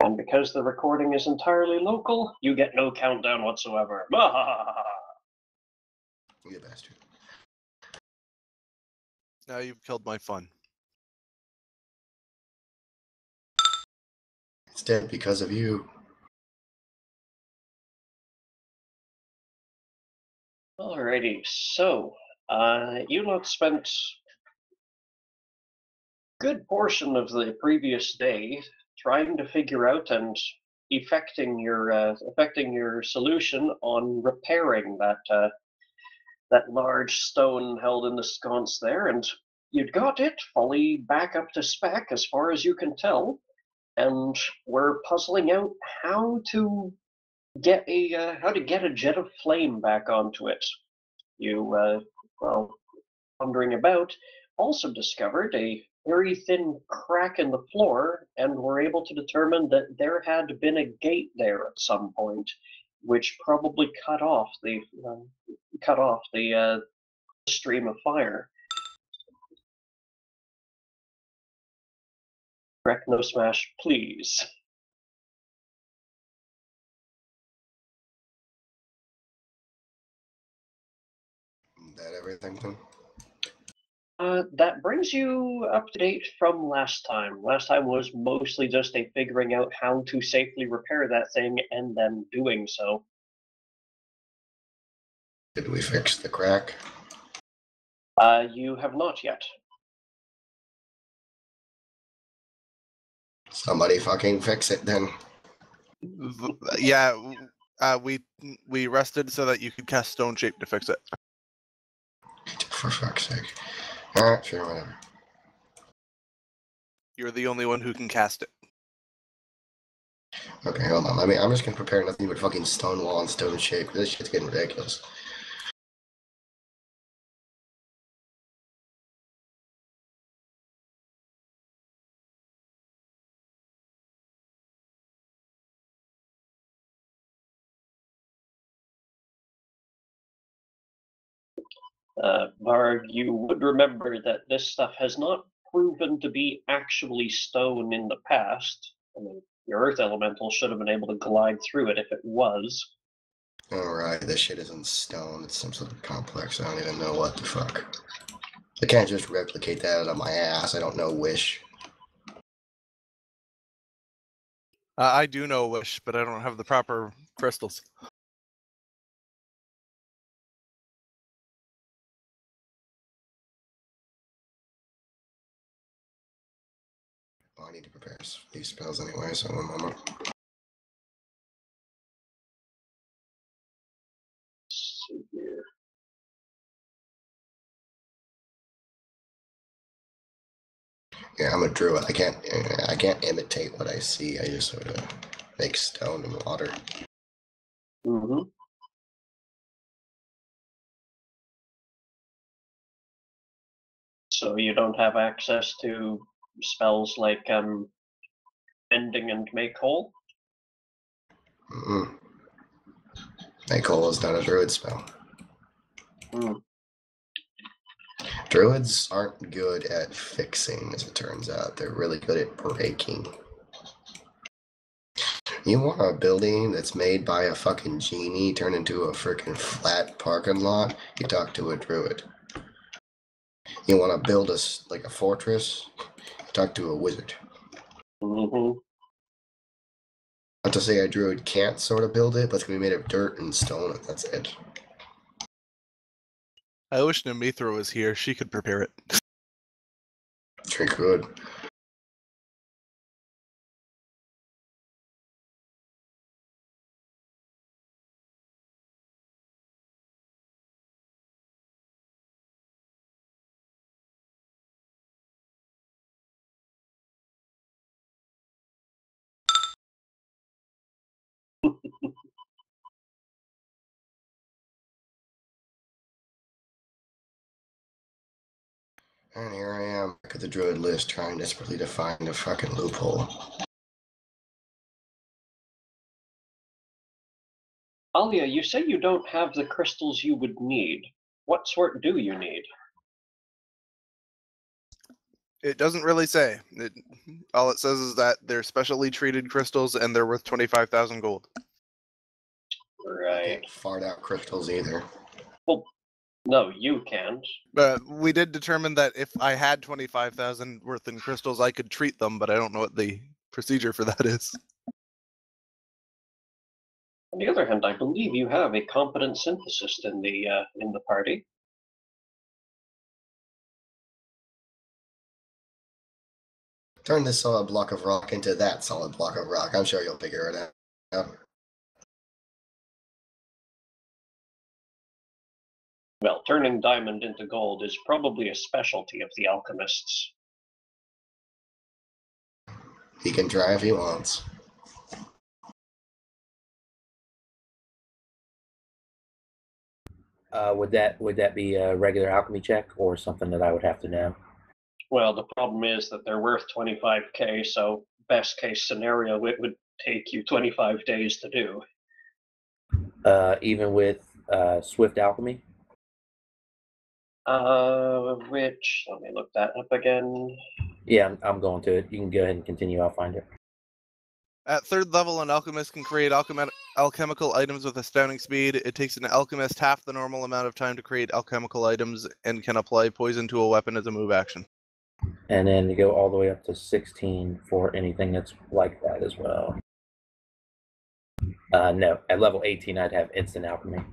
And because the recording is entirely local, you get no countdown whatsoever. You bastard. Now you've killed my fun. It's dead because of you. Alrighty, so you lot spent a good portion of the previous day trying to figure out and effecting your solution on repairing that large stone held in the sconce there, and you'd got it fully back up to spec as far as you can tell, and we're puzzling out how to get a jet of flame back onto it. You, well, wandering about, also discovered a very thin crack in the floor and were able to determine that there had been a gate there at some point, which probably cut off the stream of fire. Correct, no smash, please. Is that everything then? That brings you up to date from last time. Last time was mostly just a figuring out how to safely repair that thing and then doing so. Did we fix the crack? You have not yet. Somebody fucking fix it then. Yeah, we rested so that you could cast Stone Shape to fix it. For fuck's sake. Alright, sure, whatever. You're the only one who can cast it. Okay, hold on. I'm just gonna prepare nothing but fucking stone wall and stone shape. This shit's getting ridiculous. Varg, you would remember that this stuff has not proven to be actually stone in the past. I mean, your earth elemental should have been able to glide through it if it was. Alright, this shit isn't stone. It's some sort of complex. I don't even know what the fuck. I can't just replicate that out of my ass. I don't know Wish. I do know Wish, but I don't have the proper crystals. Well, I need to prepare these spells anyway, so one moment. Let's see here. Yeah, I'm a druid. I can't imitate what I see. I just sort of make stone and water. Mm-hmm. So you don't have access to spells like Ending and Make Whole? Mm-mm. Make whole is not a druid spell. Mm. Druids aren't good at fixing, as it turns out. They're really good at breaking. You want a building that's made by a fucking genie turned into a freaking flat parking lot? You talk to a druid. You want to build a fortress? You talk to a wizard. Mm-hmm. Not to say a druid can't sort of build it, but it's going to be made of dirt and stone, and that's it. I wish Nemithra was here. She could prepare it. She could. And here I am, back at the druid list, trying desperately to find a fucking loophole. Alia, you say you don't have the crystals you would need. What sort do you need? It doesn't really say. All it says is that they're specially treated crystals and they're worth 25,000 gold. I Right. can't fart out crystals either. Well, no, you can't. We did determine that if I had 25,000 worth in crystals, I could treat them, but I don't know what the procedure for that is. On the other hand, I believe you have a competent synthesist in the party. Turn this solid block of rock into that solid block of rock. I'm sure you'll figure it out. Well, turning diamond into gold is probably a specialty of the alchemists. He can try if he wants. Would that be a regular alchemy check or something that I would have to know? Well, the problem is that they're worth 25k, so best case scenario, it would take you 25 days to do. Even with swift alchemy? Which, let me look that up again. Yeah, I'm going to it. You can go ahead and continue. I'll find it. At 3rd level, an alchemist can create alchemical items with astounding speed. It takes an alchemist half the normal amount of time to create alchemical items and can apply poison to a weapon as a move action. And then you go all the way up to 16 for anything that's like that as well. No, at level 18, I'd have instant alchemy,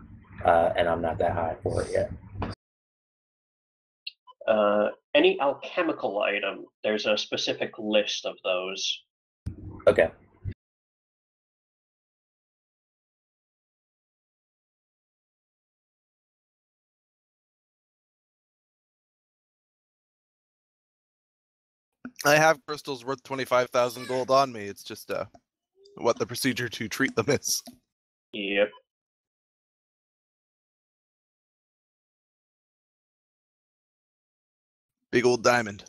and I'm not that high for it yet. Any alchemical item, there's a specific list of those. Okay. I have crystals worth 25,000 gold on me. It's just what the procedure to treat them is. Yep. Big old diamond.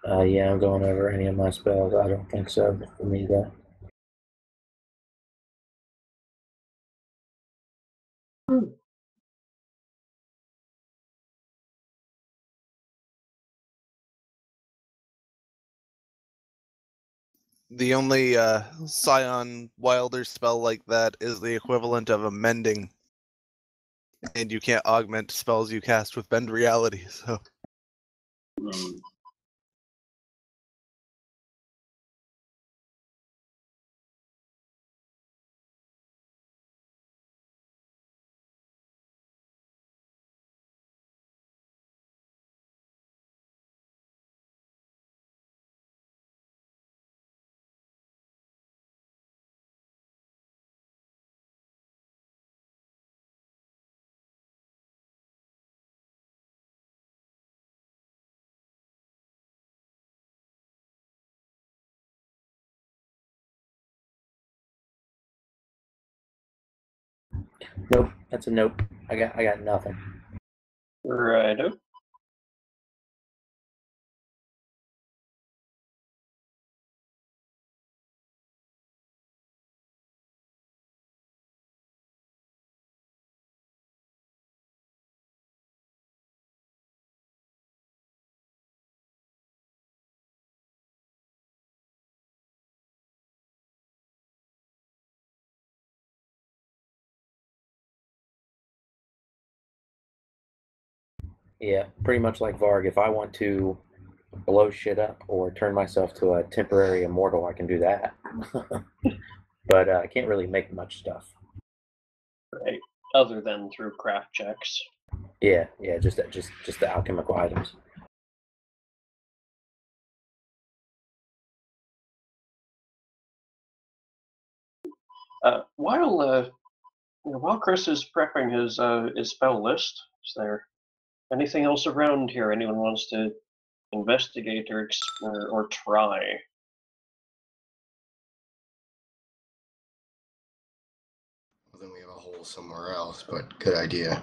Yeah, I'm going over any of my spells. I don't think so for me, though. The only Scion Wilder spell like that is the equivalent of a mending. And you can't augment spells you cast with bend reality, so. Nope, that's a nope. I got nothing. Righto. Yeah, pretty much like Varg. If I want to blow shit up or turn myself to a temporary immortal, I can do that. But I can't really make much stuff. Right. Other than through craft checks. Yeah, just the alchemical items. While Chris is prepping his spell list, is there anything else around here anyone wants to investigate or try? Well, then we have a hole somewhere else, but good idea.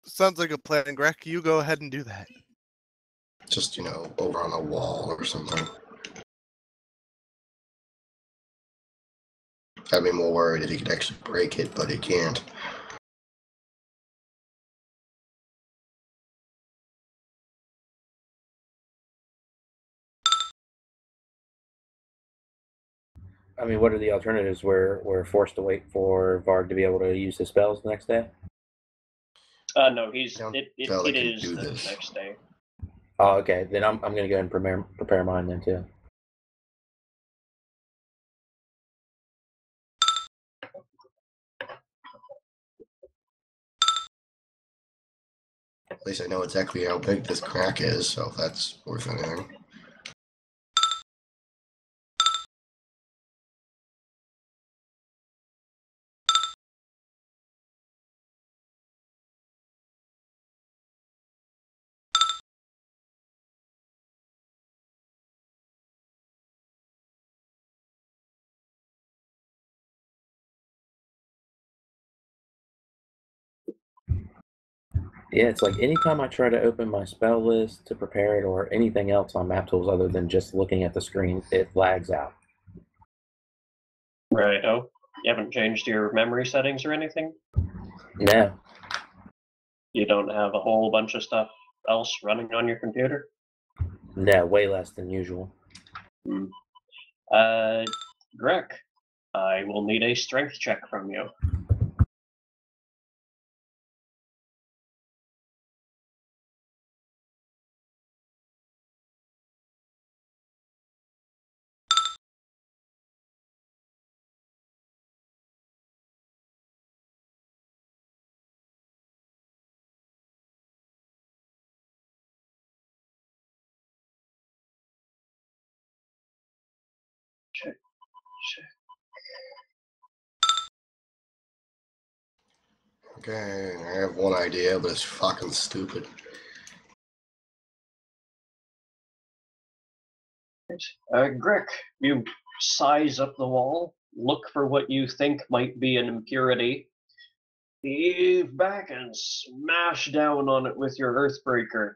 Sounds like a plan, Greg. You go ahead and do that. Just, over on a wall or something. I'd be more worried if he could actually break it, but he can't. I mean, what are the alternatives? We're forced to wait for Varg to be able to use his spells the next day. No, Valley it can is do the this. next day. Oh, okay. Then I'm gonna go and prepare mine then too. At least I know exactly how big this crack is, so if that's worth anything. Yeah, it's like anytime I try to open my spell list to prepare it or anything else on map tools other than just looking at the screen, it lags out. Right. Oh, you haven't changed your memory settings or anything? No. You don't have a whole bunch of stuff else running on your computer? No, way less than usual. Hmm. Greg, I will need a strength check from you. Check. Okay, I have one idea, but it's fucking stupid. Greg, you size up the wall, look for what you think might be an impurity, heave back and smash down on it with your Earthbreaker.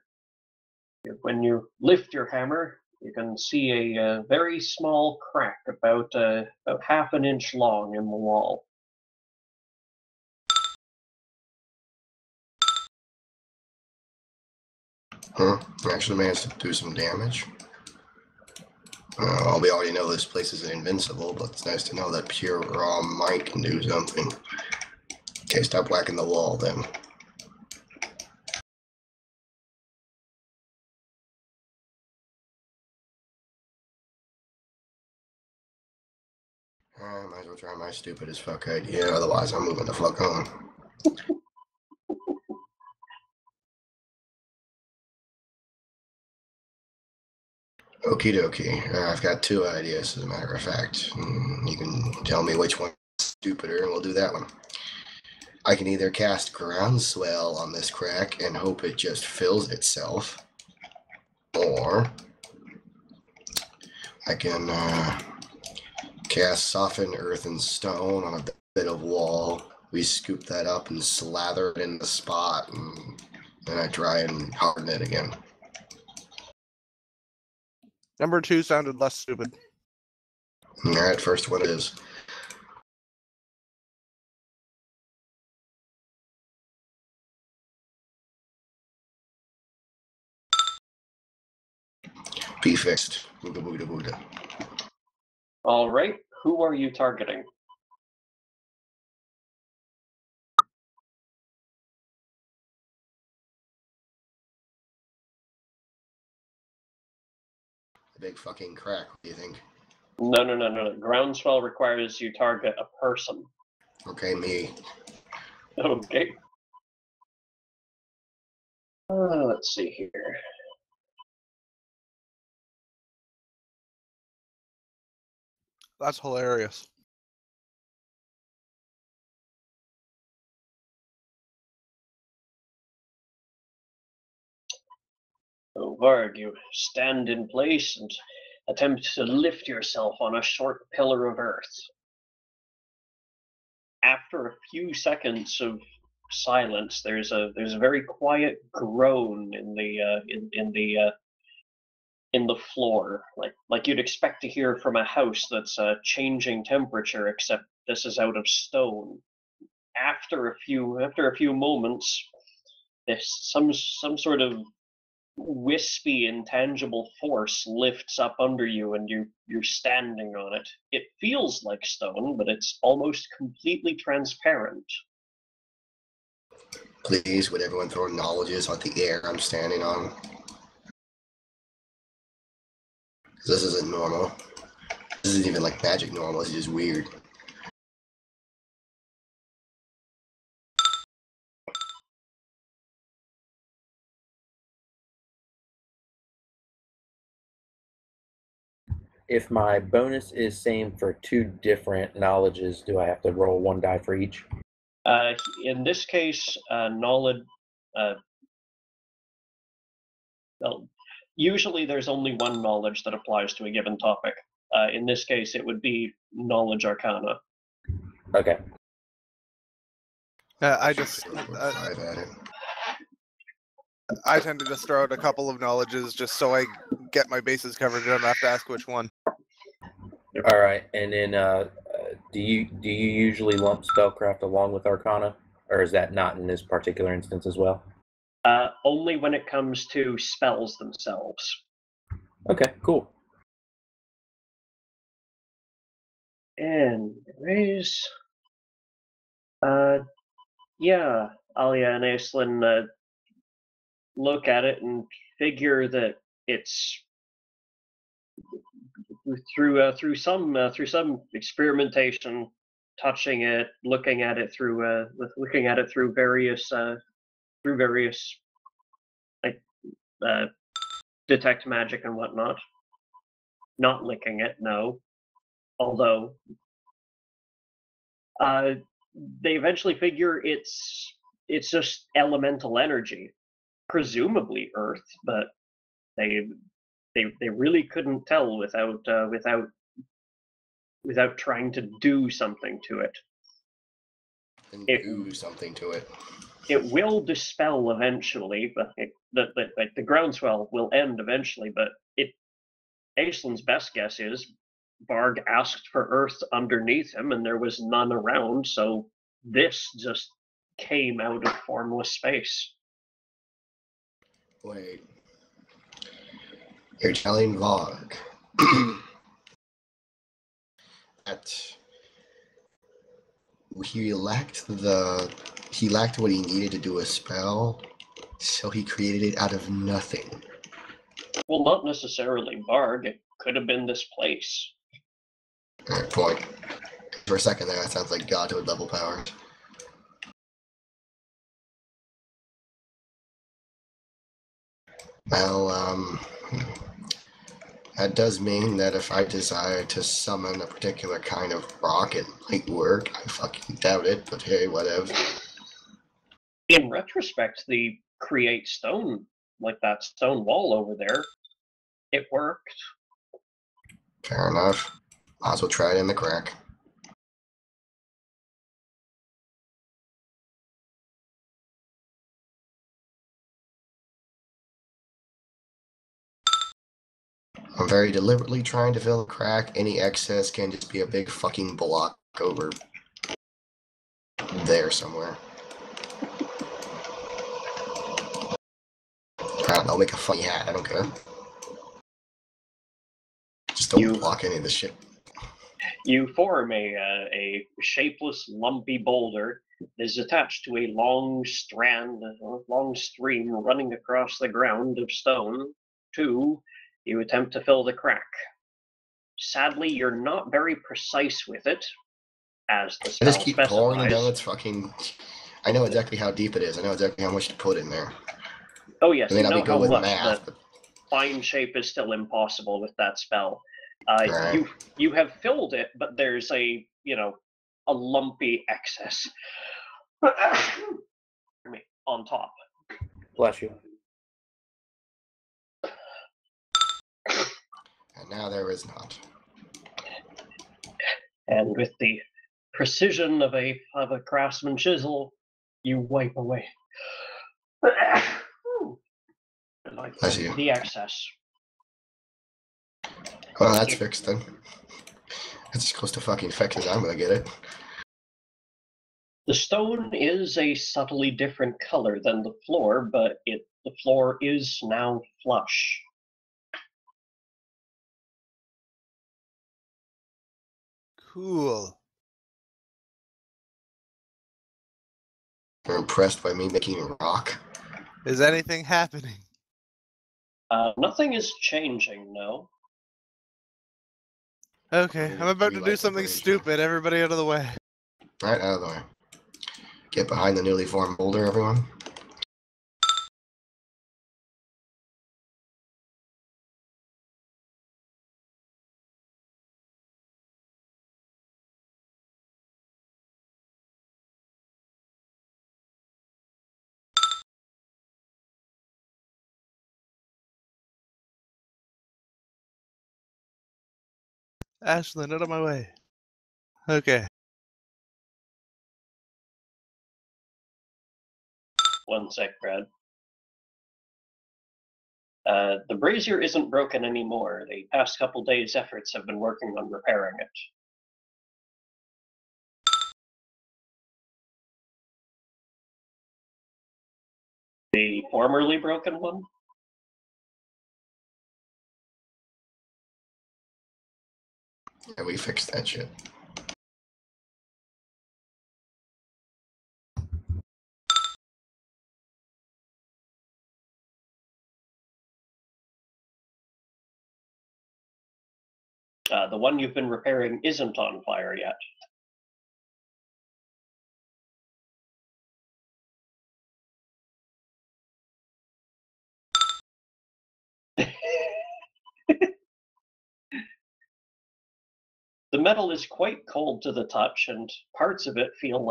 When you lift your hammer, you can see a very small crack about half an inch long in the wall. Huh? I actually managed to do some damage. We already know this place isn't invincible, but it's nice to know that pure raw might can do something. Okay, stop whacking the wall then. I might as well try my stupid as fuck idea, otherwise I'm moving the fuck on. Okie dokie. I've got two ideas, as a matter of fact. You can tell me which one's stupider, and we'll do that one. I can either cast Groundswell on this crack and hope it just fills itself, or I can cast Soften Earth and Stone on a bit of wall. We scoop that up and slather it in the spot, and then I try and harden it again. Number 2 sounded less stupid. Alright, first one is. Be fixed. Booga booga booga. All right, who are you targeting? The big fucking crack, what do you think? No. Groundswell requires you target a person. Okay, me. Okay. Let's see here. That's hilarious. So, Varg, you stand in place and attempt to lift yourself on a short pillar of earth. After a few seconds of silence, there's a very quiet groan in the in the floor, like you'd expect to hear from a house that's changing temperature, except this is out of stone. After a few moments, there's some sort of wispy, intangible force lifts up under you, and you're standing on it. It feels like stone, but it's almost completely transparent. Please, would everyone throw knowledges on the air I'm standing on? This isn't normal. This isn't even like magic normal, it's just weird. If my bonus is same for 2 different knowledges, do I have to roll 1 die for each? In this case, knowledge. Well, usually there's only one knowledge that applies to a given topic. In this case, it would be knowledge arcana. Okay. I tend to just throw out a couple of knowledges just so I get my bases covered. I don't have to ask which one. All right, and then do you usually lump spellcraft along with arcana, or is that not in this particular instance as well? Only when it comes to spells themselves. Okay, cool. Anyways, yeah, Alia and Aislinn look at it and figure that it's through some experimentation, touching it, looking at it through various like detect magic and whatnot. Not licking it, no. Although they eventually figure it's just elemental energy, presumably earth, but they really couldn't tell without trying to do something to it. And do something to it. It will dispel eventually, but the groundswell will end eventually. But Aislinn's best guess is Barg asked for earth underneath him, and there was none around, so this just came out of formless space. Wait. You're telling Varg that he lacked what he needed to do a spell, so he created it out of nothing. Well, not necessarily Barg. It could have been this place. Good point. For a second there, that sounds like Godhood level power. Well, that does mean that if I desire to summon a particular kind of rock, it might work. I fucking doubt it, but hey, whatever. In retrospect, the create stone, like that stone wall over there, it worked. Fair enough. Might as well try it in the crack. I'm very deliberately trying to fill a crack. Any excess can just be a big fucking block over there somewhere. I'll make a funny hat, I don't care. Just don't block any of the shit. You form a shapeless, lumpy boulder that is attached to a long stream running across the ground of stone. 2, you attempt to fill the crack. Sadly, you're not very precise with it, as the spell I just keep pouring specifies. until it's fucking... I know exactly how deep it is. I know exactly how much to put in there. Oh yes, I mean, you I'll know be good how with much, math, but but... fine shape is still impossible with that spell. Right. You have filled it, but there's a lumpy excess on top. Bless you. And now there is not. And with the precision of a craftsman chisel, you wipe away Bless you. the excess. Well, that's fixed then. That's as close to fucking fixed as I'm gonna get it. The stone is a subtly different color than the floor, but the floor is now flush. Cool. You're impressed by me making rock? Is anything happening? Nothing is changing, no. Okay, I'm about to do Relight the something brazier. stupid. Everybody out of the way. Right out of the way. Get behind the newly formed boulder, everyone. Ashlyn, out of my way. Okay. One sec, Brad. The brazier isn't broken anymore. The past couple days' efforts have been working on repairing it. The formerly broken one? Yeah, we fixed that shit. The one you've been repairing isn't on fire yet. The metal is quite cold to the touch, and parts of it feel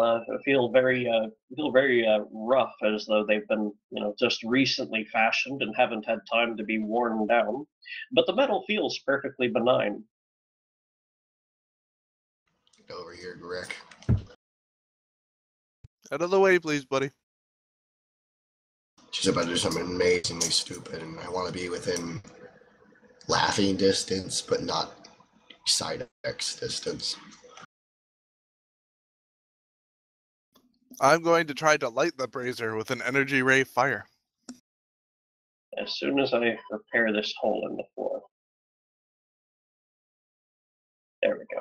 very rough, as though they've been just recently fashioned and haven't had time to be worn down. But the metal feels perfectly benign. Get over here, Greg. Out of the way, please, buddy. She's about to do something amazingly stupid, and I want to be within laughing distance, but not side X distance. I'm going to try to light the brazier with an energy ray fire. As soon as I repair this hole in the floor. There we go.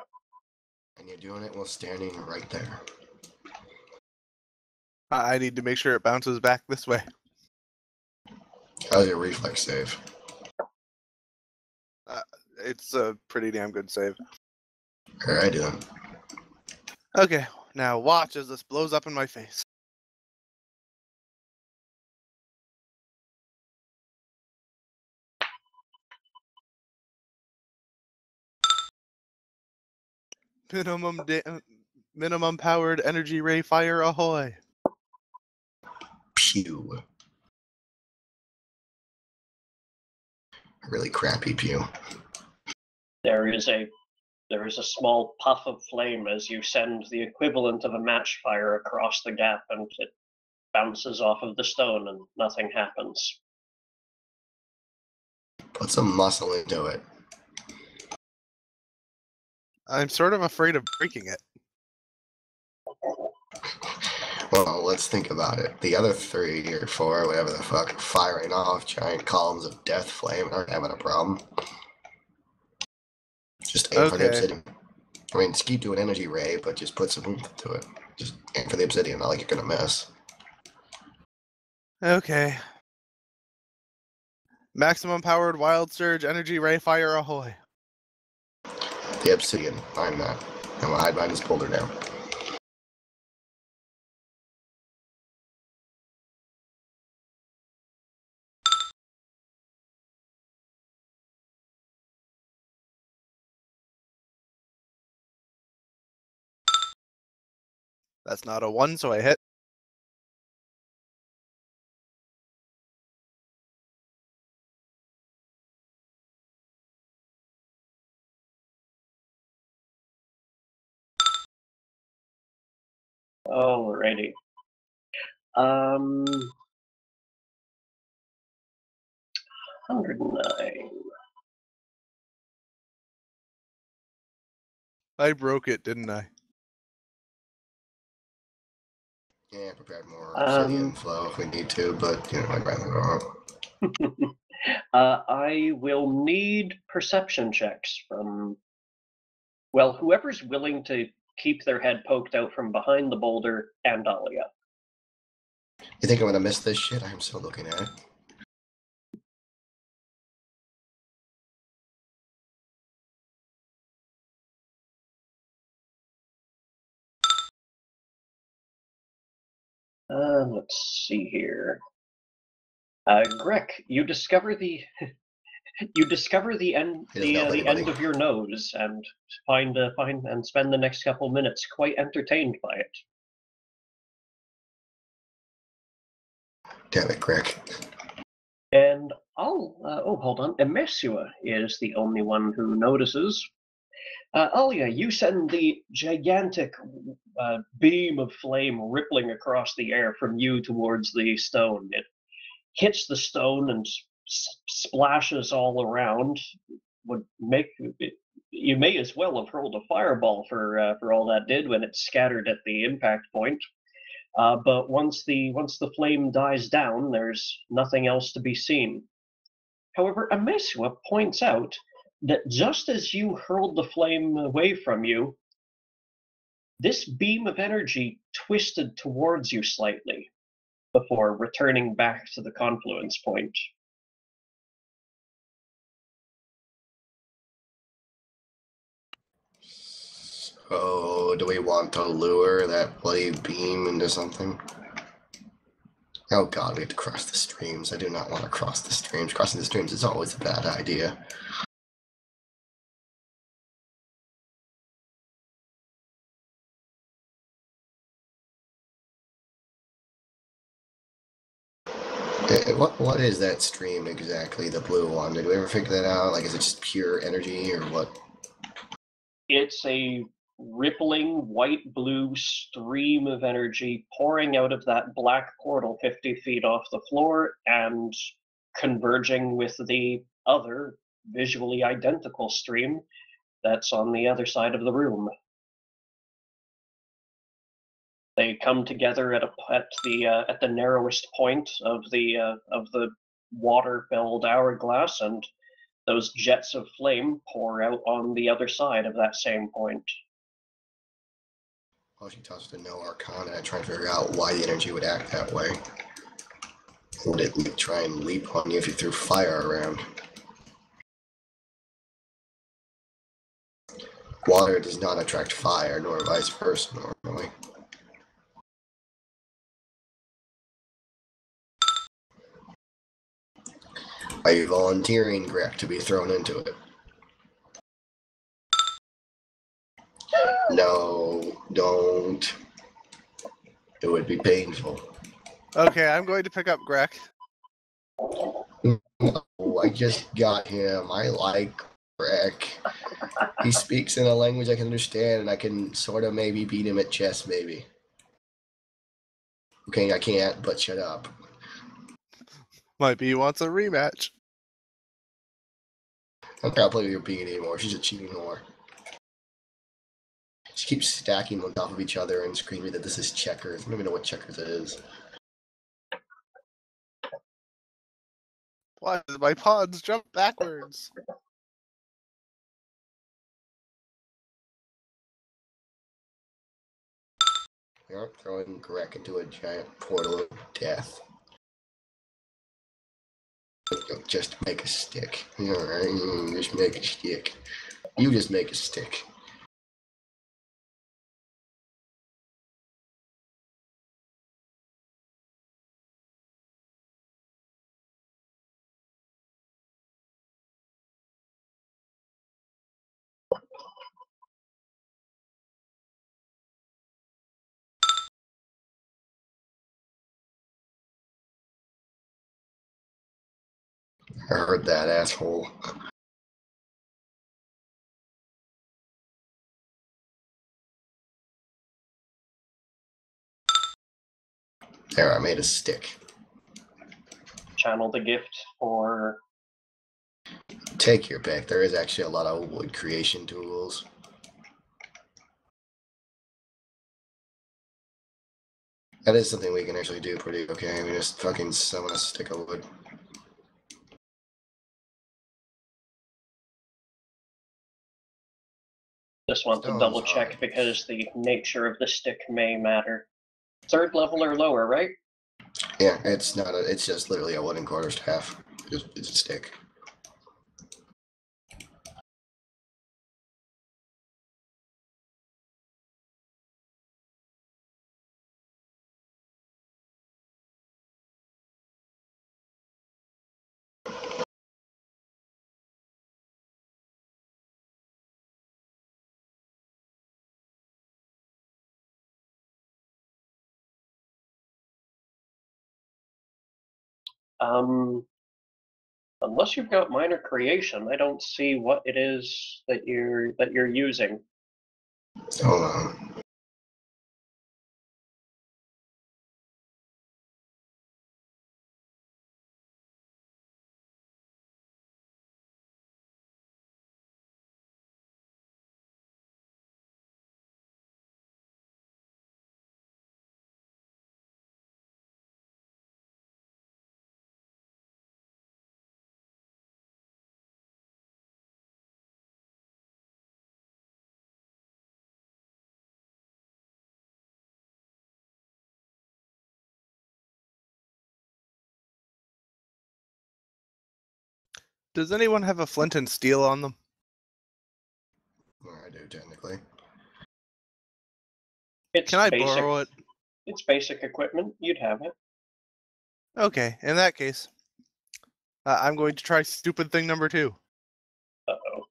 And you're doing it while standing right there. I need to make sure it bounces back this way. How's your reflex save? It's a pretty damn good save. Alright, then. Okay, now watch as this blows up in my face. Minimum powered energy ray fire ahoy. Pew. A really crappy pew. There is a small puff of flame as you send the equivalent of a match fire across the gap, and it bounces off of the stone and nothing happens. Put some muscle into it. I'm sort of afraid of breaking it. Well, let's think about it. The other 3 or 4, whatever the fuck, are firing off giant columns of death flame and aren't having a problem. Just aim for the Okay. obsidian. I mean, just keep doing energy ray, but just put some oomph to it. Just aim for the obsidian, not like you're gonna miss. Okay. Maximum powered wild surge energy ray fire ahoy. The obsidian, find that. I'm gonna hide behind this boulder now. That's not a 1, so I hit. Alrighty. 109. I broke it, didn't I? Yeah, prepare more obsidian Um, flow if we need to, but I'd rather not. I will need perception checks from, well, whoever's willing to keep their head poked out from behind the boulder and Alia. You think I'm gonna miss this shit? I'm still looking at it. Let's see here. Greg, you discover the end He doesn't help the anybody. end of your nose and find and spend the next couple minutes quite entertained by it. Damn it, Greg. And hold on, Emesua is the only one who notices. Alia, you send the gigantic beam of flame rippling across the air from you towards the stone. It hits the stone and splashes all around. Would make you may as well have hurled a fireball for all that did when it scattered at the impact point. But once the flame dies down, there's nothing else to be seen. However, Amesua points out that just as you hurled the flame away from you, this beam of energy twisted towards you slightly before returning back to the confluence point. So, do we want to lure that bloody beam into something? Oh god, we have to cross the streams. I do not want to cross the streams. Crossing the streams is always a bad idea. What is that stream exactly, the blue one? Did we ever figure that out? Like, is it just pure energy or what? It's a rippling white-blue stream of energy pouring out of that black portal 50 feet off the floor and converging with the other visually identical stream that's on the other side of the room. They come together at the narrowest point of the water-filled hourglass, and those jets of flame pour out on the other side of that same point. Well, she tells us to know Arcana and try and figure out why the energy would act that way. Would it try and leap on you if you threw fire around? Water does not attract fire, nor vice versa normally. Are you volunteering, Greg, to be thrown into it? No, don't. It would be painful. Okay, I'm going to pick up Greg. No, I just got him. I like Greg. He speaks in a language I can understand, and I can sort of maybe beat him at chess, maybe. Okay, I can't, but shut up. Might be he wants a rematch. I'm not play with your being anymore. She's a cheating whore. She keeps stacking on top of each other and screaming that this is checkers. I don't even know what checkers is. Why did my pawns jump backwards? We aren't throwing Greg into a giant portal of death. Just make a stick. Alright, just make a stick. You just make a stick. I heard that, asshole. There, I made a stick. Channel the gift for... Take your pick. There is actually a lot of wood creation tools. That is something we can actually do pretty okay. We just fucking summon a stick of wood. Just want to Stone's double check hard. because the nature of the stick may matter. 3rd level or lower, right? Yeah, it's not a. It's just literally a wooden quarterstaff. It's a stick. Unless you've got minor creation, I don't see what it is that you're using. Hold on. Does anyone have a flint and steel on them? Well, I do technically. It's Can I basic. borrow it? It's basic equipment. You'd have it. Okay, in that case, I'm going to try stupid thing number 2. Uh-oh.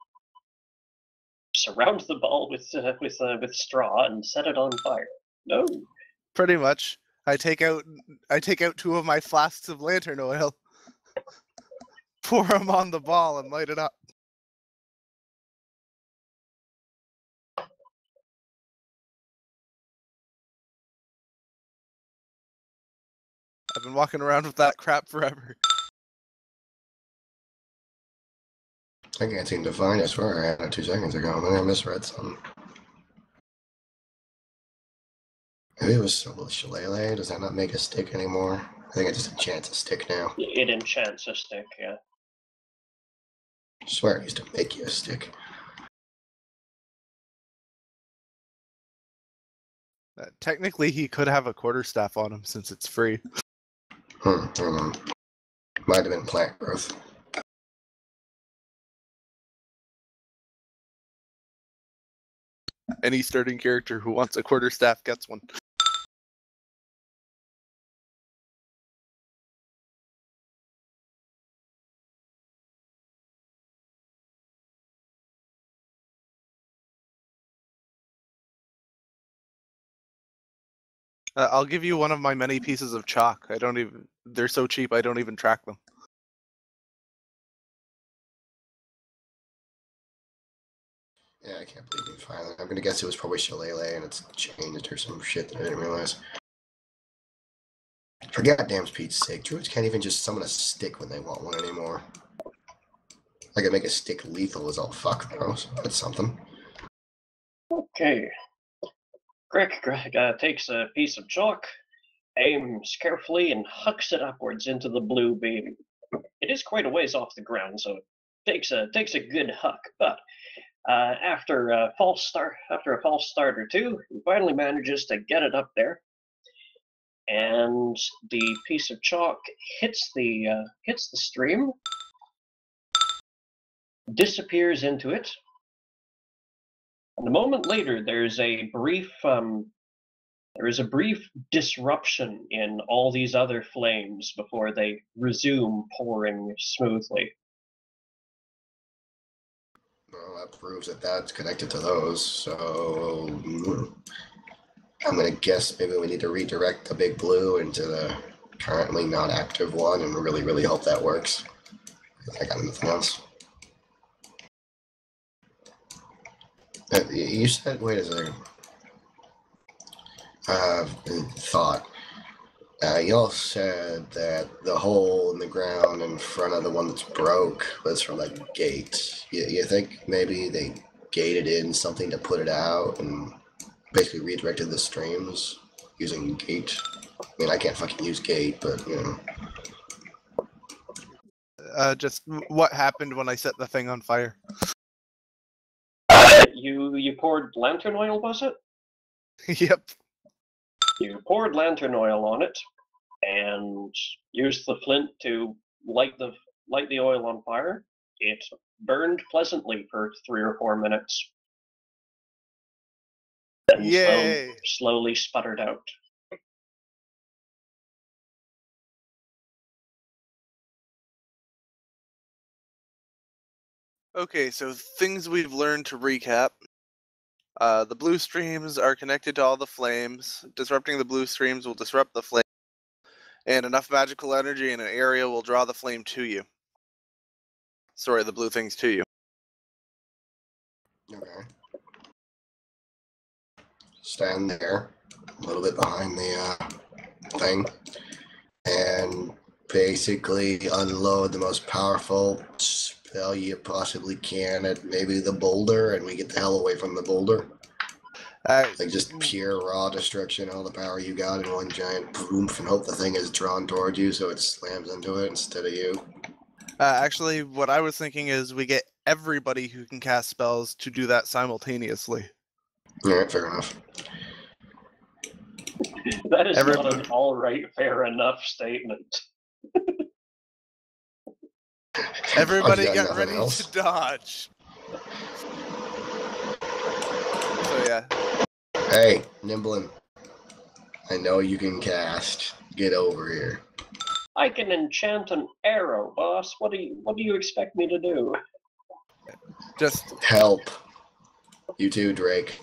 Surround the ball with straw and set it on fire. No. Pretty much. I take out 2 of my flasks of lantern oil, pour them on the ball, and light it up. I've been walking around with that crap forever. I can't seem to find it. I swear I had it 2 seconds ago. Maybe I misread something. Maybe it was a shillelagh. Does that not make a stick anymore? I think it just enchants a stick now. It enchants a stick, yeah. I swear it used to make you a stick. Technically, he could have a quarterstaff on him since it's free. Hold on. Might have been plant growth. Any starting character who wants a quarterstaff gets one. I'll give you one of my many pieces of chalk. They're so cheap I don't even track them. Yeah, I can't believe you finally. I'm gonna guess it was probably shillelagh and it's changed or some shit that I didn't realize. For goddamn Pete's sake, druids can't even just summon a stick when they want one anymore. I could make a stick lethal as all fuck, bro. So that's something. Okay. Greg takes a piece of chalk, aims carefully, and hucks it upwards into the blue beam. It is quite a ways off the ground, so it takes a good huck. But after a false start or two, he finally manages to get it up there, and the piece of chalk hits the stream, disappears into it. And a moment later, there's a brief disruption in all these other flames before they resume pouring smoothly. Well, that proves that that's connected to those. So I'm gonna guess maybe we need to redirect the big blue into the currently not active one, and really, really hope that works. I got nothing else. You said, wait a second. Thought. Y'all said that the hole in the ground in front of the one that's broke was from a gate. You think maybe they gated in something to put it out and basically redirected the streams using gate I mean, I can't fucking use gate, but you know. Just what happened when I set the thing on fire? You poured lantern oil, was it? Yep. You poured lantern oil on it, and used the flint to light the oil on fire. It burned pleasantly for 3 or 4 minutes, then Yay! slowly sputtered out. Okay, so things we've learned to recap. The blue streams are connected to all the flames. Disrupting the blue streams will disrupt the flame, and enough magical energy in an area will draw the flame to you. Sorry, the blue things to you. Okay. Stand there, a little bit behind the thing, and basically unload the most powerful spell you possibly can at maybe the boulder, and we get the hell away from the boulder. Like just pure raw destruction, all the power you got in one giant boomf, and hope the thing is drawn towards you so it slams into it instead of you. Actually, what I was thinking is we get everybody who can cast spells to do that simultaneously. Alright, fair enough. That is not an alright, fair enough statement. Everybody Oh, get ready to dodge. So yeah. Hey, Nimblin. I know you can cast. Get over here. I can enchant an arrow, boss. What do you expect me to do? Just help. You too, Drake.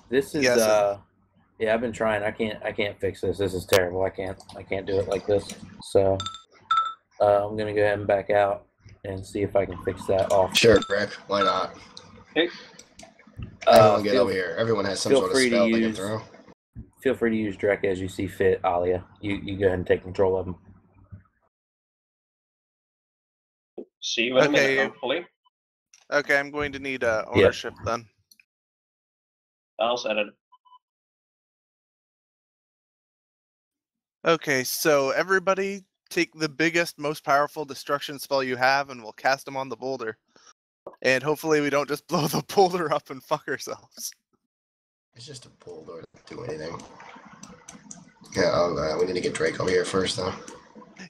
This is yeah, I've been trying. I can't fix this. This is terrible. I can't do it like this. So I'm gonna go ahead and back out and see if I can fix that off. Sure, Drake. Why not? Okay. Everyone get over here. Everyone has some sort of spell they can throw. Feel free to use Drek as you see fit, Alia. You go ahead and take control of him. See you in a minute, hopefully. Okay, I'm going to need ownership then. I'll set it. Okay, so everybody take the biggest, most powerful destruction spell you have and we'll cast them on the boulder. And hopefully we don't just blow the boulder up and fuck ourselves. It's just a boulder. Doesn't do anything. Yeah, we need to get Drake over here first, though.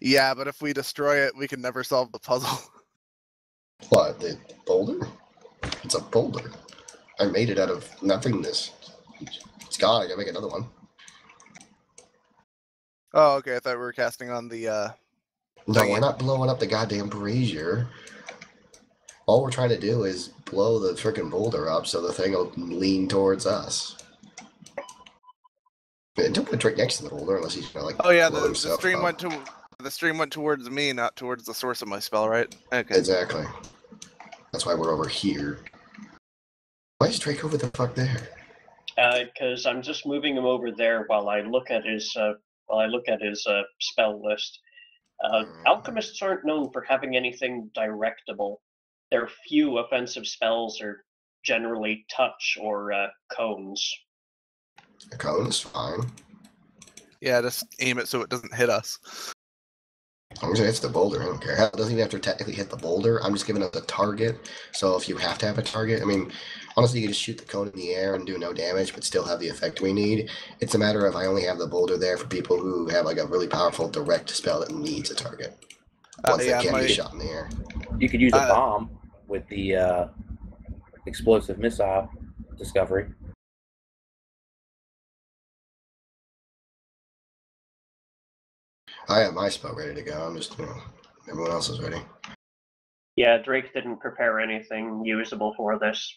Yeah, but if we destroy it, we can never solve the puzzle. What, the boulder? It's a boulder. I made it out of nothingness. It's gone. I gotta make another one. Oh, okay. I thought we were casting on the. No, we're not blowing up the goddamn brazier. All we're trying to do is blow the frickin' boulder up so the thing will lean towards us. Don't put Drake next to the boulder unless he's gonna like. Oh yeah, the stream went to the stream went towards me, not towards the source of my spell, right? Okay. Exactly. That's why we're over here. Why is Drake over the fuck there? Because I'm just moving him over there while I look at his spell list. Alchemists aren't known for having anything directable. Their few offensive spells are generally touch or cones. A cone is fine. Yeah, just aim it so it doesn't hit us. As long as it hits the boulder, I don't care. It doesn't even have to technically hit the boulder. I'm just giving it a target. So if you have to have a target, I mean, honestly, you can just shoot the cone in the air and do no damage, but still have the effect we need. It's a matter of I only have the boulder there for people who have like a really powerful direct spell that needs a target. Once they can't be shot in the air. You could use a bomb with the explosive missile discovery. I have my spell ready to go. I'm just, everyone else is ready. Yeah, Drake didn't prepare anything usable for this.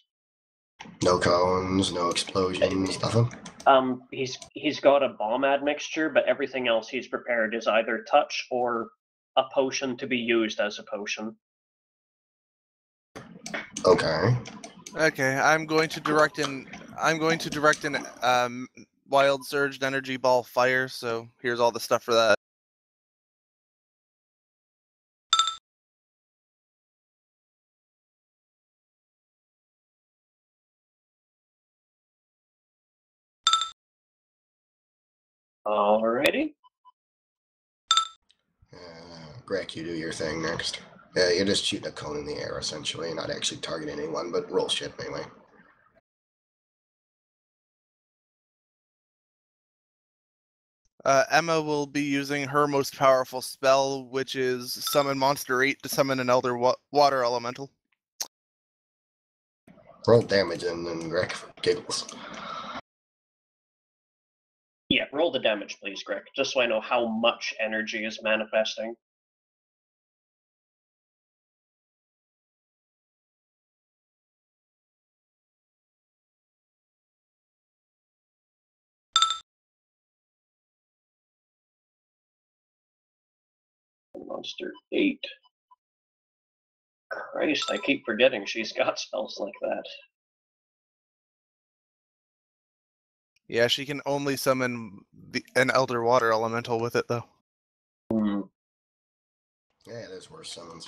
No cones, no explosions, nothing? He's got a bomb admixture, but everything else he's prepared is either touch or a potion to be used as a potion. Okay. Okay, I'm going to direct an wild surged energy ball fire, so here's all the stuff for that. Alrighty. Greg, you do your thing next. You're just shooting a cone in the air, essentially. Not actually targeting anyone, but roll shit anyway. Emma will be using her most powerful spell, which is Summon Monster 8 to summon an Elder Water Elemental. Roll damage and then Greg for giggles. Yeah, roll the damage, please, Greg, just so I know how much energy is manifesting. Monster 8. Christ, I keep forgetting she's got spells like that. Yeah, she can only summon an Elder Water Elemental with it, though. Yeah, there's worse summons.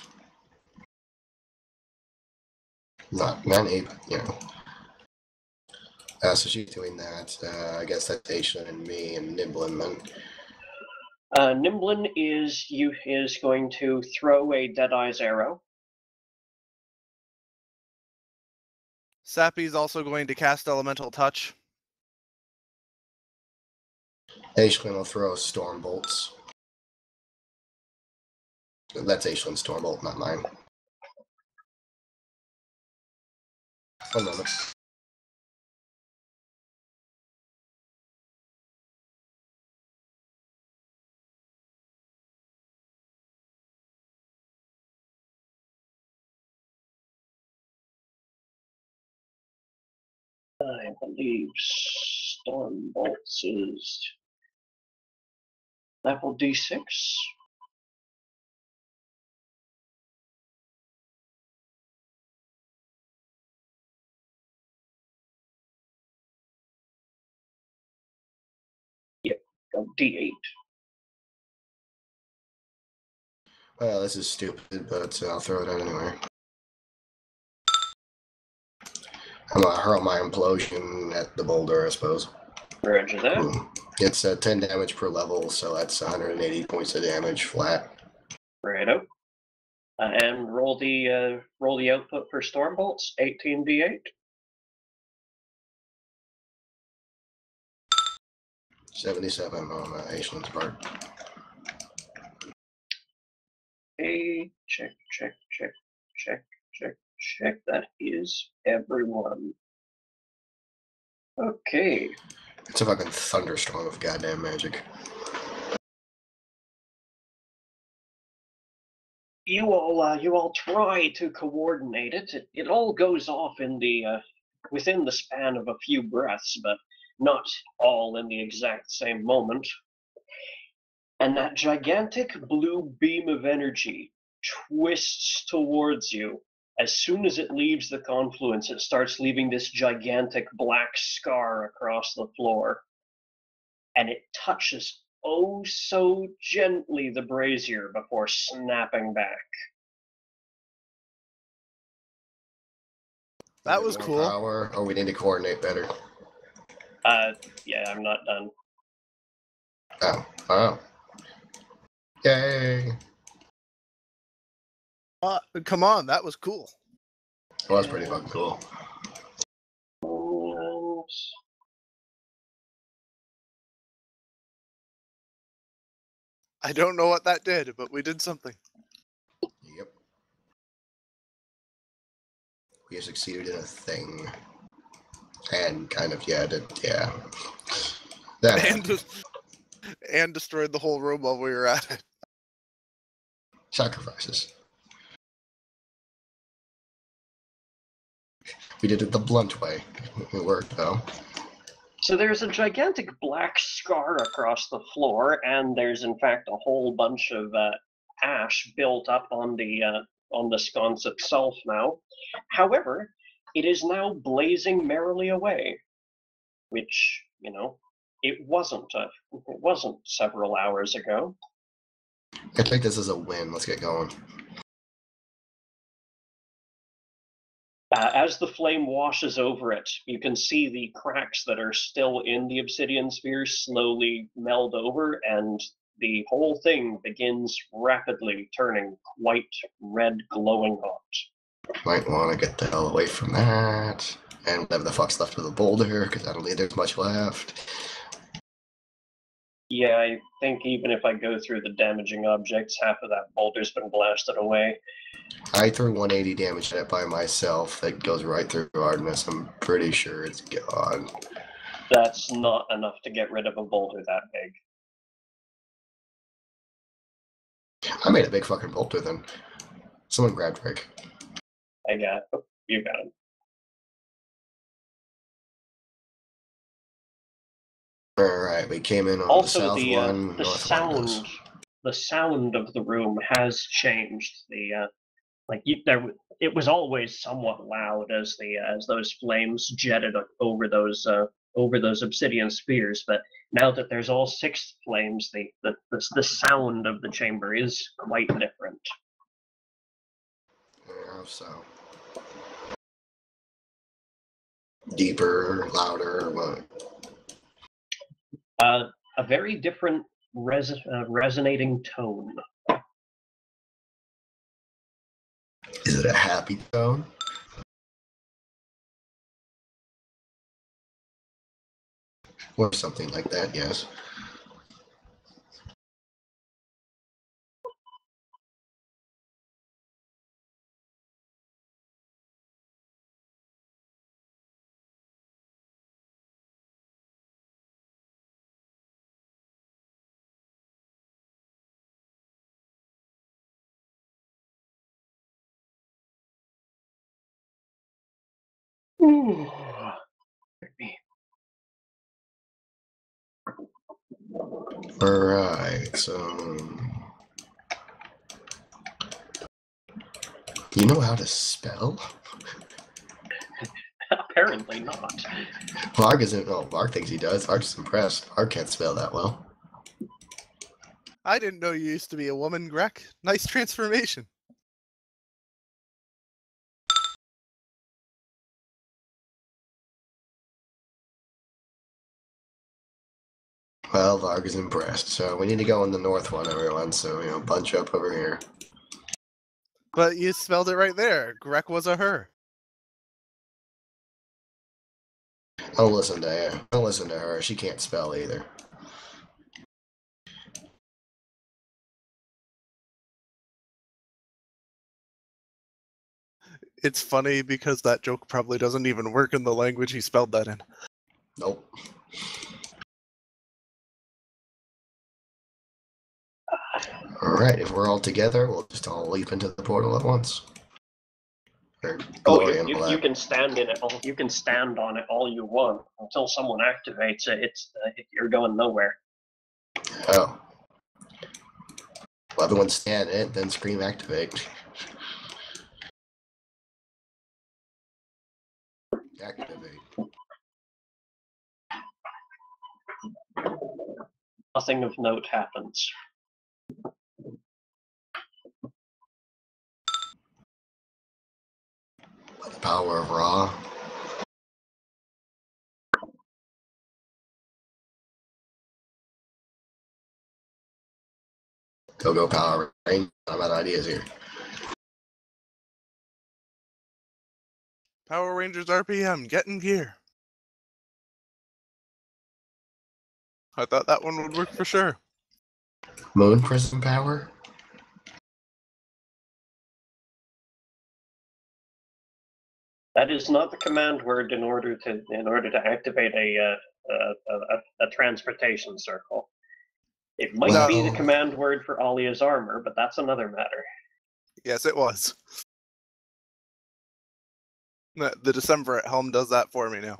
Not many, but you know. So she's doing that. I guess that's Aishlin and me and Niblin then. Nimblin is going to throw a Deadeye's arrow. Sappy's also going to cast Elemental Touch. Aishlin will throw storm bolts. That's Aishlin's storm bolt, not mine. 1 moment. I believe Storm Bolts is level D6. Yep, D8. Well, this is stupid, but I'll throw it out anyway. I'm gonna hurl my implosion at the boulder, I suppose. Roger that. It's 10 damage per level, so that's 180 points of damage flat. Righto. And roll the output for Storm Bolts, 18d8. 77 on Aishlin's part. Okay, check. That is everyone. Okay. It's a fucking thunderstorm of goddamn magic. You all try to coordinate it. It all goes off in the within the span of a few breaths, but not all in the exact same moment. And that gigantic blue beam of energy twists towards you. As soon as it leaves the confluence, it starts leaving this gigantic black scar across the floor. And it touches oh so gently the brazier before snapping back. That was cool. Power, or we need to coordinate better. Yeah, I'm not done. Oh. Yay! Come on, that was cool. It was pretty fucking cool. I don't know what that did, but we did something. Yep. We succeeded in a thing. And kind of, yeah. That and destroyed the whole room while we were at it. Sacrifices. We did it the blunt way. It worked, though. So there's a gigantic black scar across the floor, and there's in fact a whole bunch of ash built up on the sconce itself now. However, it is now blazing merrily away, which, it wasn't several hours ago. I think this is a win. Let's get going. As the flame washes over it, you can see the cracks that are still in the obsidian sphere slowly meld over, and the whole thing begins rapidly turning quite red, glowing hot. Might want to get the hell away from that. And whatever the fuck's left of the boulder, because I don't think there's much left. Yeah, I think even if I go through the damaging objects, half of that boulder's been blasted away. I threw 180 damage at it by myself. That goes right through Artemis. I'm pretty sure it's gone. That's not enough to get rid of a boulder that big. I made a big fucking boulder then. Someone grab Drake. I got you got him. Alright, we came in on Also, the south one. the sound of the room has changed. It was always somewhat loud as those flames jetted over those obsidian spheres, but now that there's all 6 flames, the sound of the chamber is quite different. Yeah, so deeper, louder, what? A very different resonating tone. Is it a happy tone? Or something like that, yes. Ooh. Alright, so you know how to spell? Apparently not. Varg isn't. Oh, Varg thinks he does. Varg's just impressed. Varg can't spell that well. I didn't know you used to be a woman, Greg. Nice transformation. Well, Varg is impressed. So we need to go on the north one, everyone. So, bunch up over here. But you spelled it right there. Greg was a her. Don't listen to her. Don't listen to her. She can't spell either. It's funny because that joke probably doesn't even work in the language he spelled that in. Nope. Alright, if we're all together, we'll just all leap into the portal at once. You can stand in it. You can stand on it all you want until someone activates it. You're going nowhere. Oh. Well, everyone stand in it, then scream activate. Activate. Nothing of note happens. By the power of Ra. Go Power Rangers. I'm out of ideas here. Power Rangers RPM, get in gear. I thought that one would work for sure. Moon Prism Power? That is not the command word in order to activate a transportation circle. It might be the command word for Alia's armor, but that's another matter. Yes, it was. The December at Helm does that for me now.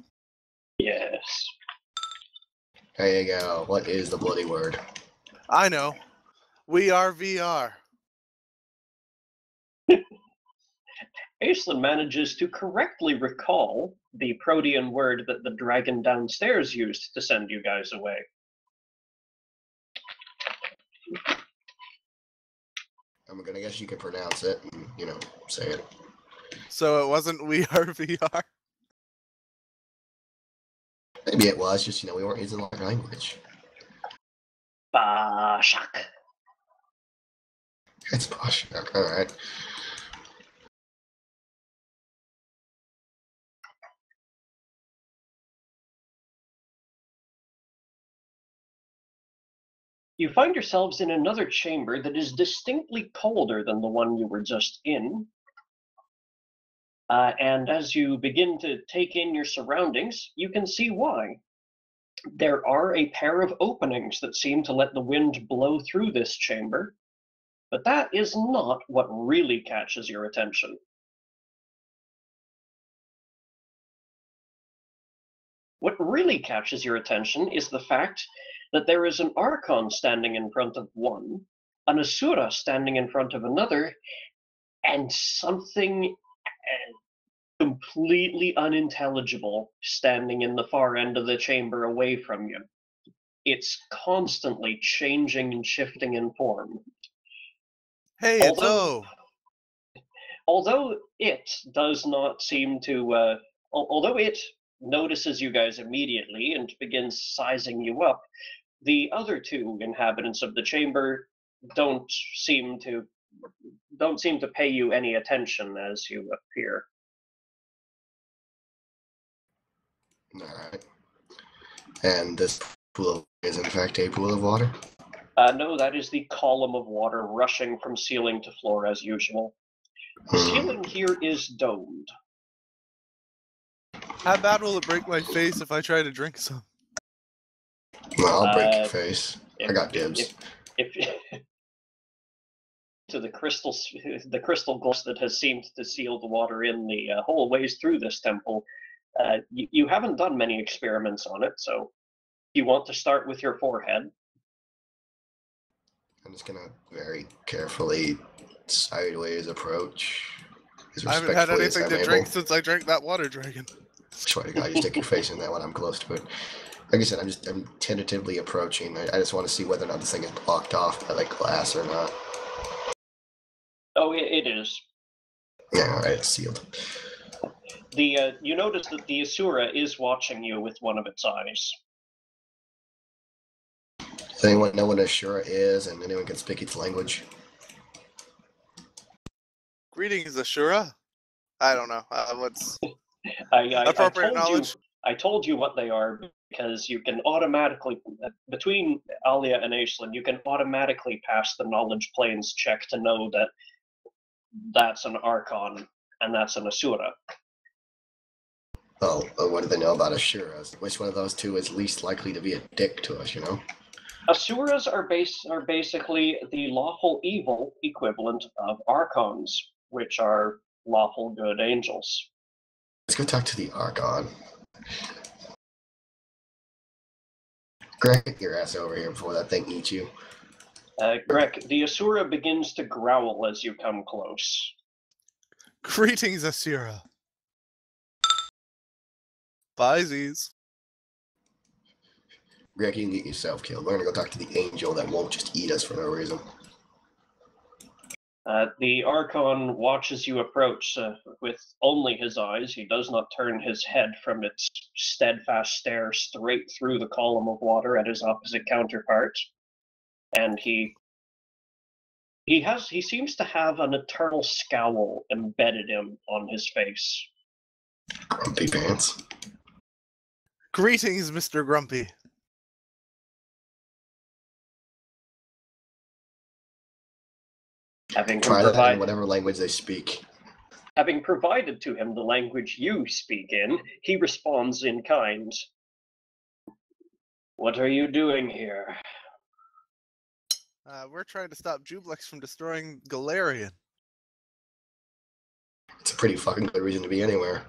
Yes. There you go. What is the bloody word? I know. We are VR. Aislinn manages to correctly recall the Protean word that the dragon downstairs used to send you guys away. I'm gonna guess you can pronounce it and, say it. So it wasn't We Are VR? Maybe it was, just, we weren't using the right language. Bashak. It's Poshmark, alright. You find yourselves in another chamber that is distinctly colder than the one you were just in. And as you begin to take in your surroundings, you can see why. There are a pair of openings that seem to let the wind blow through this chamber, but that is not what really catches your attention. What really catches your attention is the fact that there is an Archon standing in front of one, an Asura standing in front of another, and something completely unintelligible standing in the far end of the chamber away from you. It's constantly changing and shifting in form. Hey, it's O. Although it does not seem to, although it notices you guys immediately and begins sizing you up, the other two inhabitants of the chamber don't seem to pay you any attention as you appear. Alright. And this pool is in fact a pool of water? No, that is the column of water rushing from ceiling to floor as usual. The ceiling here is domed. How bad will it break my face if I try to drink some? Well, I'll break your face. I got dibs. If to the crystal glass that has seemed to seal the water in the whole ways through this temple, you haven't done many experiments on it, so you want to start with your forehead. I'm just gonna very carefully sideways approach. I haven't had anything to drink since I drank that water dragon. Swear to God, you stick your face in that when I'm close to it. Like I said, I'm tentatively approaching. I just want to see whether or not this thing is blocked off by like glass or not. Oh, it is. Yeah, alright, it's sealed. You notice that the Asura is watching you with one of its eyes. Does anyone know what Ashura is, and anyone can speak its language? Greetings, Ashura. I don't know. What's I appropriate knowledge? I told you what they are because you can automatically, between Alia and Aislinn, you can automatically pass the knowledge planes check to know that that's an Archon and that's an Asura. Oh, what do they know about Ashuras? Which one of those two is least likely to be a dick to us, Asuras are basically the lawful evil equivalent of Archons, which are lawful good angels. Let's go talk to the Archon. Greg, get your ass over here before that thing eats you. Greg, the Asura begins to growl as you come close. Greetings, Asura. Byesies. Greg, you can get yourself killed. We're gonna go talk to the angel that won't just eat us for no reason. The Archon watches you approach with only his eyes. He does not turn his head from its steadfast stare straight through the column of water at his opposite counterpart. And he seems to have an eternal scowl embedded on his face. Grumpy pants. Greetings, Mr. Grumpy. Try that in whatever language they speak. Having provided to him the language you speak in, he responds in kind. What are you doing here? We're trying to stop Jublex from destroying Galarian. It's a pretty fucking good reason to be anywhere.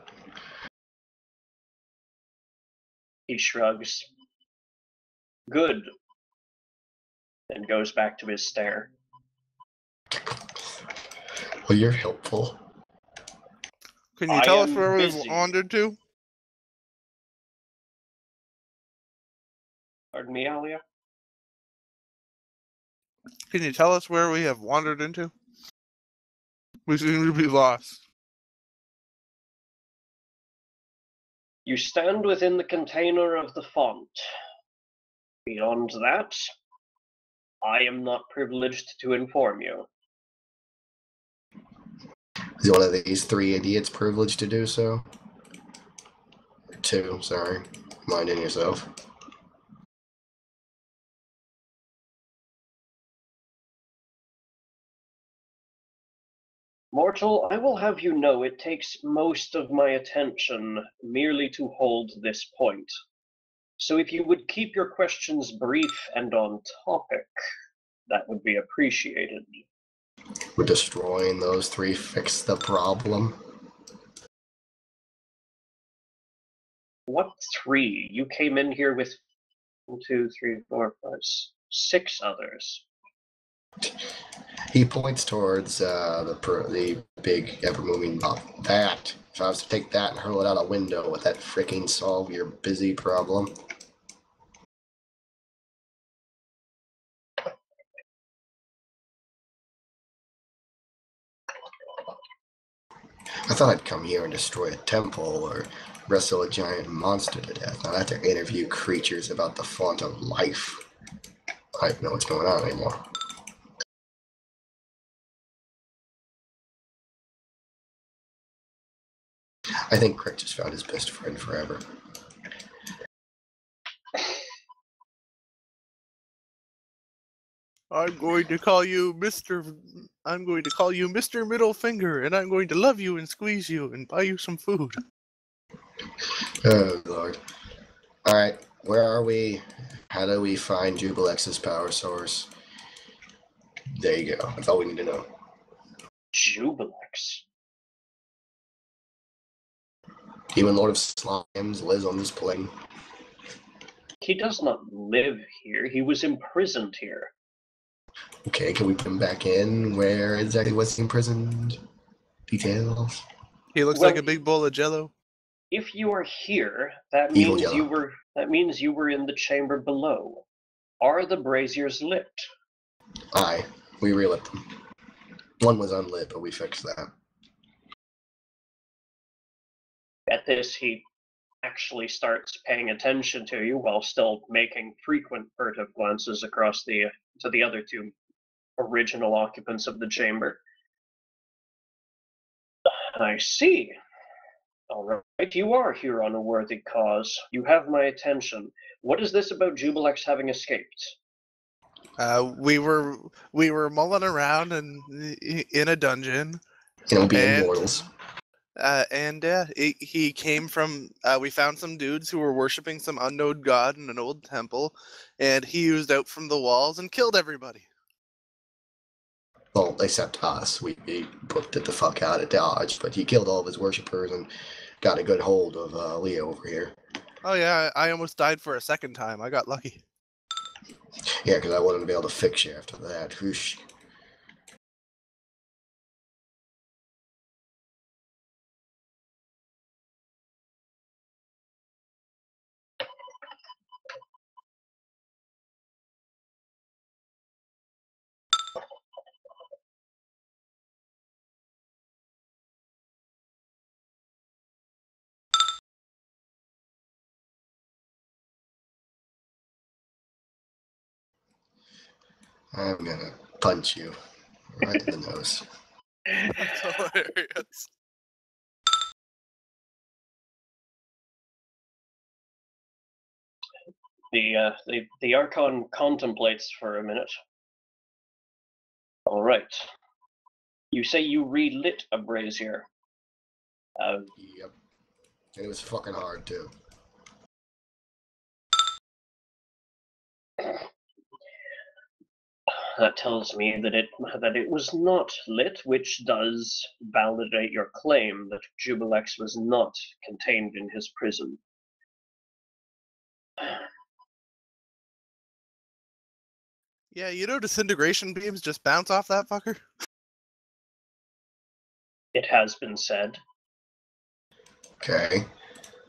He shrugs. Good. And goes back to his stare. Well, you're helpful. Can you tell us where we've wandered to? Pardon me, Alia? Can you tell us where we have wandered into? We seem to be lost. You stand within the container of the font. Beyond that, I am not privileged to inform you. Is one of these three idiots privileged to do so? Or two, sorry. Minding yourself. Mortal, I will have you know it takes most of my attention merely to hold this point. So if you would keep your questions brief and on topic, that would be appreciated. Would destroying those three fix the problem? What three? You came in here with 1, 2, 3, 4, 5, 6 others. He points towards the big ever-moving bomb. That. If I was to take that and hurl it out a window, would that freaking solve your busy problem? I thought I'd come here and destroy a temple or wrestle a giant monster to death. Not have to interview creatures about the font of life. I don't know what's going on anymore. I think Crick just found his best friend forever. I'm going to call you Mr. Middle Finger, and I'm going to love you and squeeze you and buy you some food. Oh, Lord. Alright, where are we? How do we find Jubilex's power source? There you go. That's all we need to know. Jubilex? Demon Lord of Slimes lives on this plane. He does not live here. He was imprisoned here. Okay, can we put him back in? Where exactly was he imprisoned? Details? He looks like a big bowl of Jello. If you are here, that Evil means Jello. you were in the chamber below. Are the braziers lit? Aye, we relit them. One was unlit, but we fixed that. At this, he actually starts paying attention to you while still making frequent furtive glances across to the other two original occupants of the chamber. I see. All right, you are here on a worthy cause. You have my attention. What is this about Jubilex having escaped? We were mulling around in a dungeon. It'll be immortals. He came from. We found some dudes who were worshiping some unknown god in an old temple, and he oozed out from the walls and killed everybody. Well, except us. We booked it the fuck out of Dodge, but he killed all of his worshippers and got a good hold of Leo over here. Oh yeah, I almost died for a second time. I got lucky. Yeah, because I wouldn't be able to fix you after that. Whoosh. I'm gonna punch you right in the nose. That's hilarious. The Archon contemplates for a minute. All right. You say you relit a brazier. Yep. And it was fucking hard too. That tells me that it was not lit, which does validate your claim that Jubilex was not contained in his prison. Yeah, disintegration beams just bounce off that fucker? It has been said. Okay.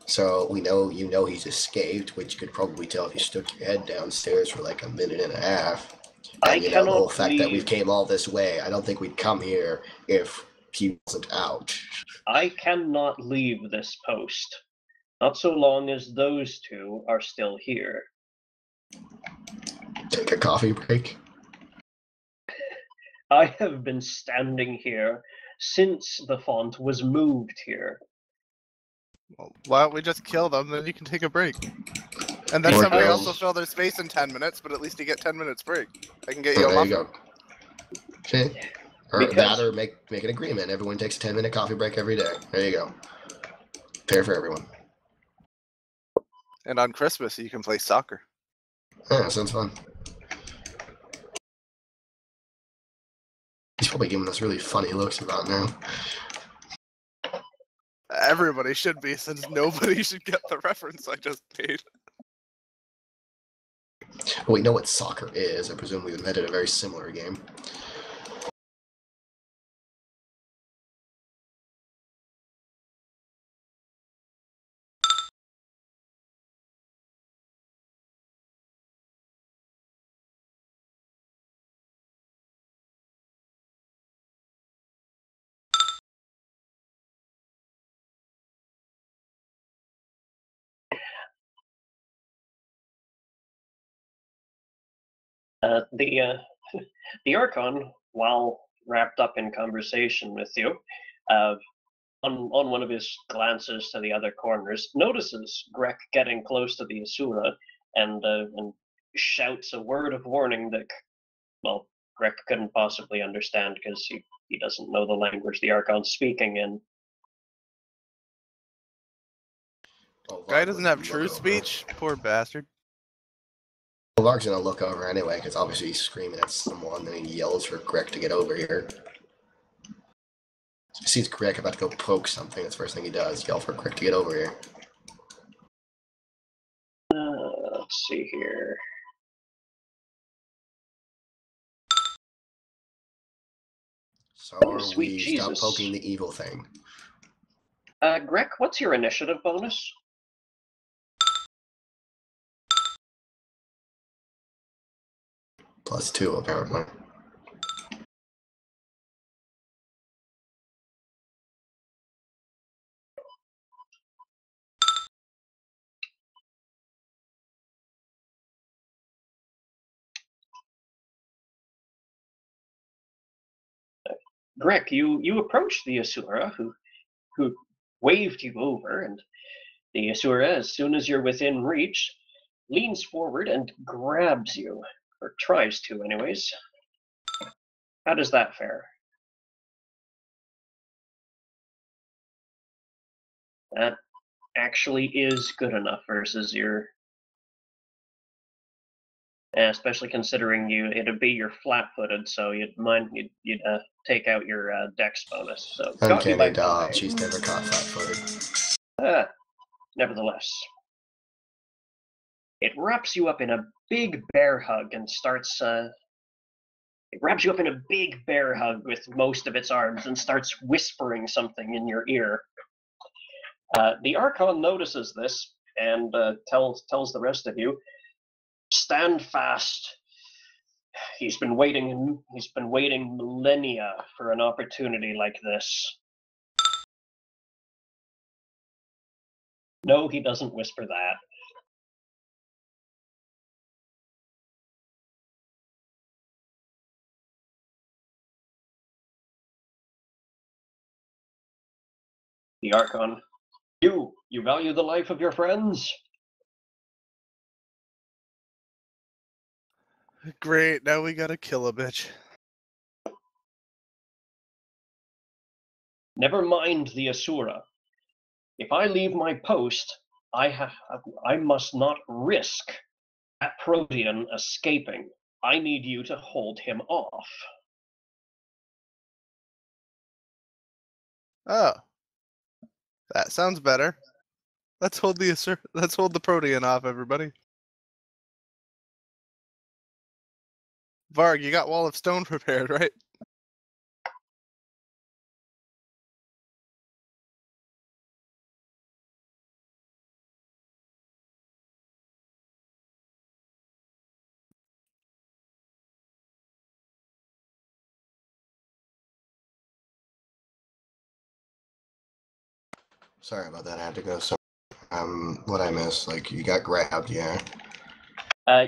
So we know he's escaped, which you could probably tell if you stuck your head downstairs for like a minute and a half. And the whole fact that we came all this way, I don't think we'd come here if he wasn't out. I cannot leave this post. Not so long as those two are still here. Take a coffee break. I have been standing here since the font was moved here. Well, why don't we just kill them, then you can take a break. And then Or somebody else kills. will fill their space in 10 minutes, but at least you get 10 minutes break. I can get Yeah, you a there you muffin. go. Okay. Or Because- that, or make an agreement. Everyone takes a 10-minute coffee break every day. There you go. Fair for everyone. And on Christmas, you can play soccer. Yeah, sounds fun. He's probably giving us really funny looks about now. Everybody should be, since nobody should get the reference I just made. Well, we know what soccer is. I presume we invented a very similar game. The Archon, while wrapped up in conversation with you, on one of his glances to the other corners, notices Grek getting close to the Asura and shouts a word of warning that, well, Grek couldn't possibly understand because he doesn't know the language the Archon's speaking in. Oh, Guy Varg doesn't would have look true over. speech? Poor bastard. Well, Varg's gonna look over anyway, because obviously he's screaming at someone, then he yells for Greg to get over here. So he sees Greg about to go poke something, that's the first thing he does, yell for Greg to get over here. Let's see here. So Oh, are sweet we Jesus. stop poking the evil thing? Grek, what's your initiative bonus? +2, apparently. Grek, you approach the Asura, who waved you over, and the Asura, as soon as you're within reach, leans forward and grabs you, or tries to, anyways. How does that fare? That actually is good enough versus your, especially considering it'd be your flat-footed, so you'd take out your dex bonus. So got you Uncanny by dodge, 5. she's never caught flat-footed. Nevertheless, it wraps you up in a big bear hug and starts. It wraps you up in a big bear hug with most of its arms and starts whispering something in your ear. The Archon notices this and tells the rest of you, "Stand fast. He's been waiting millennia for an opportunity like this." No, he doesn't whisper that. The Archon, you value the life of your friends? Great, now we gotta kill a bitch. Never mind the Asura. If I leave my post, I must not risk that Protean escaping. I need you to hold him off. Oh. That sounds better. Let's hold the Protean off, everybody. Varg, you got Wall of Stone prepared, right? Sorry about that, I had to go somewhere. What I miss? Like you got grabbed, yeah.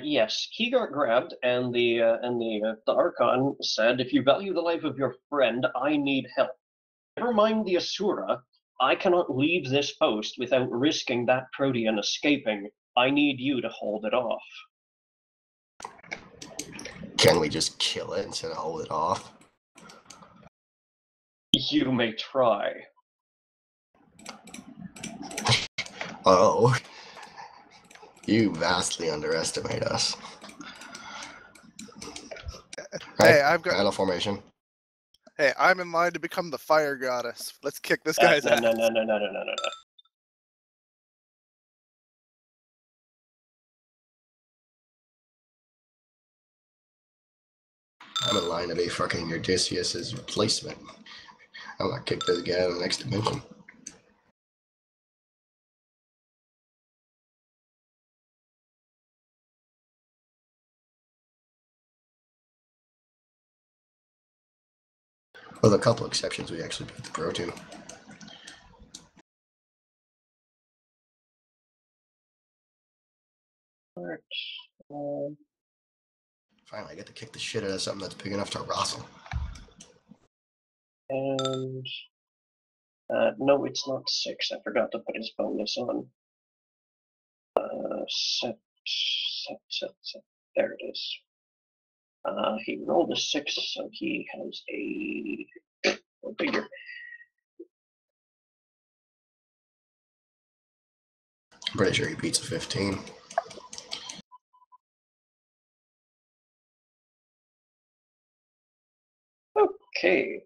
Yes, he got grabbed, and the Archon said, "If you value the life of your friend, I need help. Never mind the Asura. I cannot leave this post without risking that Protean escaping. I need you to hold it off." Can we just kill it instead of hold it off? You may try. Oh, you vastly underestimate us. Hey, Right, I've got. battle formation. Hey, I'm in line to become the fire goddess. Let's kick this guy's No, ass. no, no, no, no, no, no, no. I'm in line to be fucking Odysseus's replacement. I'm gonna kick this guy out of the next dimension. With a couple exceptions, we actually beat the Protean. Finally, I get to kick the shit out of something that's big enough to rustle. And no, it's not 6. I forgot to put his bonus on. Set. There it is. He rolled a 6, so he has a figure. I'm pretty sure he beats a 15. Okay.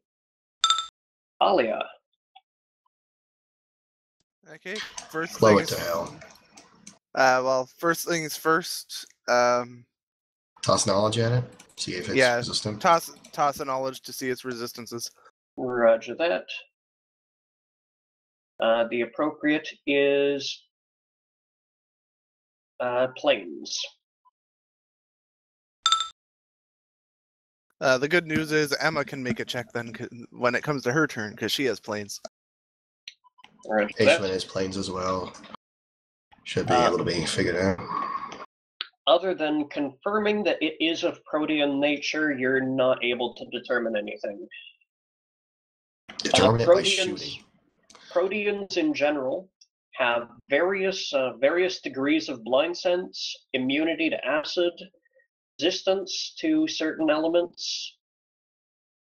Alia. Okay, first Blow thing it to hell. well, first things first. Toss knowledge at it. See if it's Yeah, resistant. toss a knowledge to see its resistances. Roger that. The appropriate is planes. The good news is Emma can make a check then when it comes to her turn because she has planes. Roger Ishmael that. has planes as well. Should be able to be figured out. Other than confirming that it is of protean nature, you're not able to determine anything. Determine it by shooting. Proteans in general have various degrees of blind sense, immunity to acid, resistance to certain elements,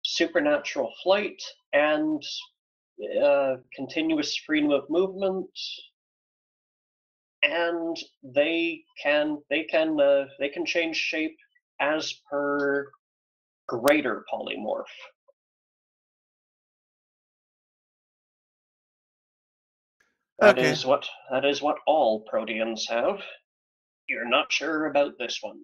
supernatural flight, and continuous freedom of movement. And they can change shape as per greater polymorph. That is what all proteans have. You're not sure about this one.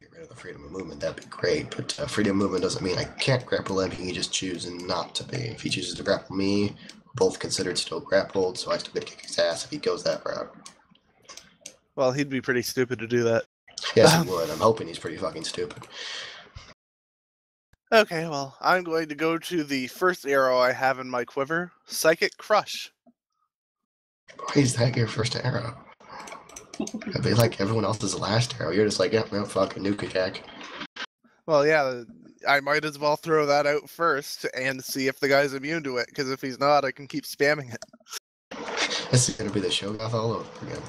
Get rid of the freedom of movement, that'd be great. But freedom of movement doesn't mean I can't grapple him. He just chooses not to be. If he chooses to grapple me, we're both considered still grappled, so I still get to kick his ass if he goes that route. Well, he'd be pretty stupid to do that. Yes, he would. I'm hoping he's pretty fucking stupid. Okay, well, I'm going to go to the first arrow I have in my quiver, Psychic Crush. Why is that your first arrow? It'd be like everyone else's last arrow. You're just like, yeah, no, fucking nuke attack. Well, yeah, I might as well throw that out first and see if the guy's immune to it, because if he's not, I can keep spamming it. This is gonna be the Shogoth all over again.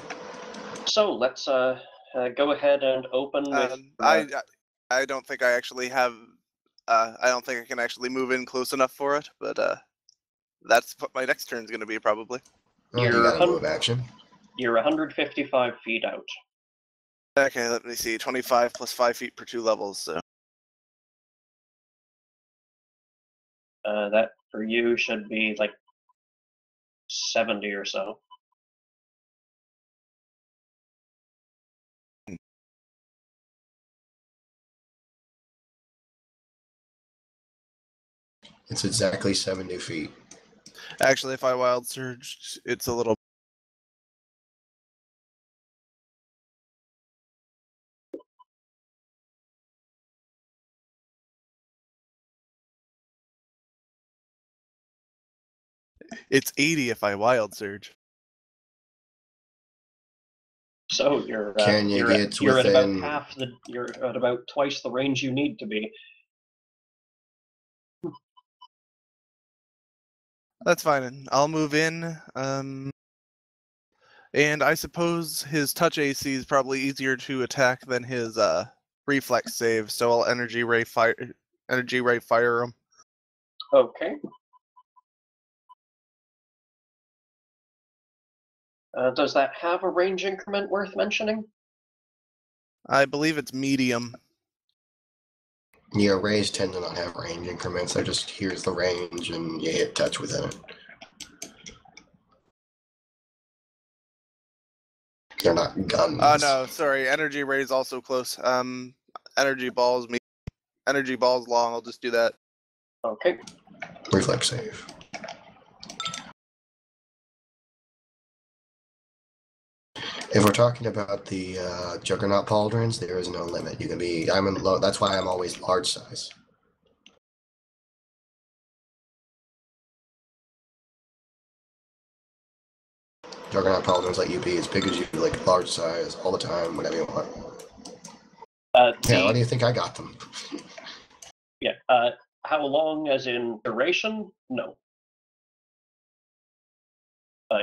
So let's go ahead and open with. I don't think I actually have. I don't think I can actually move in close enough for it, but that's what my next turn's going to be probably. Oh, you got a move action. You're 155 feet out. Okay, let me see. 25 plus 5 feet per 2 levels. So that for you should be like 70 or so. It's exactly 70 feet. Actually, if I wild surge, it's a little. It's 80 if I wild surge. So you're Can you get you're at about within- you're at about twice the range you need to be. That's fine. I'll move in. And I suppose his touch AC is probably easier to attack than his reflex save, so I'll energy ray fire him. Okay. Does that have a range increment worth mentioning? I believe it's medium. Yeah, rays tend to not have range increments. They're just here's the range and you hit touch within it. They're not guns. Oh no, sorry. Energy ray is also close. Energy balls long. I'll just do that. Okay. Reflex save. If we're talking about the Juggernaut pauldrons, there is no limit. You can be. I'm in low. That's why I'm always large size. Juggernaut pauldrons let you be as big as you like, large size all the time, whenever you want. Yeah, why do you think I got them? Yeah. How long, as in duration? No.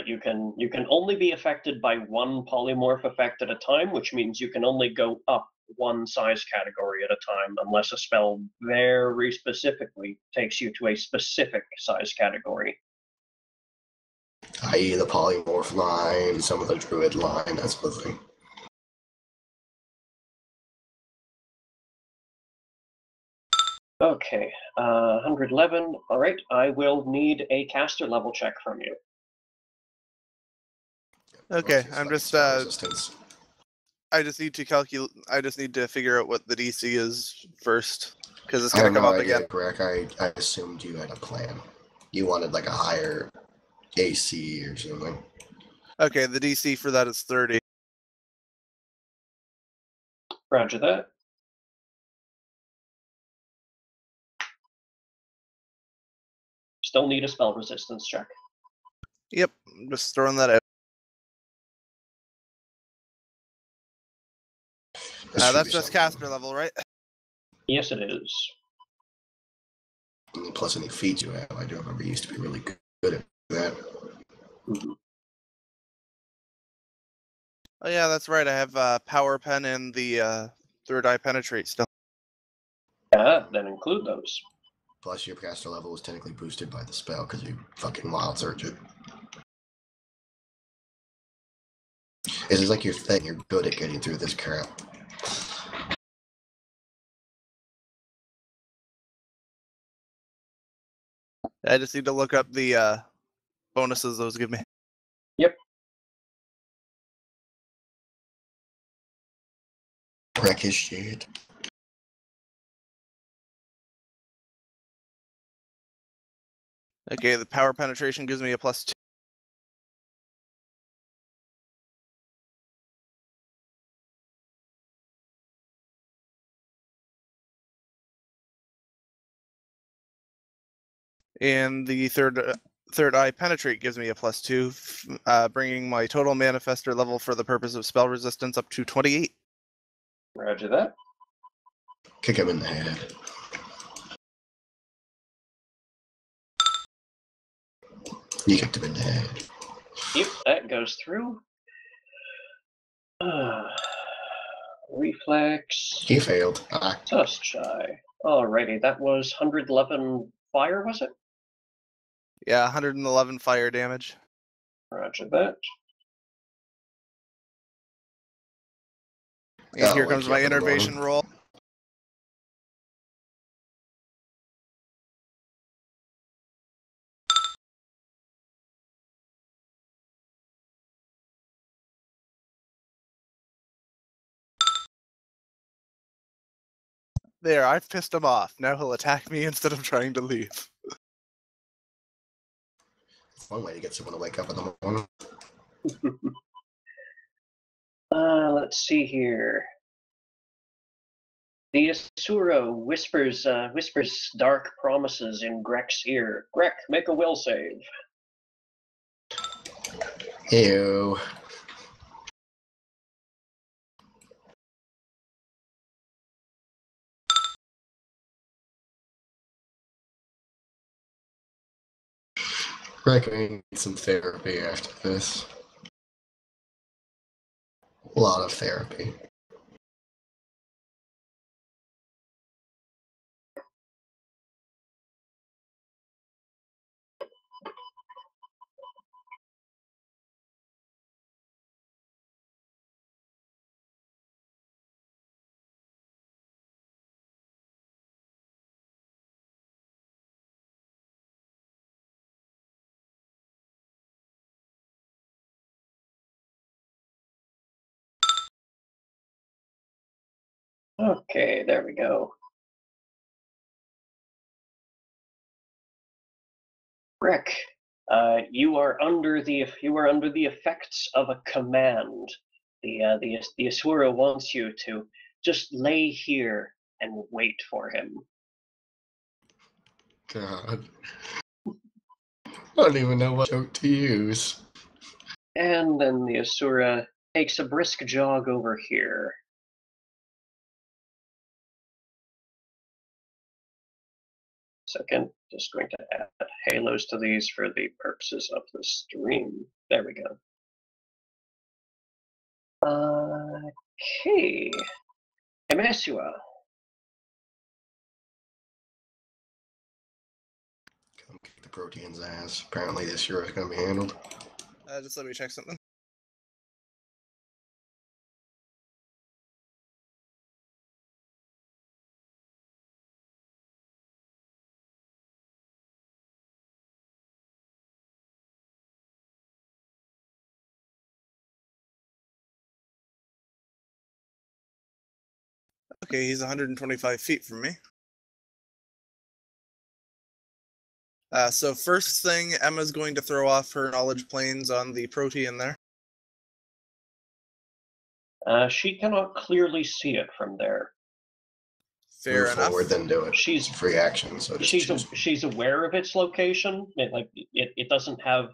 You can only be affected by one polymorph effect at a time, which means you can only go up one size category at a time, unless a spell very specifically takes you to a specific size category. I.e. the polymorph line, some of the druid line, that sort of thing. Okay, 111. All right, I will need a caster level check from you. Okay, I'm just resistance. I just need to calculate. I just need to figure out what the DC is first, because it's I gonna have come no up idea, again. Greg. I assumed you had a plan. You wanted like a higher AC or something. Okay, the DC for that is 30. Roger that. Still need a spell resistance check. Yep, I'm just throwing that out. That's just caster level, right? Yes, it is. Plus any feats you have. I do remember you used to be really good at that. Mm-hmm. Oh yeah, that's right. I have power pen and the third eye penetrate still. Yeah, then include those. Plus your caster level was technically boosted by the spell because you fucking wild surge it. This is like your thing. You're good at getting through this crap. I just need to look up the bonuses those give me. Yep. Wreck his shit. Okay, the power penetration gives me a +2. And the third eye penetrate gives me a +2, bringing my total manifester level for the purpose of spell resistance up to 28. Roger that. Kick him in the head. You kicked him in the head. Yep, that goes through. Reflex. He failed. Just shy. Alrighty, that was 111 fire, was it? Yeah, 111 fire damage. Roger that. And here comes my innervation roll. There, I've pissed him off. Now he'll attack me instead of trying to leave. It's one way to get someone to wake up in the morning. Let's see here. The Asura whispers dark promises in Grek's ear. Grek, make a will save. Ew. Recommend some therapy after this. A lot of therapy. Okay, there we go. Rick, you are under the effects of a command. The Asura wants you to just lay here and wait for him. God. I don't even know what joke to use. And then the Asura takes a brisk jog over here. Second, just going to add halos to these for the purposes of the stream. There we go. Okay. Emesua. Come kick the protein's ass. Apparently this year is going to be handled. Just let me check something. Okay, he's 125 feet from me. So first thing, Emma's going to throw off her knowledge planes on the protean there. She cannot clearly see it from there. Fair Move enough. forward, then do it. She's It's a free action, so just choose. she's aware of its location. It doesn't have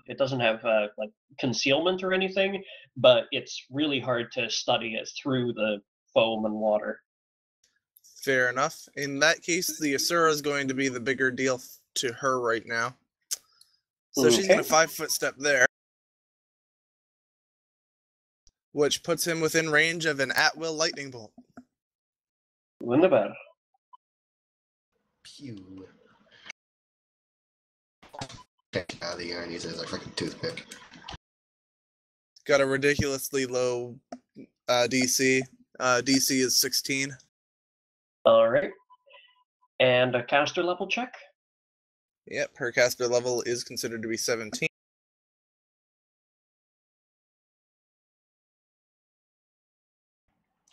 like concealment or anything, but it's really hard to study it through the foam and water. Fair enough. In that case, the Asura is going to be the bigger deal to her right now. So she's going to 5-foot step there, which puts him within range of an at-will lightning bolt. Win the battle. Pew. Take it out of the air and use it as a freaking toothpick. Got a ridiculously low DC. DC is 16. All right. And a caster level check. Yep, her caster level is considered to be 17.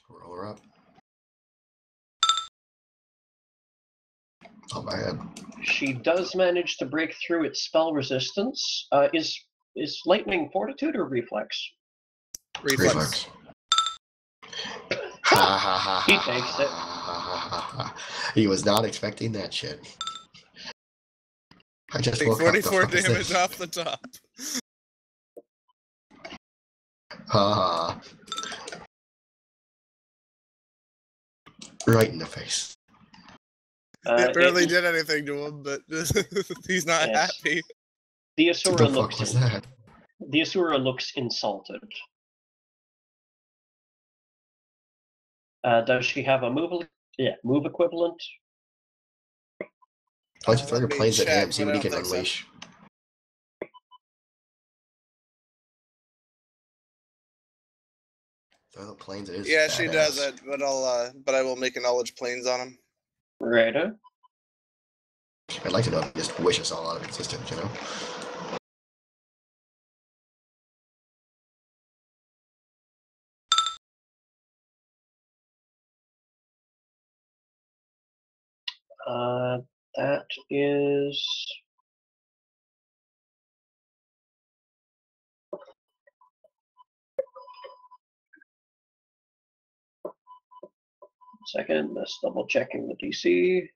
Roll her up. Not bad. She does manage to break through its spell resistance. Is lightning fortitude or reflex? Reflex. Ha ha ha. He takes it. He was not expecting that shit. I just Take woke up. 44 damage off the top. Ha. Right in the face. It barely did anything to him, but he's not happy. The What Asura the fuck was that? The Asura looks insulted. Does she have a move equivalent? Why don't you throw your Let me planes at him, check, see but what I he can don't think so. unleash. Throw the planes at his Yeah, fat she does ass. it, but I will make a knowledge planes on him. Righto. I'd like to know if he just wish us all out of existence, you know? That is... Second, just double checking the DC.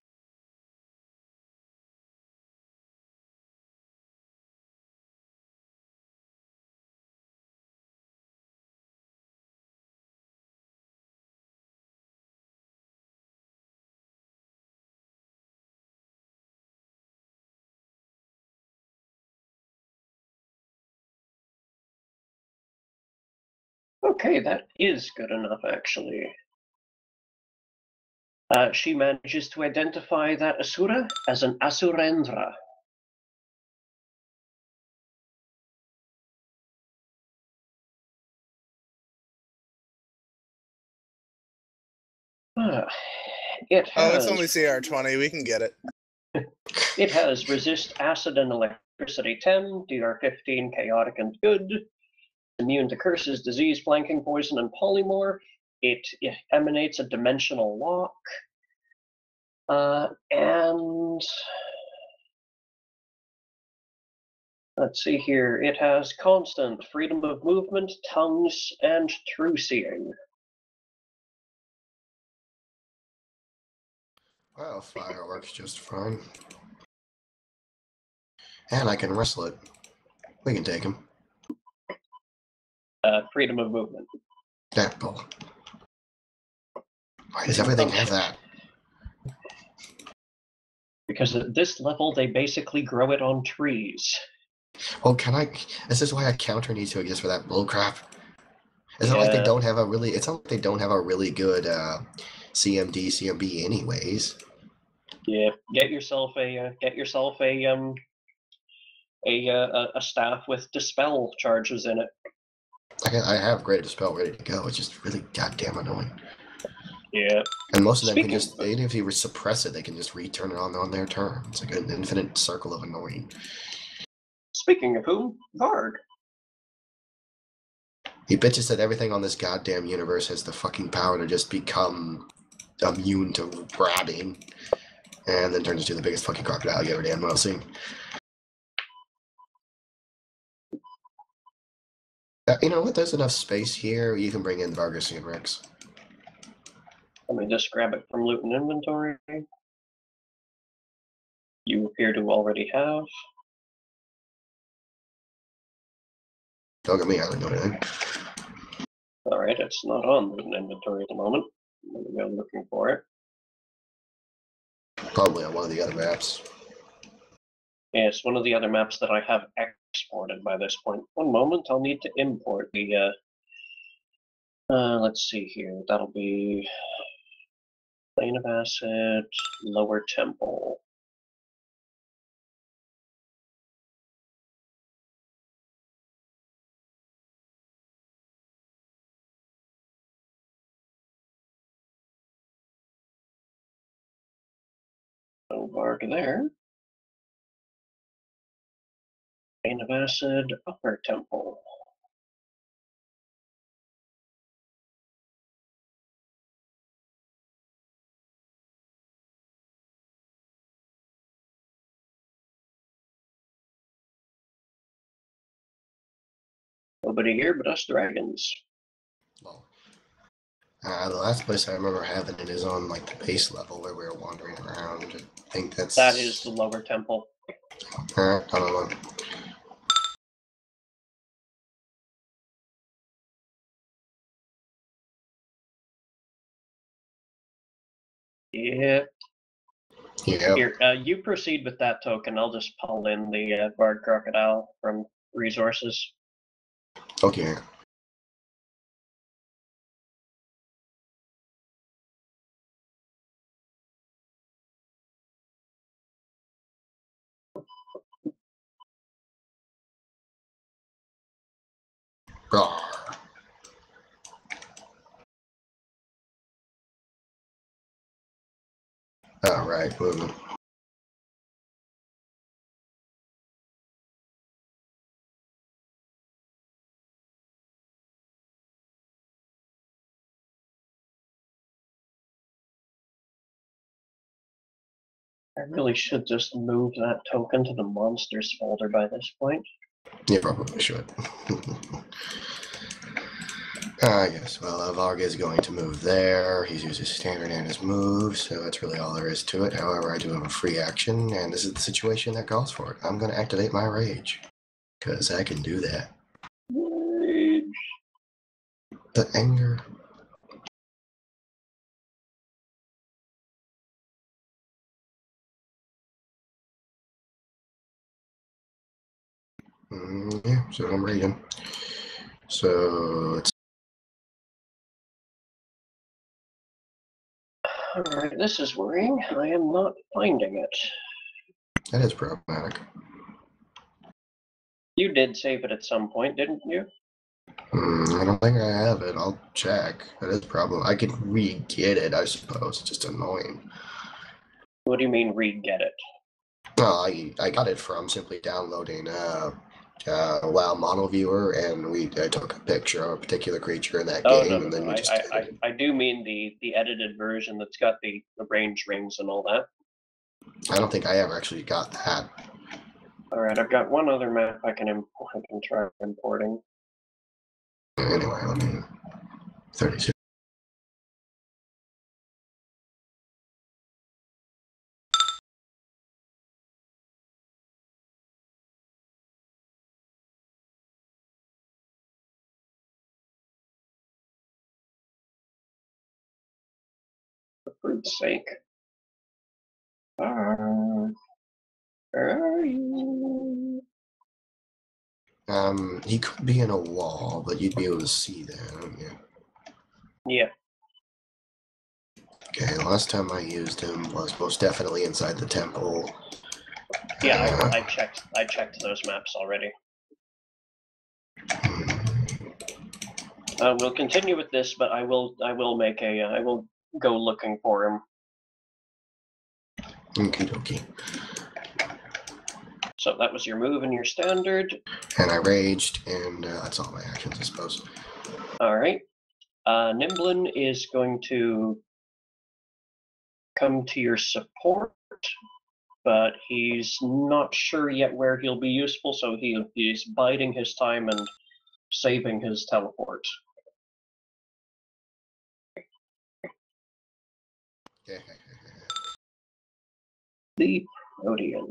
Okay, that is good enough, actually. She manages to identify that Asura as an Asurendra. It has. Oh, it's only CR20. We can get it. It has resist acid and electricity 10, DR 15, chaotic and good. Immune to curses, disease, flanking, poison, and polymorph. It emanates a dimensional lock. And let's see here. It has constant freedom of movement, tongues, and true seeing. Well, fire works just fine. And I can wrestle it. We can take him. Freedom of movement. That ball. Why does everything have that? Because at this level, they basically grow it on trees. Well, can I? This is why a counter needs to exist for that bullcrap. It's not like they don't have a really. It's not like they don't have a really good CMD, CMB, anyways. Yeah, get yourself a staff with dispel charges in it. I have Great Dispel ready to go. It's just really goddamn annoying. Yeah. And most of them can just, even if you suppress it, they can just return it on their turn. It's like an infinite circle of annoying. Speaking of whom, Varg. He bitches that everything on this goddamn universe has the fucking power to just become immune to grabbing, and then turns into the biggest fucking crocodile you ever damn well seen. You know what? There's enough space here. You can bring in Vargas and Rex. Let me just grab it from loot and inventory. You appear to already have. Don't get me, I don't know anything. Alright, it's not on loot and inventory at the moment. Let me go looking for it. Probably on one of the other maps. Yeah, it's one of the other maps that I have exported by this point. One moment, I'll need to import the, let's see here. That'll be Plane of Acid, Lower Temple. No Varg there. Plane of Acid, Upper Temple. Nobody here but us dragons. Well, the last place I remember having it is on like the base level where we were wandering around. I think that is the Lower Temple. I don't know. Yeah. Yeah. Here, you proceed with that token. I'll just pull in the Bard Crocodile from resources. Okay. Rawr. All right. I really should just move that token to the monsters folder by this point. You probably should. Yes. Well, Varg is going to move there. He's used his standard and his move, so that's really all there is to it. However, I do have a free action, and this is the situation that calls for it. I'm going to activate my rage, because I can do that. Rage. The anger. Yeah, so I'm raging. So let's Alright, this is worrying. I am not finding it. That is problematic. You did save it at some point, didn't you? I don't think I have it. I'll check. That is a problem. I could re-get it, I suppose. It's just annoying. What do you mean re-get it? No, I got it from simply downloading WoW model viewer, and I took a picture of a particular creature in that game, and then we just did it. I do mean the edited version that's got the range rings and all that. I don't think I ever actually got that. Alright, I've got one other map I can try importing. Anyway, let me 32. For fruit's sake. Where are you? He could be in a wall, but you'd be able to see that, wouldn't you? Yeah. Okay, the last time I used him was most definitely inside the temple. Yeah, I checked those maps already. We'll continue with this, but I will go looking for him. Okie dokie. So that was your move and your standard. And I raged, and that's all my actions, I suppose. Alright. Nimblin is going to come to your support, but he's not sure yet where he'll be useful, so he's biding his time and saving his teleport. The Protean.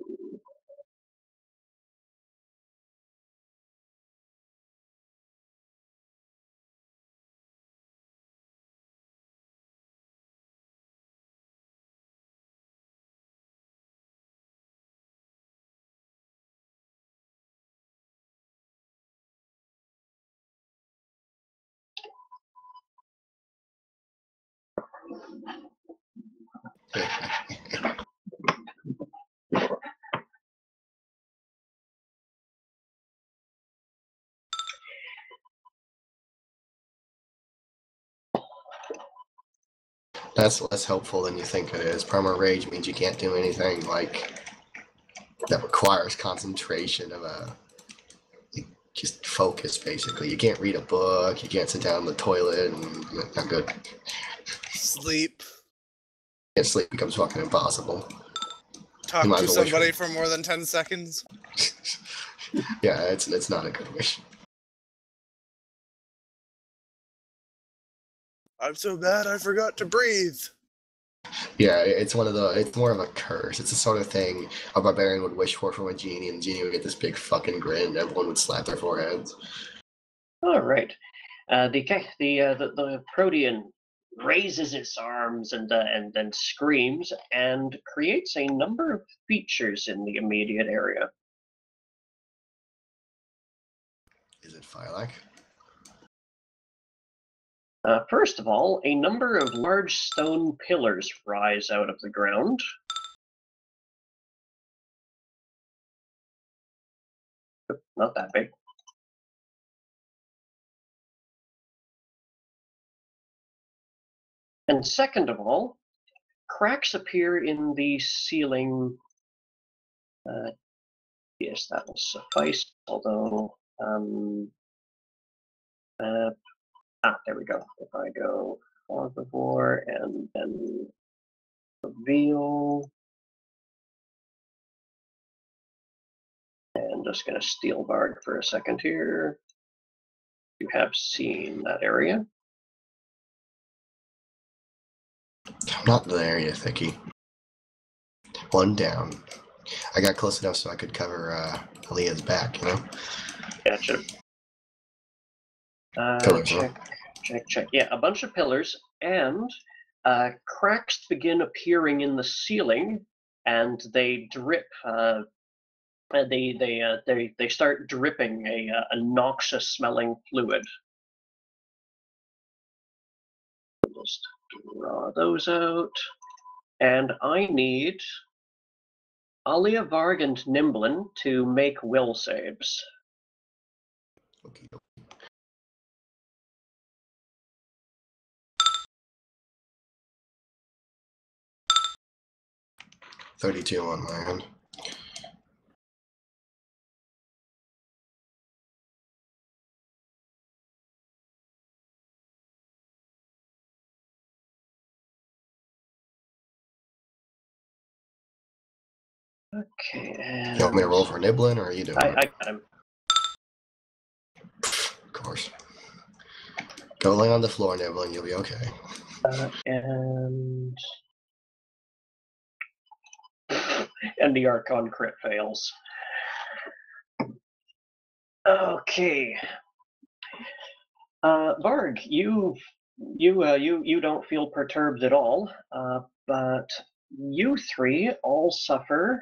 That's less helpful than you think it is. Perma Rage means you can't do anything like that requires concentration of just focus, basically. You can't read a book, you can't sit down in the toilet, and not good. Sleep. Yeah, sleep becomes fucking impossible. Talk to somebody for more than 10 seconds. Yeah, it's not a good wish. I'm so bad I forgot to breathe. Yeah, it's more of a curse. It's the sort of thing a barbarian would wish for from a genie, and the genie would get this big fucking grin, and everyone would slap their foreheads. All right. The Protean raises its arms and then screams and creates a number of features in the immediate area. Is it Phylac? First of all, a number of large stone pillars rise out of the ground. Not that big. And second of all, cracks appear in the ceiling. Yes, that will suffice, although... there we go. If I go Herbivore and then Reveal, and just going to Steel Bard for a second here. You have seen that area. I'm not there, you thickie. One down. I got close enough so I could cover Aaliyah's back, you know? Gotcha. Check. Yeah, a bunch of pillars, and cracks begin appearing in the ceiling, and they drip. They start dripping a noxious-smelling fluid. Just draw those out. And I need Alia, Varg, and Nimblin to make will saves. Okay. 32 on my end. Okay, and You want me to roll for Niblin, or are you doing I it? got him. Of course. Go lay on the floor, Niblin. You'll be okay. And the Archon crit fails. Okay. Varg, you don't feel perturbed at all, but you three all suffer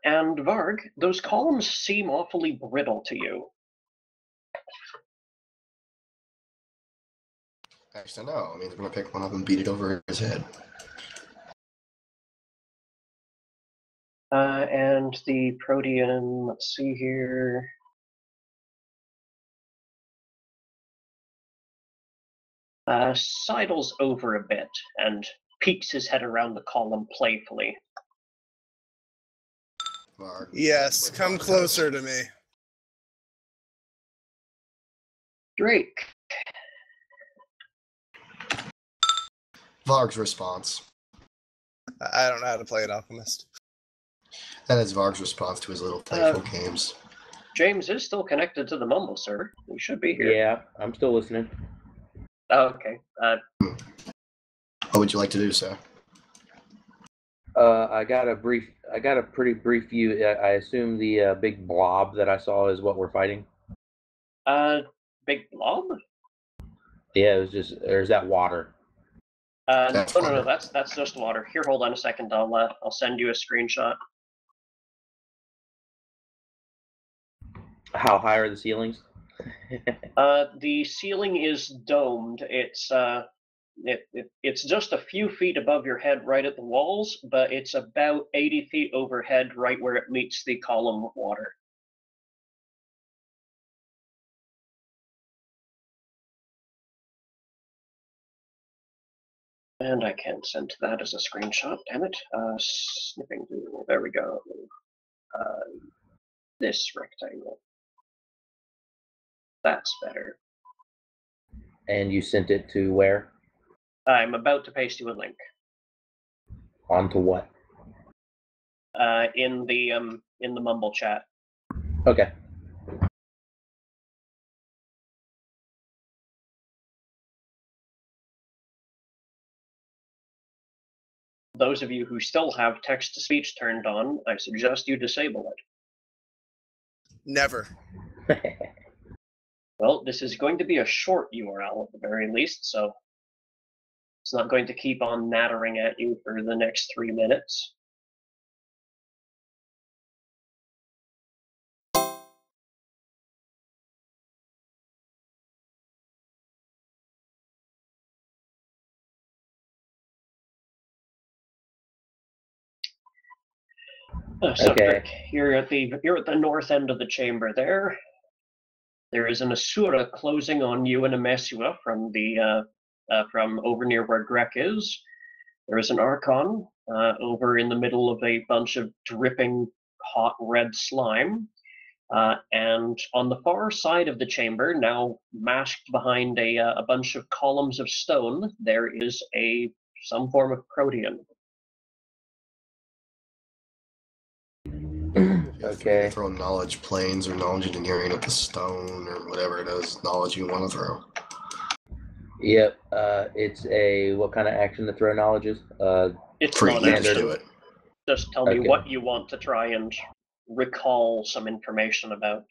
and Varg, those columns seem awfully brittle to you. Actually, no. I mean, they're going to pick one up and beat it over his head. And the Protean, let's see here. Sidles over a bit and peeks his head around the column playfully. Varg, Yes, come Varg closer does. to me. Drake. Varg's response. I don't know how to play an alchemist. That is Varg's response to his little playful games. James is still connected to the mumble, sir. We should be here. Yeah, I'm still listening. Oh, okay. What would you like to do, sir? I got a pretty brief view. I assume the big blob that I saw is what we're fighting. Big blob? Yeah, it was just, there's that water. No, that's just water. Here, hold on a second. I'll send you a screenshot. How high are the ceilings? The ceiling is domed. It's just a few feet above your head, right at the walls, but it's about 80 feet overhead, right where it meets the column of water. And I can't send that as a screenshot, damn it. Snipping through, there we go. This rectangle. That's better. And you sent it to where? I'm about to paste you a link. Onto what? In the mumble chat. Okay. Those of you who still have text-to-speech turned on, I suggest you disable it. Never. Well, this is going to be a short URL at the very least, so it's not going to keep on nattering at you for the next 3 minutes. So, Okay. Drake, you're at the north end of the chamber there. There is an Asura closing on you and a Mesua from over near where Grek is. There is an Archon over in the middle of a bunch of dripping hot red slime. And on the far side of the chamber, now masked behind a bunch of columns of stone, there is some form of Protean. Okay. Throw knowledge planes or knowledge engineering at the stone or whatever it is, knowledge you want to throw. Yep. It's a what kind of action to throw knowledge is? It's Free, you just non-action. do it. Just tell me Okay. what you want to try and recall some information about.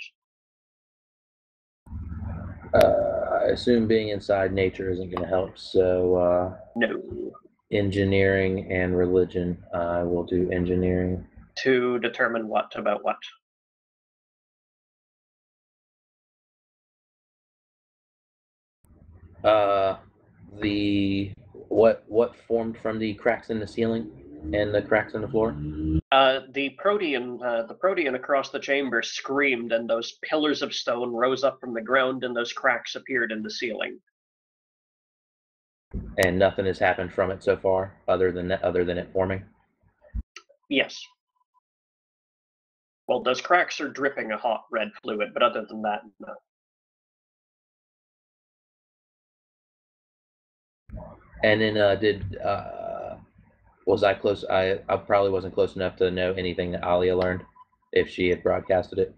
I assume being inside nature isn't going to help, so No. engineering and religion. I will do engineering. To determine what about what? The what formed from the cracks in the ceiling and the cracks in the floor? The protean across the chamber screamed, and those pillars of stone rose up from the ground, and those cracks appeared in the ceiling. And nothing has happened from it so far, other than it forming. Yes. Well, those cracks are dripping a hot red fluid, but other than that, no. And then was I close? I probably wasn't close enough to know anything that Alia learned if she had broadcasted it.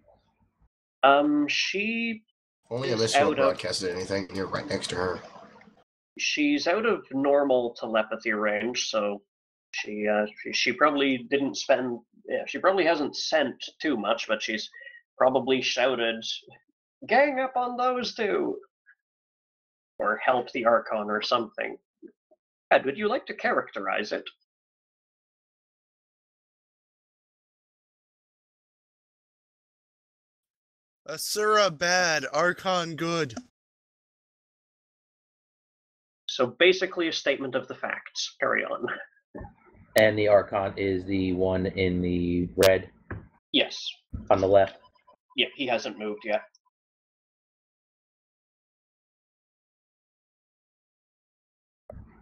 She Only is unless you out of broadcasted anything, you're right next to her. she's out of normal telepathy range, so she probably didn't spend. Yeah, she probably hasn't sent too much, but she's probably shouted, "Gang up on those two!" or "Help the Archon" or something. Ed, would you like to characterize it? Asura bad, Archon good. So basically a statement of the facts. Carry on. And the Archon is the one in the red Yes. on the left. Yeah, he hasn't moved yet.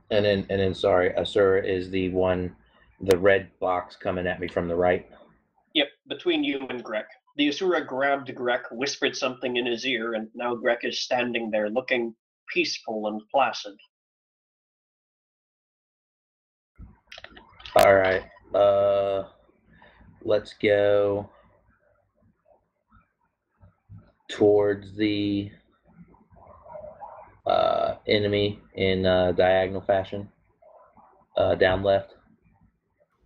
And then sorry, Asura is the one, the red box coming at me from the right. Yep, between you and Grek. The Asura grabbed Grek, whispered something in his ear, and now Grek is standing there looking peaceful and placid. All right. Let's go towards the enemy in diagonal fashion. Down left.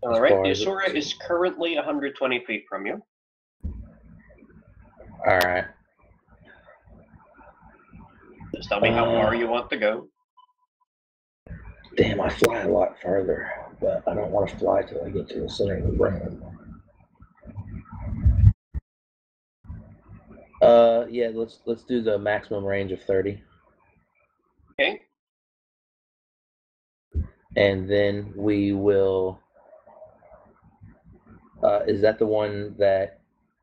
All right, the Asura is currently 120 feet from you. All right. Just tell me how far you want to go. Damn, I fly a lot further, but I don't want to fly till I get to the center of the brain. Yeah, let's do the maximum range of 30. Okay. And then we will. Is that the one that?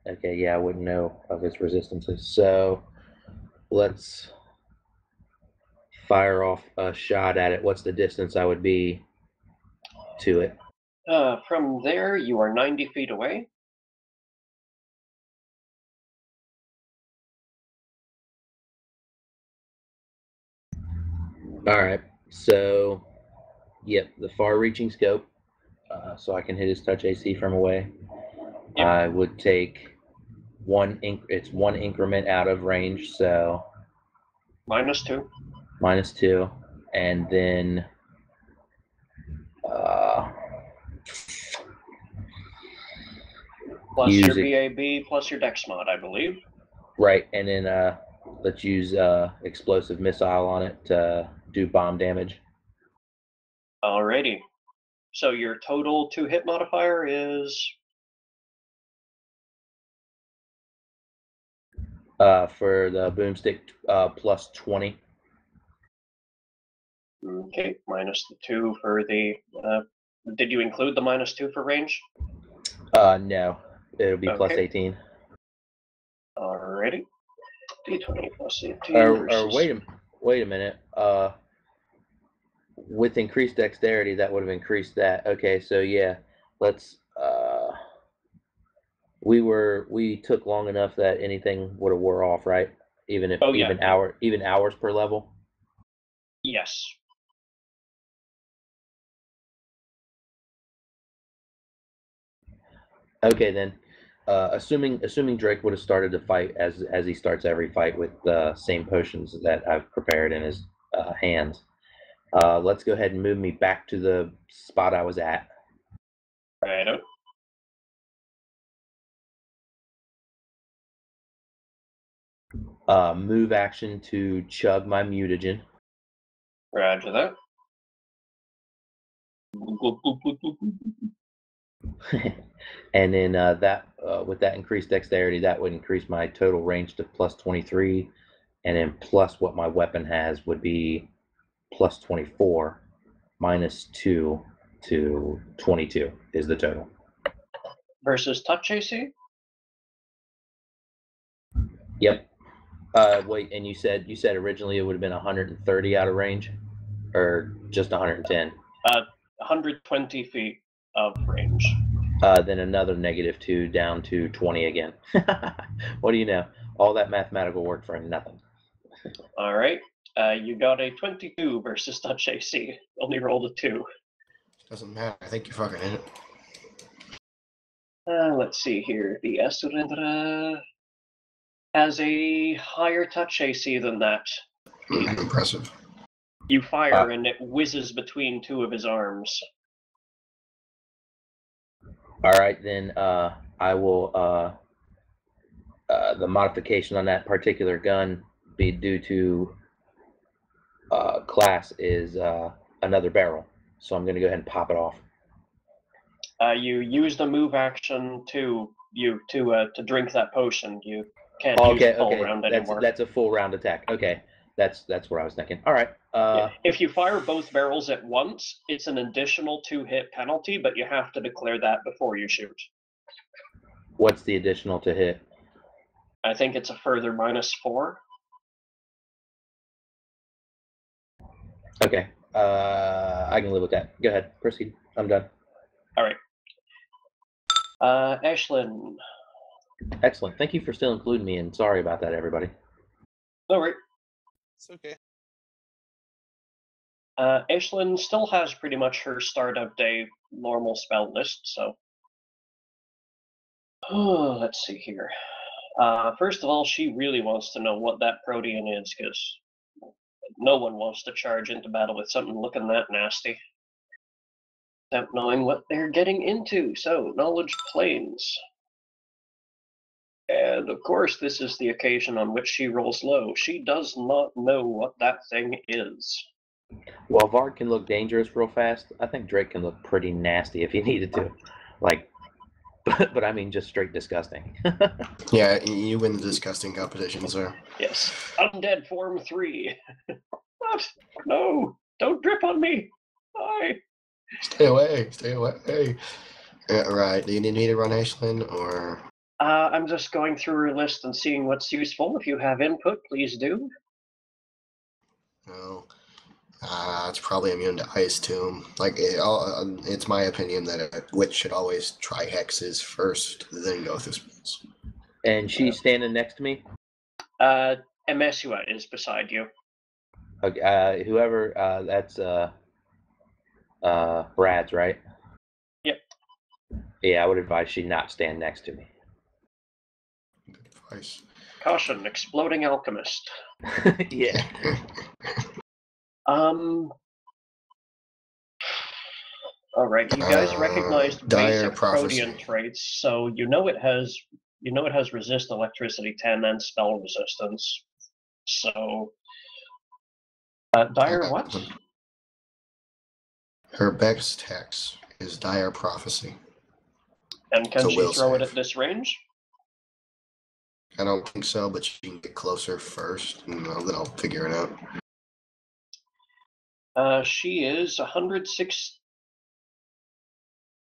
Okay, yeah, I wouldn't know of its resistances. So let's fire off a shot at it. What's the distance I would be to it? From there, you are 90 feet away. All right. So, yep, the far-reaching scope, so I can hit his touch AC from away. Yep. I would take it's one increment out of range, so -2. -2, and then plus your BAB plus your Dex mod, I believe. Right, and then let's use explosive missile on it to do bomb damage. Alrighty. So your total 2-hit modifier is? For the boomstick, plus 20. Okay, -2 for the. Did you include the -2 for range? No, it'll be plus 18. Alrighty. D20 plus 18. Or wait a minute. With increased dexterity, that would have increased that. Okay, so yeah, let's. We took long enough that anything would have wore off, right? Even if even hours per level. Yes. Okay then. assuming Drake would have started the fight as he starts every fight with the same potions that I've prepared in his hands. Let's go ahead and move me back to the spot I was at. Righto. Move action to chug my mutagen. Roger that. And then with that increased dexterity, that would increase my total range to plus 23, and then plus what my weapon has would be plus 24, minus 2 to 22 is the total. Versus touch AC? Yep. Wait, and you said originally it would have been 130 out of range, or just 110? 120 feet of range. Then another -2 down to 20 again. What do you know? All that mathematical work for nothing. All right. You got a 22 versus touch AC. Only rolled a 2. Doesn't matter. I think you're fucking in it. Let's see here. The Esurendra has a higher touch AC than that. Impressive. You fire and it whizzes between 2 of his arms. All right, then I will. The modification on that particular gun be due to class is another barrel, so I'm going to go ahead and pop it off. You use the move action to drink that potion. You can't use a full round anymore. That's a full round attack. Okay, that's what I was thinking. All right. If you fire both barrels at once, it's an additional 2-hit penalty, but you have to declare that before you shoot. What's the additional to hit? I think it's a further -4. Okay. I can live with that. Go ahead. Proceed. I'm done. All right. Ashlyn. Excellent. Thank you for still including me, and sorry about that, everybody. No worries. It's okay. Ashlyn still has pretty much her start of day normal spell list, so. Let's see here. First of all, she really wants to know what that protein is, because no one wants to charge into battle with something looking that nasty without knowing what they're getting into. So, knowledge planes. And of course, this is the occasion on which she rolls low. She does not know what that thing is. While Vard can look dangerous real fast, I think Drake can look pretty nasty if he needed to. But I mean, just straight disgusting. Yeah, you win the disgusting competition, sir. Yes. Undead form 3. What? No! Don't drip on me! Why? Stay away. Stay away. Right. Do you need me to run Ashlyn, or? I'm just going through her list and seeing what's useful. If you have input, please do. No. It's probably immune to Ice Tomb. It's my opinion that a witch should always try hexes first, then go through spells. And she's standing next to me? Emesua is beside you. Okay, whoever, that's Brad's, right? Yep. Yeah, I would advise she not stand next to me. Good advice. Caution, exploding alchemist. Yeah. Alright, you guys recognized basic prophecy. protean traits, so you know it has resist electricity 10 and spell resistance. So dire what? Her best hex is Dire Prophecy. And can So she will throw it save. at this range? I don't think so, but she can get closer first, and then I'll figure it out. She is 106.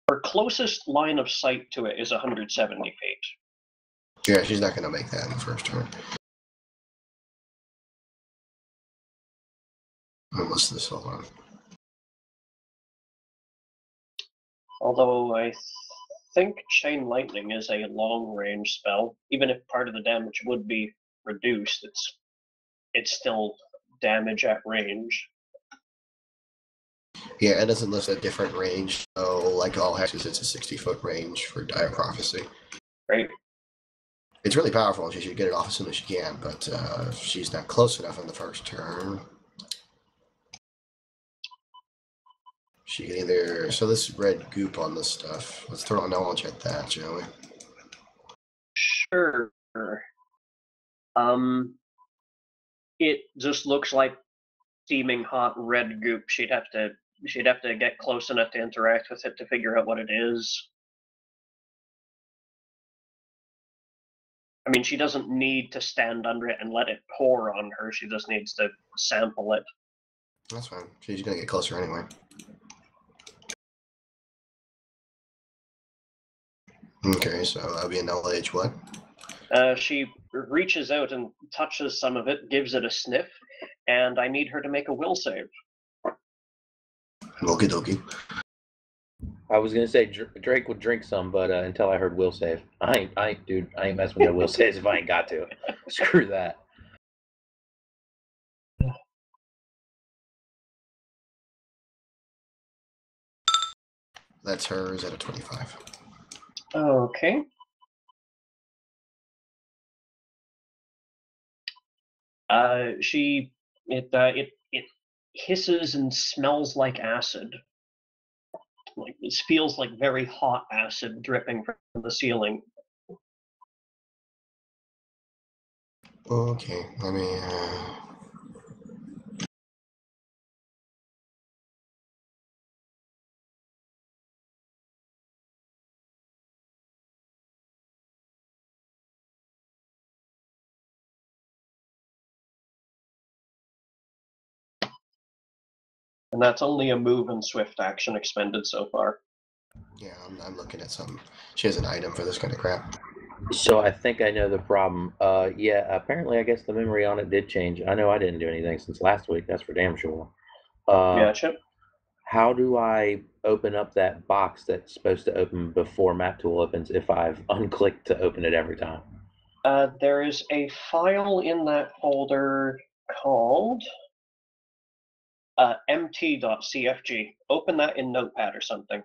Her closest line of sight to it is 170 feet. Yeah, she's not going to make that in the first turn. Unless this, hold on. Although I think Chain Lightning is a long-range spell. Even if part of the damage would be reduced, it's still damage at range. Yeah, it doesn't list a different range, so like all hexes, it's a 60-foot range for Dire Prophecy. Right. It's really powerful, and she should get it off as soon as she can, but she's not close enough on the first turn. She can either... So this red goop on this stuff. Let's throw a knowledge at that, shall we? Sure. It just looks like steaming hot red goop. She'd have to get close enough to interact with it to figure out what it is. I mean, she doesn't need to stand under it and let it pour on her. She just needs to sample it. That's fine. She's gonna get closer anyway. Okay, so that'll be a knowledge what? She reaches out and touches some of it, gives it a sniff, and I need her to make a will save. Okie dokie. I was gonna say Drake would drink some, but until I heard will save, I ain't messing with no will saves if I ain't got to. Screw that. That's hers at a 25. Okay. It hisses and smells like acid. Like it feels like very hot acid dripping from the ceiling. Okay, let me. And that's only a move and swift action expended so far. Yeah, I'm looking at something. She has an item for this kind of crap. So I think I know the problem. Yeah, apparently I guess the memory on it did change. I know I didn't do anything since last week. That's for damn sure. Gotcha. How do I open up that box that's supposed to open before Map Tool opens if I've unclicked to open it every time? There is a file in that folder called mt.cfg. Open that in Notepad or something.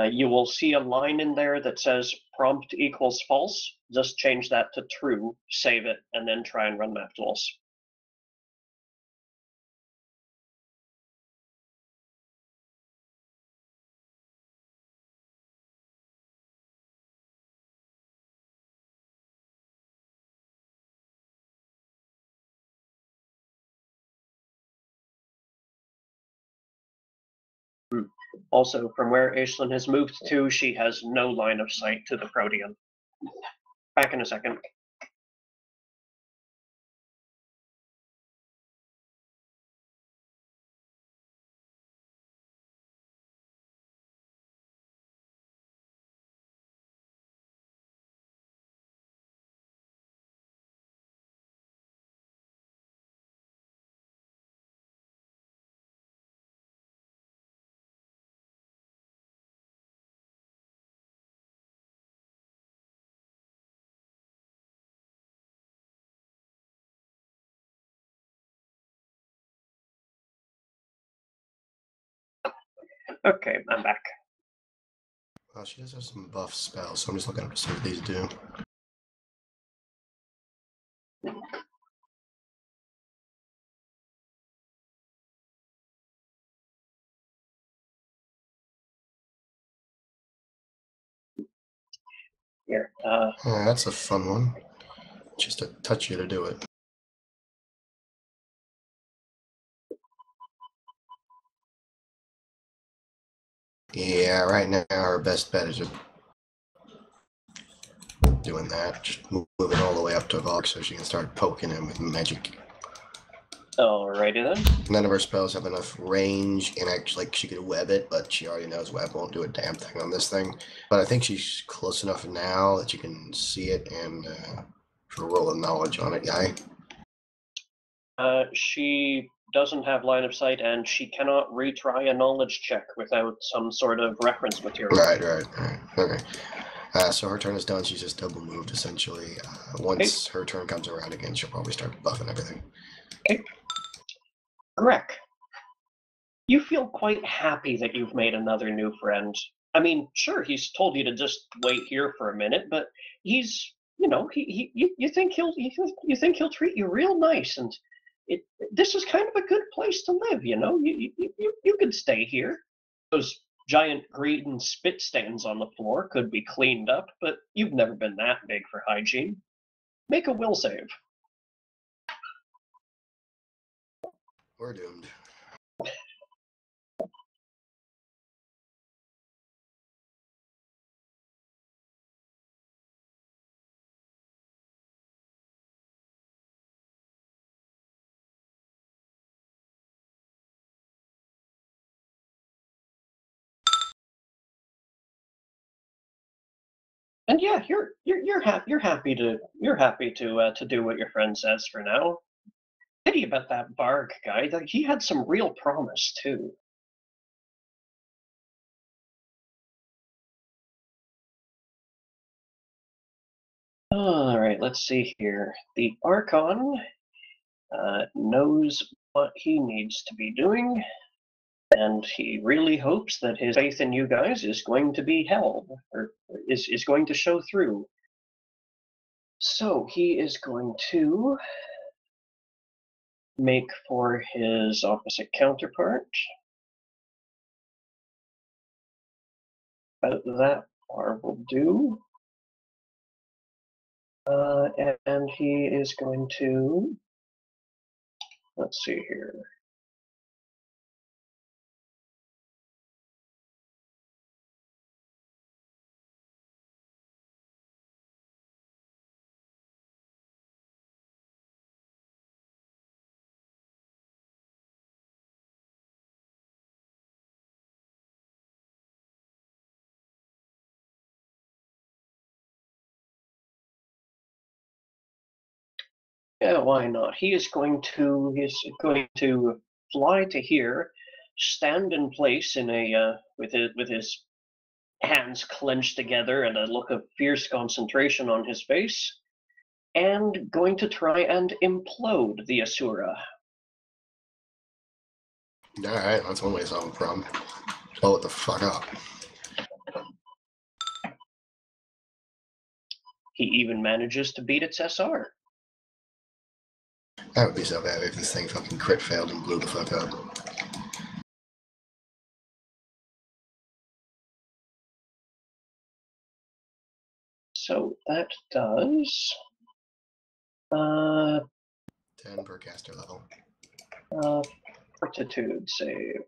You will see a line in there that says prompt equals false. Just change that to true, save it, and then try and run map tools. Also, from where Aislinn has moved to, she has no line of sight to the Protean. Back in a second. Okay, I'm back. Well, she does have some buff spells, so I'm just looking up to see what these do. Here. That's a fun one. Just a touch you to do it. Yeah, right now our best bet is just doing that. Just moving all the way up to Valk so she can start poking him with magic. Alrighty then. None of her spells have enough range, and actually, like, she could web it, but she already knows web won't do a damn thing on this thing. But I think she's close enough now that you can see it and roll a knowledge on it, guy. She doesn't have line of sight, and she cannot retry a knowledge check without some sort of reference material. Right. Okay. So her turn is done. She's just double moved, essentially. Once her turn comes around again, she'll probably start buffing everything. Okay. Greg, you feel quite happy that you've made another new friend. I mean, sure, he's told you to just wait here for a minute, but he's, you think he'll treat you real nice, and this is kind of a good place to live. You could stay here. Those giant green spit stains on the floor could be cleaned up, but you've never been that big for hygiene. Make a will save. We're doomed. And yeah, you're happy to do what your friend says for now. Pity about that Barg guy. Like, he had some real promise too. All right, let's see here. The Archon knows what he needs to be doing, and he really hopes that his faith in you guys is going to be held, or is going to show through. So he is going to make for his opposite counterpart. About that far will do. And he is going to, let's see here. Yeah, why not? He's going to fly to here, stand in place in a with his hands clenched together and a look of fierce concentration on his face, and going to try and implode the Asura. Alright, that's one way to solve a problem. Blow it the fuck up. He even manages to beat its SR. That would be so bad if this thing fucking crit failed and blew the fuck up. So that does 10 per caster level. Fortitude save.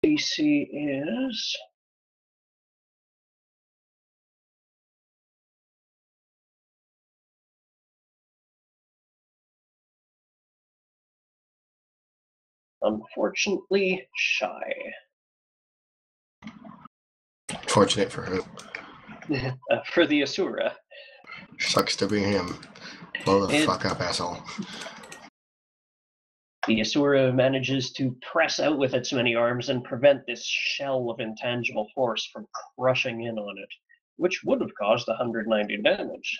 DC is unfortunately shy. Fortunate for who? For the Asura. Sucks to be him. Blow the fuck up, asshole. The Asura manages to press out with its many arms and prevent this shell of intangible force from crushing in on it, which would have caused 190 damage.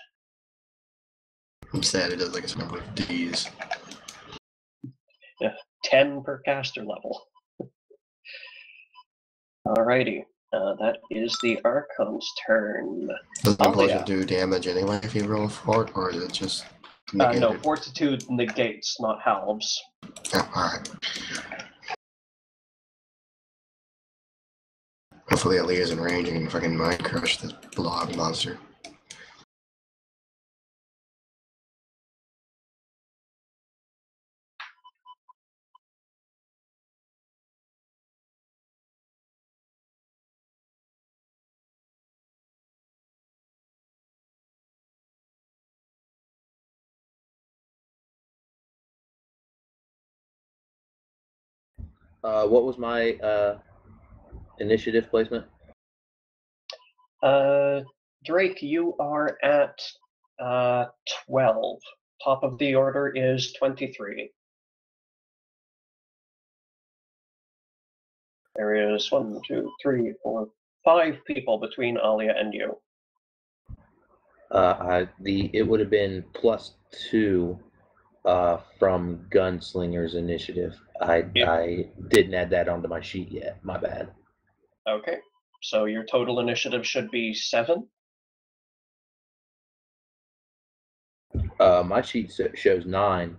Instead, it does like a number of Ds. 10 per caster level. Alrighty, that is the Archon's turn. Does the implosion do damage anyway if you roll a fort, or is it just negated? No, Fortitude negates, not halves. Oh, alright. Hopefully Aaliyah's in range and can fucking mind crush this blob monster. What was my initiative placement? Drake, you are at 12. Top of the order is 23. There is 1, 2, 3, 4, 5 people between Alia and you. It would have been +2 from Gunslinger's initiative. I didn't add that onto my sheet yet. My bad. Okay, so your total initiative should be 7. My sheet shows 9.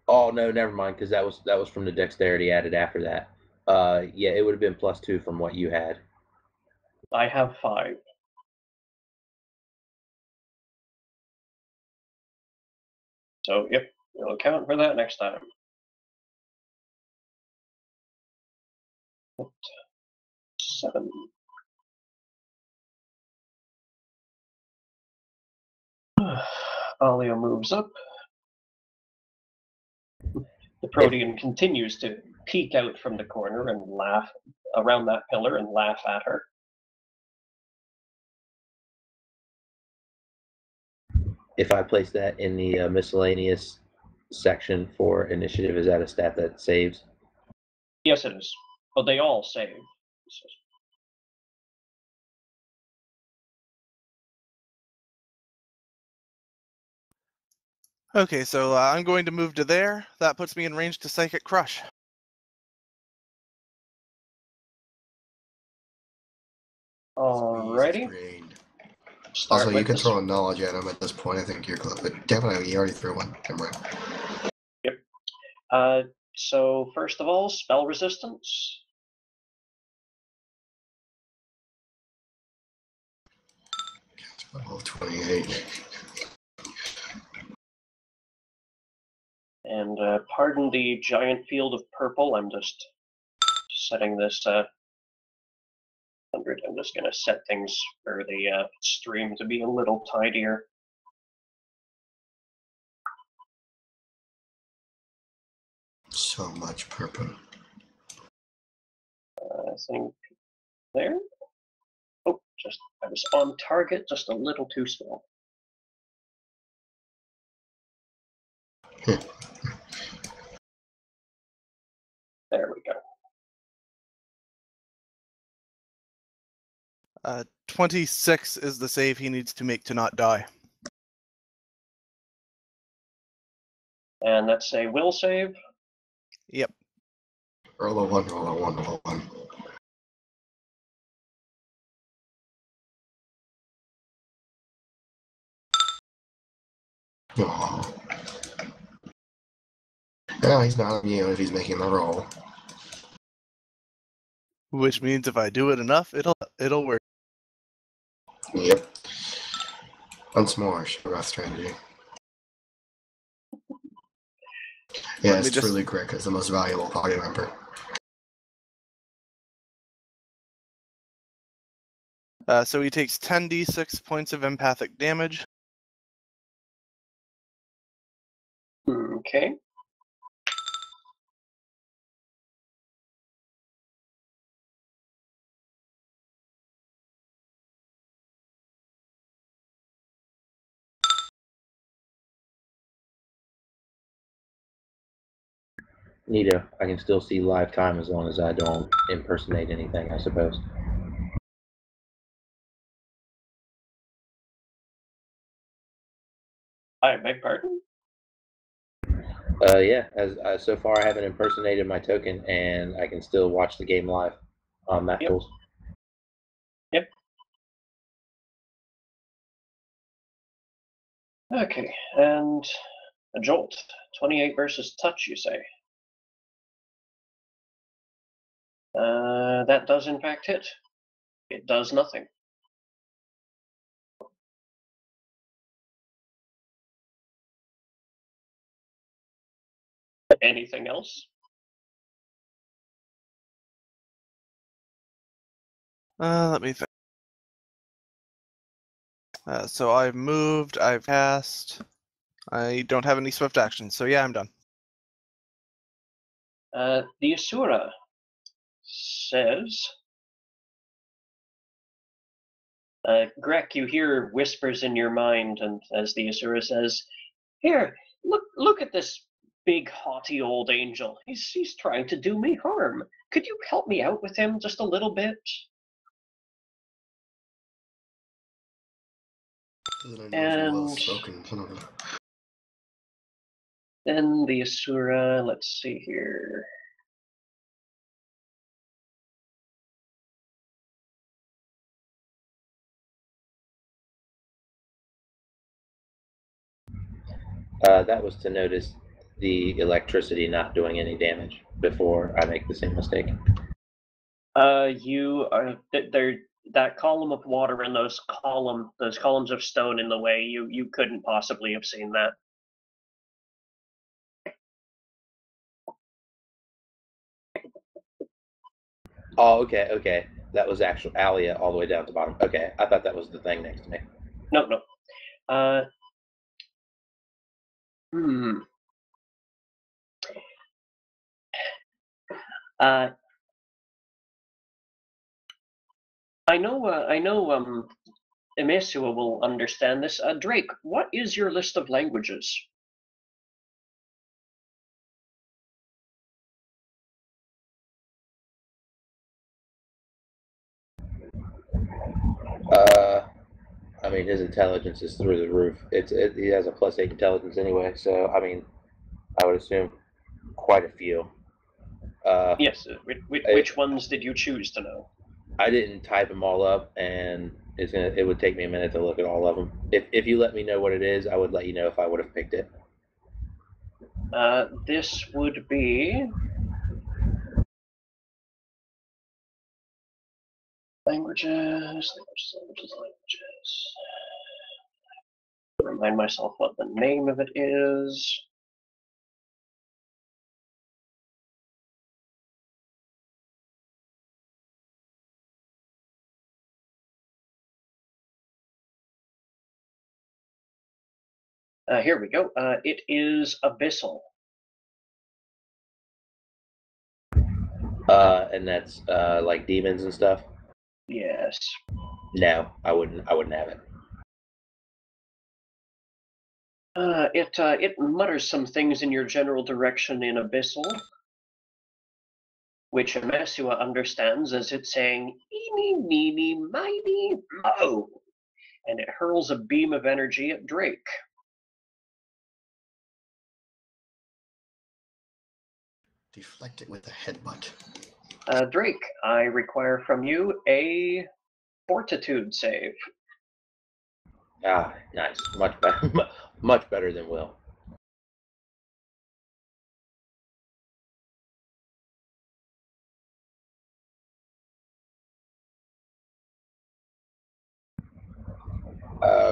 Oh no, never mind, because that was from the dexterity added after that. Yeah, it would have been +2 from what you had. I have 5. So, yep, you'll account for that next time. Seven. Alia moves up. The Protean continues to peek out from the corner and laugh around that pillar and laugh at her. If I place that in the miscellaneous section for initiative, is that a stat that saves? Yes, it is. But they all save. Okay, so I'm going to move to there. That puts me in range to Psychic Crush. Alrighty. Also, you can throw a knowledge at him at this point. I think you're close. But definitely, you already threw one. Never mind. Yep. So first of all, spell resistance. Level 28. And pardon the giant field of purple. I'm just setting this 100. I'm just going to set things for the stream to be a little tidier. So much purple. I think there. Oh, I was on target, just a little too small. There we go. 26 is the save he needs to make to not die. And that's a will save. Yep. Roll a 1, roll a 1, roll a 1. Oh. No, he's not immune if he's making the roll. Which means if I do it enough, it'll work. Yep. Once more, rough strategy. Yeah, it's truly Crick is the most valuable party member. So he takes 10d6 points of empathic damage. Okay. Neato. I can still see live time as long as I don't impersonate anything, I suppose. I beg pardon? Yeah. As so far, I haven't impersonated my token, and I can still watch the game live on Map Tools. Yep. Okay, and a jolt. 28 versus touch, you say? That does in fact hit. It does nothing. Anything else? Let me think. So I've moved, I've cast. I don't have any swift actions, so yeah, I'm done. The Asura says, Grek, you hear whispers in your mind, and as the Asura says, "Here, look at this big, haughty old angel. He's trying to do me harm. Could you help me out with him just a little bit? And then the Asura, let's see here. That was to notice the electricity not doing any damage before I make the same mistake. You are that column of water and those columns of stone in the way. You couldn't possibly have seen that. Oh, okay. That was actual Alia all the way down to the bottom. Okay, I thought that was the thing next to me. No. I know, Emesua will understand this. Drake, what is your list of languages? I mean, his intelligence is through the roof. He has a +8 intelligence anyway, so I mean, I would assume quite a few. Yes. Which ones did you choose to know? I didn't type them all up, and it would take me a minute to look at all of them. If you let me know what it is, I would let you know if I would have picked it. This would be languages. Remind myself what the name of it is. Here we go. It is Abyssal. And that's like demons and stuff. Yes. No, I wouldn't have it. It mutters some things in your general direction in Abyssal, which Emesua understands as it saying, "Eeny, meeny, miny, mo," and it hurls a beam of energy at Drake. Deflect it with a headbutt. Drake, I require from you a fortitude save. Ah, nice. Much better. Much better than Will.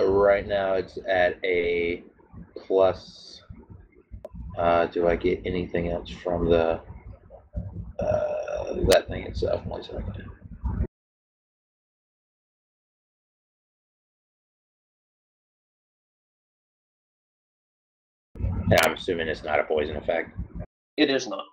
Right now it's at a plus. Do I get anything else from the that thing itself? 1 second. And I'm assuming it's not a poison effect. It is not.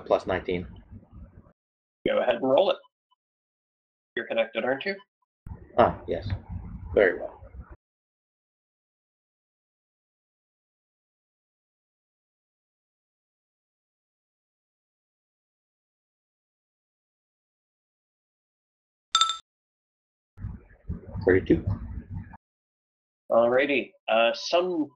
Plus 19. Go ahead and roll it. You're connected, aren't you? Ah, yes. Very well. $32. Alrighty. Some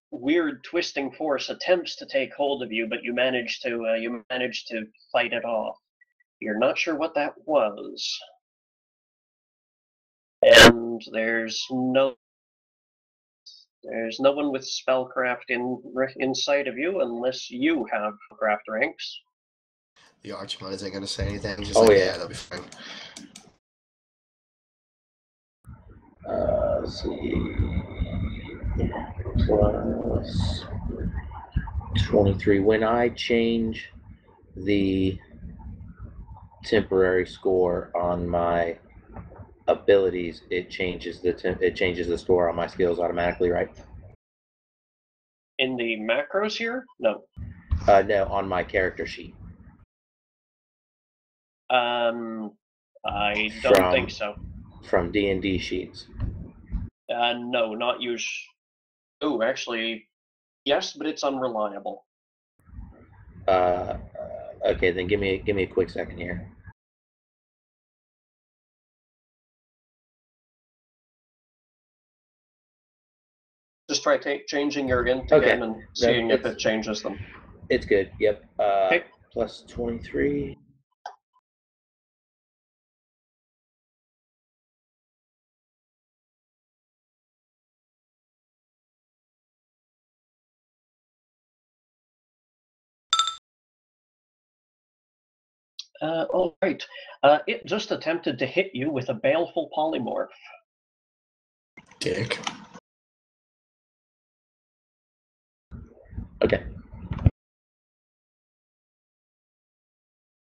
weird twisting force attempts to take hold of you, but you manage to fight it off. You're not sure what that was, and there's no one with spellcraft inside of you unless you have craft ranks. The Archmon isn't going to say anything. He's just yeah, that'll be fine. Let's see. Plus 23. When I change the temporary score on my abilities, it changes the score on my skills automatically, right? In the macros here? No. No, on my character sheet. I don't think so. From D&D sheets. No, not use. Oh, actually, yes, but it's unreliable. Okay, then give me a quick second here. Just try changing your int again and seeing if it changes them. It's good. Yep. Okay. Plus 23. All right. It just attempted to hit you with a baleful polymorph. Dick. Okay.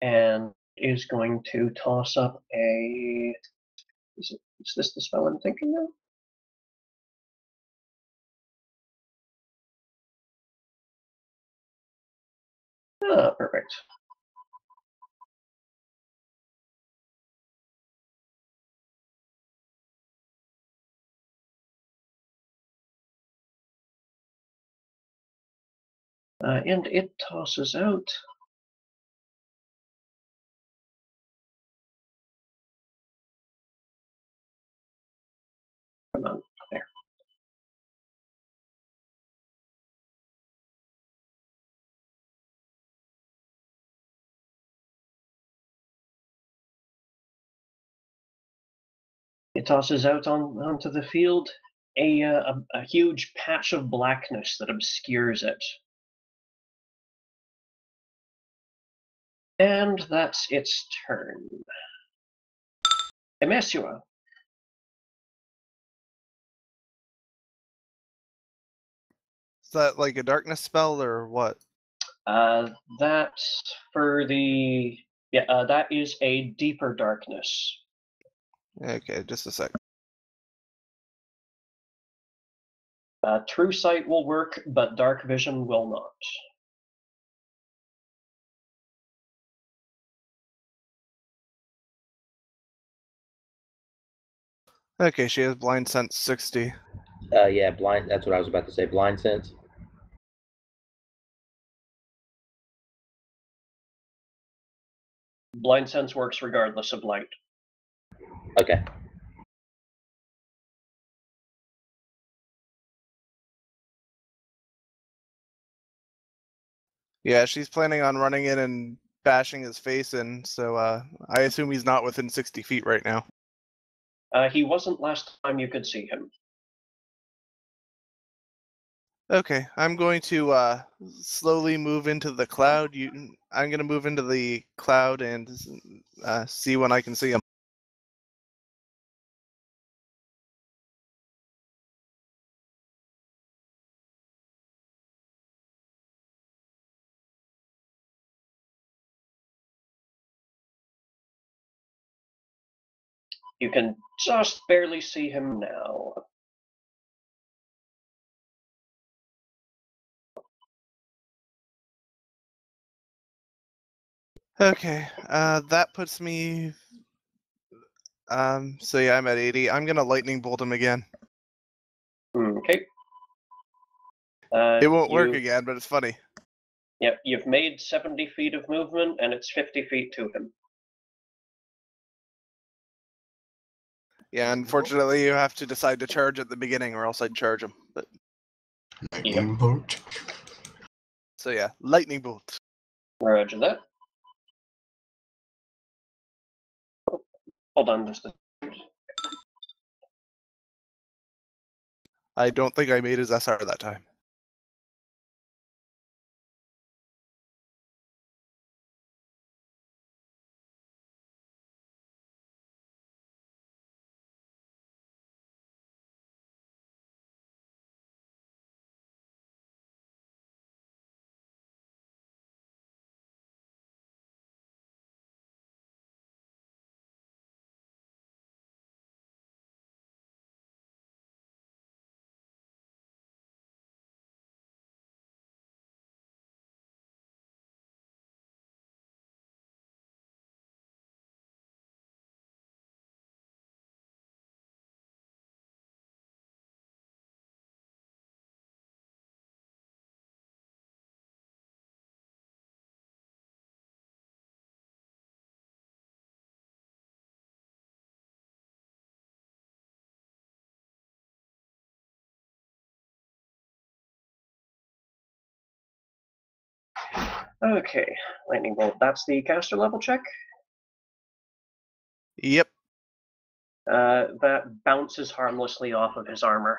And is going to toss up a. Is this the spell I'm thinking of? Ah, perfect. And it tosses out. Come on, there. It tosses out onto the field a huge patch of blackness that obscures it. And that's its turn. Emesua. Is that like a darkness spell or what? That's for the. Yeah, that is a deeper darkness. Okay, just a sec. True sight will work, but dark vision will not. Okay, she has blind sense 60. Yeah, blind. That's what I was about to say. Blind sense. Blind sense works regardless of light. Okay. Yeah, she's planning on running in and bashing his face in, so I assume he's not within 60 feet right now. He wasn't last time you could see him. Okay, I'm going to slowly move into the cloud. I'm going to move into the cloud and see when I can see him. You can just barely see him now. Okay, that puts me. So yeah, I'm at 80. I'm gonna lightning bolt him again. Okay. It won't work again, but it's funny. Yep, you've made 70 feet of movement, and it's 50 feet to him. Yeah, unfortunately, you have to decide to charge at the beginning, or else I'd charge him. But Lightning bolt. so yeah, lightning bolt. Roger that. Hold on just a second. I don't think I made his SR that time. Okay, lightning bolt. That's the caster level check. Yep. That bounces harmlessly off of his armor.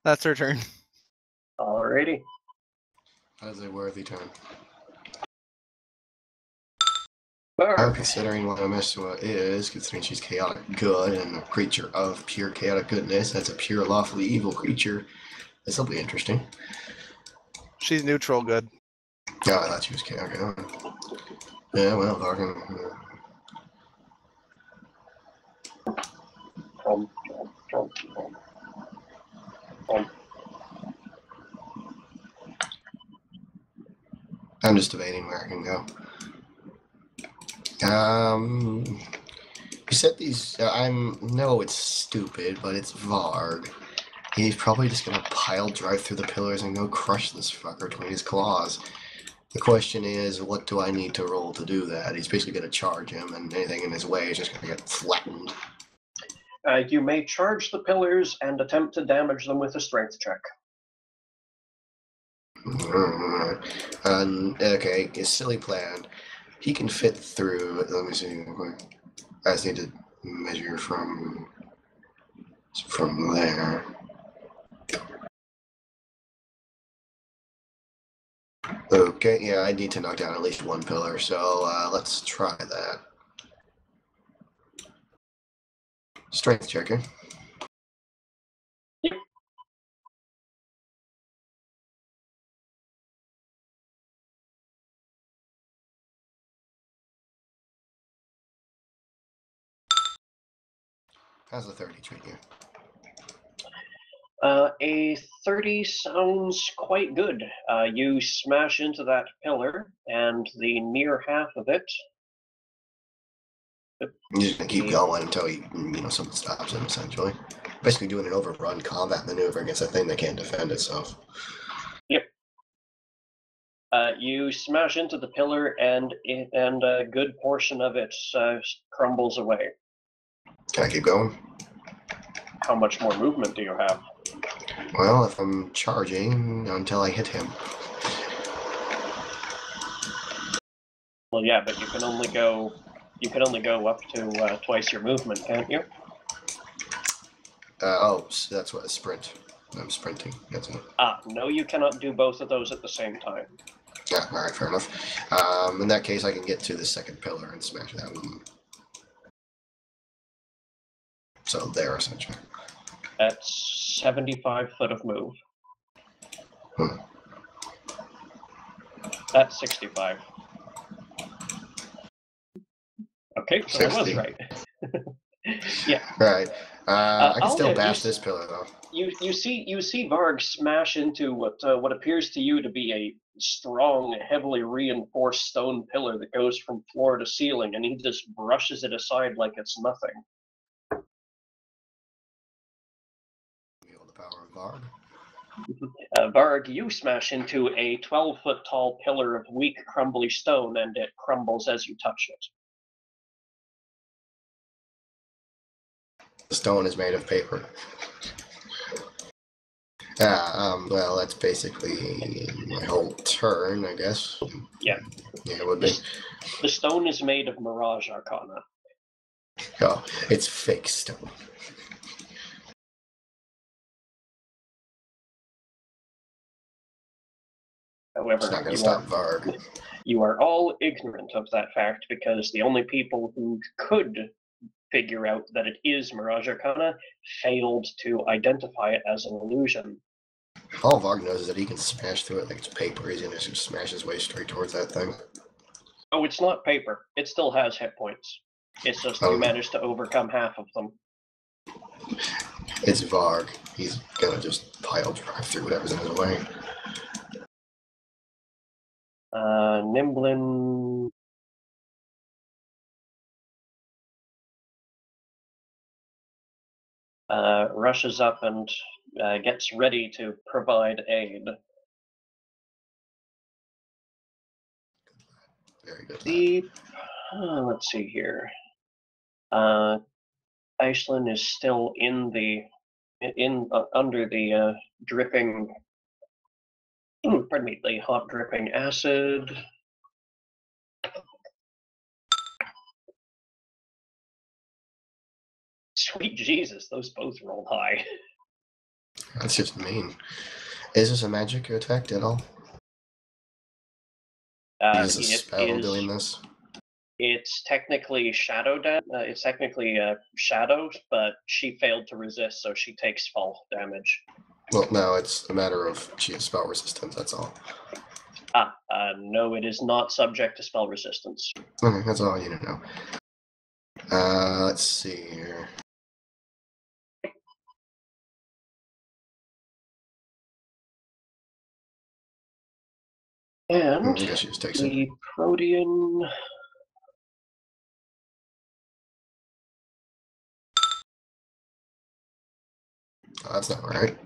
That's her turn. Alrighty. That is a worthy turn. Barb. Considering what Amesua is, considering she's chaotic good and a creature of pure chaotic goodness, that's a pure lawfully evil creature. This will be interesting. She's neutral good. Yeah, I thought she was chaotic. Yeah, well, Vargan. I'm just debating where I can go. You said these. No, it's stupid, but it's Varg. He's probably just gonna pile drive through the pillars and go crush this fucker between his claws. The question is, what do I need to roll to do that? He's basically gonna charge him, and anything in his way is just gonna get flattened. You may charge the pillars and attempt to damage them with a strength check. Okay, a silly plan. He can fit through. Let me see. I just need to measure from there. Okay, yeah, I need to knock down at least one pillar, so let's try that. Strength checker. Yep. How's a 30 treat you? A 30 sounds quite good. You smash into that pillar, and the near half of it. You're just gonna keep going until something stops him, essentially. Basically doing an overrun combat maneuver against a thing that can't defend itself. Yep. You smash into the pillar, and a good portion of it crumbles away. Can I keep going? How much more movement do you have? Well, if I'm charging until I hit him. Well, yeah, but you can only go up to twice your movement, can't you? So that's what a sprint. I'm sprinting. That's it. No, you cannot do both of those at the same time. Yeah, all right, fair enough. In that case, I can get to the second pillar and smash that one. So there, essentially. That's 75 foot of move. That's 65. Okay, so 60. I was right. Yeah. Right. I can still bash this pillar though. You see Varg smash into what appears to you to be a strong, heavily reinforced stone pillar that goes from floor to ceiling, and he just brushes it aside like it's nothing. Feel the power of Varg. Varg, you smash into a 12-foot tall pillar of weak, crumbly stone, and it crumbles as you touch it. The stone is made of paper. Well, that's basically my whole turn, I guess. Yeah. Yeah, it would be. The stone is made of Mirage Arcana. Oh, it's fake stone. However, it's not going to stop Varg. You are all ignorant of that fact because the only people who could figure out that it is Mirage Arcana failed to identify it as an illusion. All Varg knows is that he can smash through it like it's paper. He's going to smash his way straight towards that thing. Oh, it's not paper. It still has hit points. It's just you managed to overcome half of them. It's Varg. He's going to just pile drive through whatever's in his way. Nimblin... rushes up and gets ready to provide aid. Very good. The let's see here. Iceland is still in the under the dripping. Pardon me, the hot dripping acid. Sweet Jesus, those both rolled high. That's just mean. Is this a magic attack at all? Is a spell doing this? It's technically shadow it's technically shadow, but she failed to resist, so she takes fall damage. Well, no, it's a matter of she has spell resistance, that's all. No, it is not subject to spell resistance. Okay, that's all you need to know. Let's see here. And I guess she just takes it. the Protean. Oh, that's not right.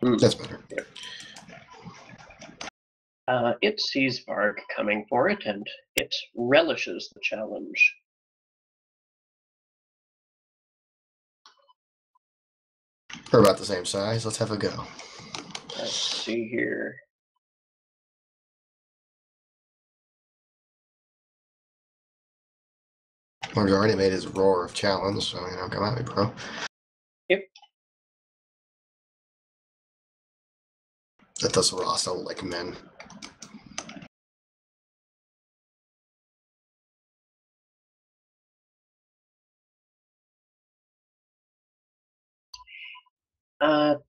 That's better. It sees Varg coming for it, and it relishes the challenge. We're about the same size. Let's have a go. Let's see here. Well, you already made his roar of challenge, so, come at me, bro. Yep. That does Rasa like men.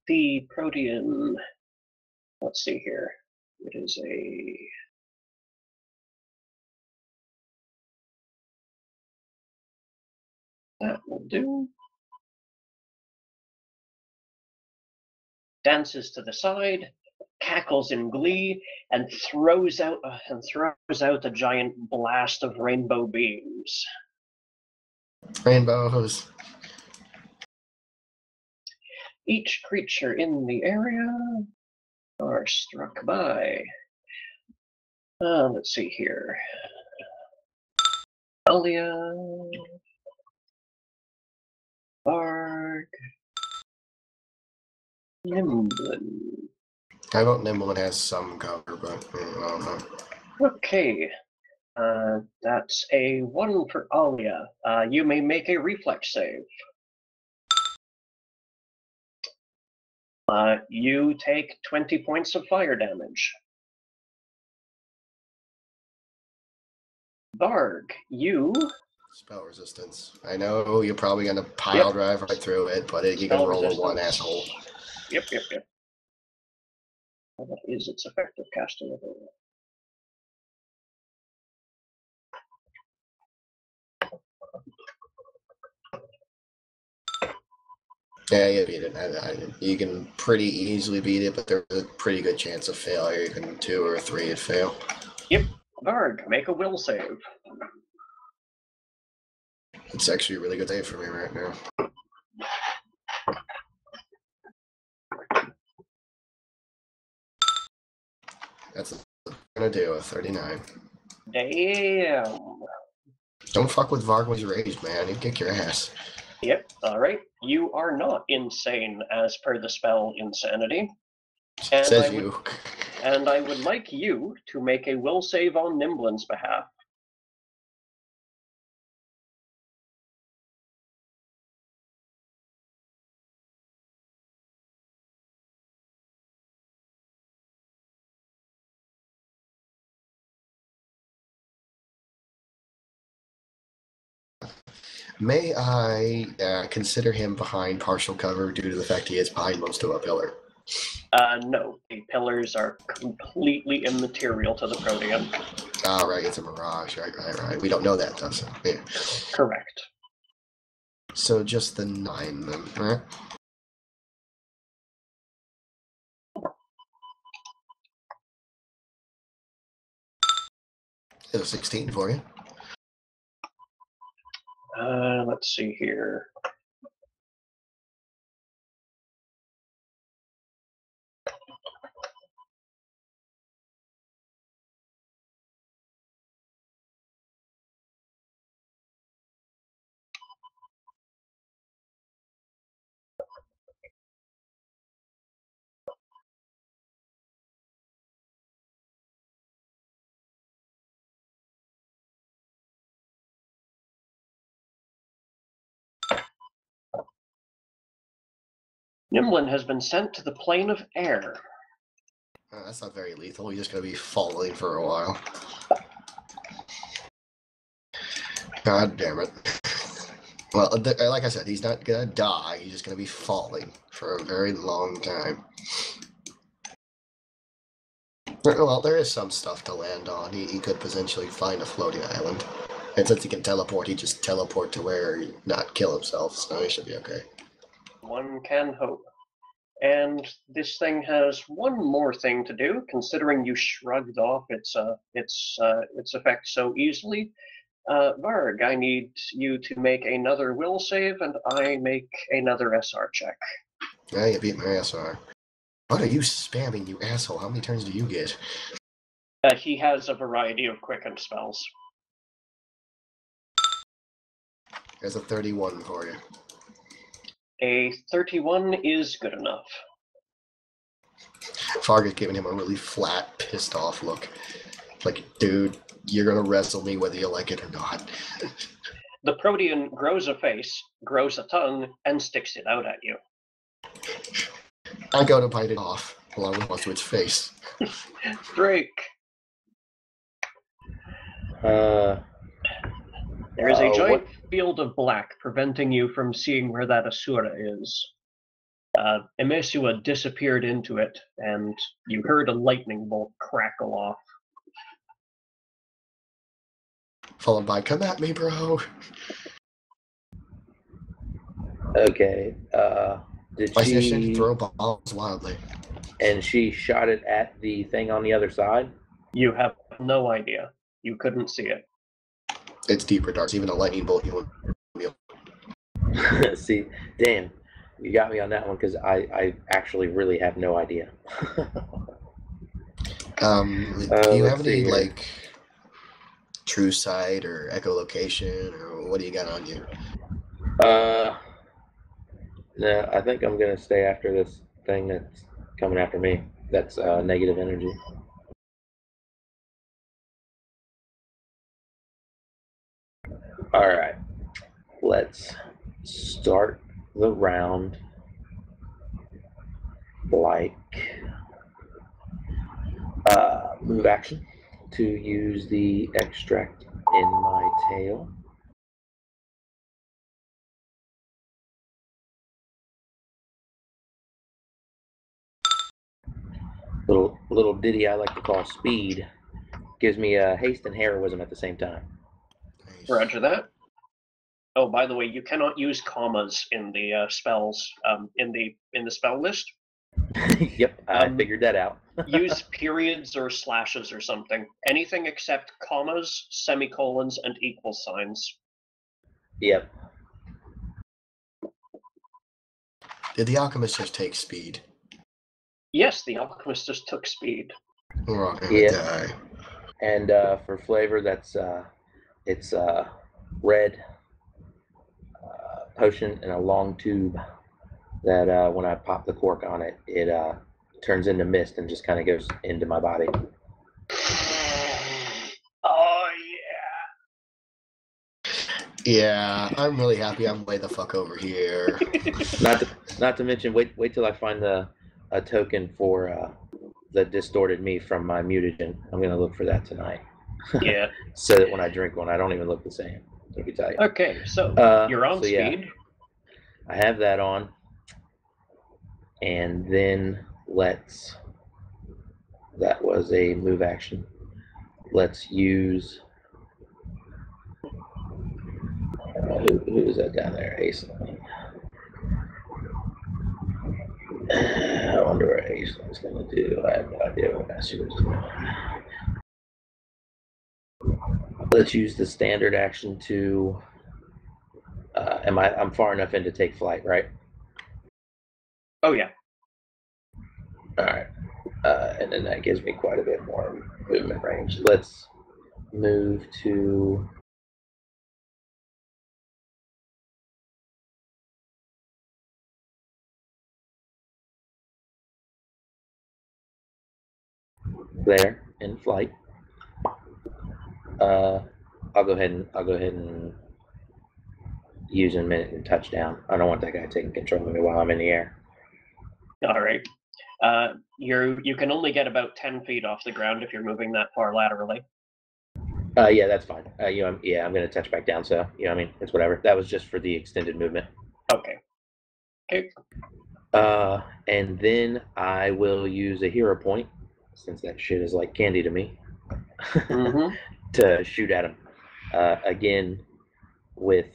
The Protean. Let's see here. It is a. That will do. Dances to the side, cackles in glee, and throws out a giant blast of rainbow beams. Rainbows. Each creature in the area are struck by. Let's see here. Alia, Varg, Nimblin. I vote Nimblin has some cover, but I don't know. Okay. That's a 1 for Alia. You may make a reflex save. You take 20 points of fire damage. Varg, you... Spell resistance. I know you're probably going to pile drive right through it, but you can roll a 1, asshole. Yep. What is its effective casting ability? Yeah, you beat it. You can pretty easily beat it, but there's a pretty good chance of failure. You can 2 or 3 would fail. Yep. Varg, make a will save. It's actually a really good day for me right now. That's gonna do a 39. Damn. Don't fuck with Varg when he's raged, man. He'd kick your ass. Yep, alright. You are not insane as per the spell Insanity. And Says you. And I would like you to make a will save on Nimblin's behalf. May I consider him behind partial cover due to the fact he is behind most of a pillar? No. The pillars are completely immaterial to the Protean. Oh, right, it's a mirage. Right. We don't know that, though, so, yeah. Correct. So just the 9, then, right? It's a 16 for you. Let's see here. Nimlin has been sent to the plane of air. That's not very lethal. He's just going to be falling for a while. God damn it. Well, like I said, he's not going to die. He's just going to be falling for a very long time. Well, there is some stuff to land on. He could potentially find a floating island. And since he can teleport, he just teleport to where he not kill himself, so he should be okay. One can hope. And this thing has one more thing to do, considering you shrugged off its effect so easily. Varg, I need you to make another will save, and I make another SR check. Yeah, you beat my SR. What are you spamming, you asshole? How many turns do you get? He has a variety of quicken spells. There's a 31 for you. A 31 is good enough. Varg is giving him a really flat, pissed off look. Like, dude, you're gonna wrestle me whether you like it or not. The Protean grows a face, grows a tongue, and sticks it out at you. I go to bite it off, along with most of its face. Drake. There is a giant field of black preventing you from seeing where that Asura is. Emesua disappeared into it, and you heard a lightning bolt crackle off. Followed by, come at me, bro. Okay. Did My she suggestion, throw balls wildly. And she shot it at the thing on the other side? You have no idea. You couldn't see it. It's deeper darts. Even a lightning bolt, you won't. See, damn, you got me on that one because I actually really have no idea. Do you have any like true sight or echolocation, or what do you got on you? No, I think I'm gonna stay after this thing that's coming after me. That's negative energy. All right, let's start the round like move action to use the extract in my tail. Little ditty I like to call speed. Gives me haste and heroism at the same time. Nice. Roger that. Oh, by the way, you cannot use commas in the spells in the spell list. Yep, I figured that out. Use periods or slashes or something. Anything except commas, semicolons, and equal signs. Yep. Did the alchemist just take speed? Yes, the alchemist just took speed. We're all gonna die. And for flavor, that's it's red potion in a long tube that when I pop the cork on it, it turns into mist and just kind of goes into my body. Oh yeah. Yeah, I'm really happy I'm way the fuck over here. Not to mention, wait till I find a token for the distorted me from my mutagen. I'm gonna look for that tonight. Yeah. So that when I drink one, I don't even look the same. Let me tell you. Okay, so you're on speed. Yeah, I have that on, and then that was a move action. Let's use who is that down there? Aisling. I wonder what Aisling's going to do. I have no idea what she was doing. Let's use the standard action to. I'm far enough in to take flight, right? Oh yeah. All right, and then that gives me quite a bit more movement range. Let's move to. There in flight. I'll go ahead and use him in touchdown. I don't want that guy taking control of me while I'm in the air. All right. You can only get about 10 feet off the ground if you're moving that far laterally. Yeah, that's fine. I'm gonna touch back down. So I mean, it's whatever. That was just for the extended movement. Okay. Okay. And then I will use a hero point, since that shit is like candy to me, Mm-hmm. to shoot at him. Again, with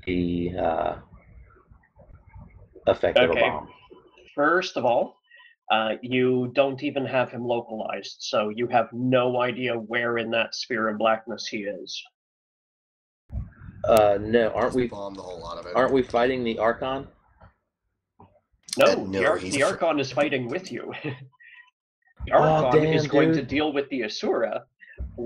the effect of a bomb. First of all, you don't even have him localized, so you have no idea where in that sphere of blackness he is. No, aren't we? Bomb the whole lot of it. Aren't we fighting the Archon? No, no, the Archon is fighting with you. The Oh, Archon damn, is going to dude. deal with the Asura.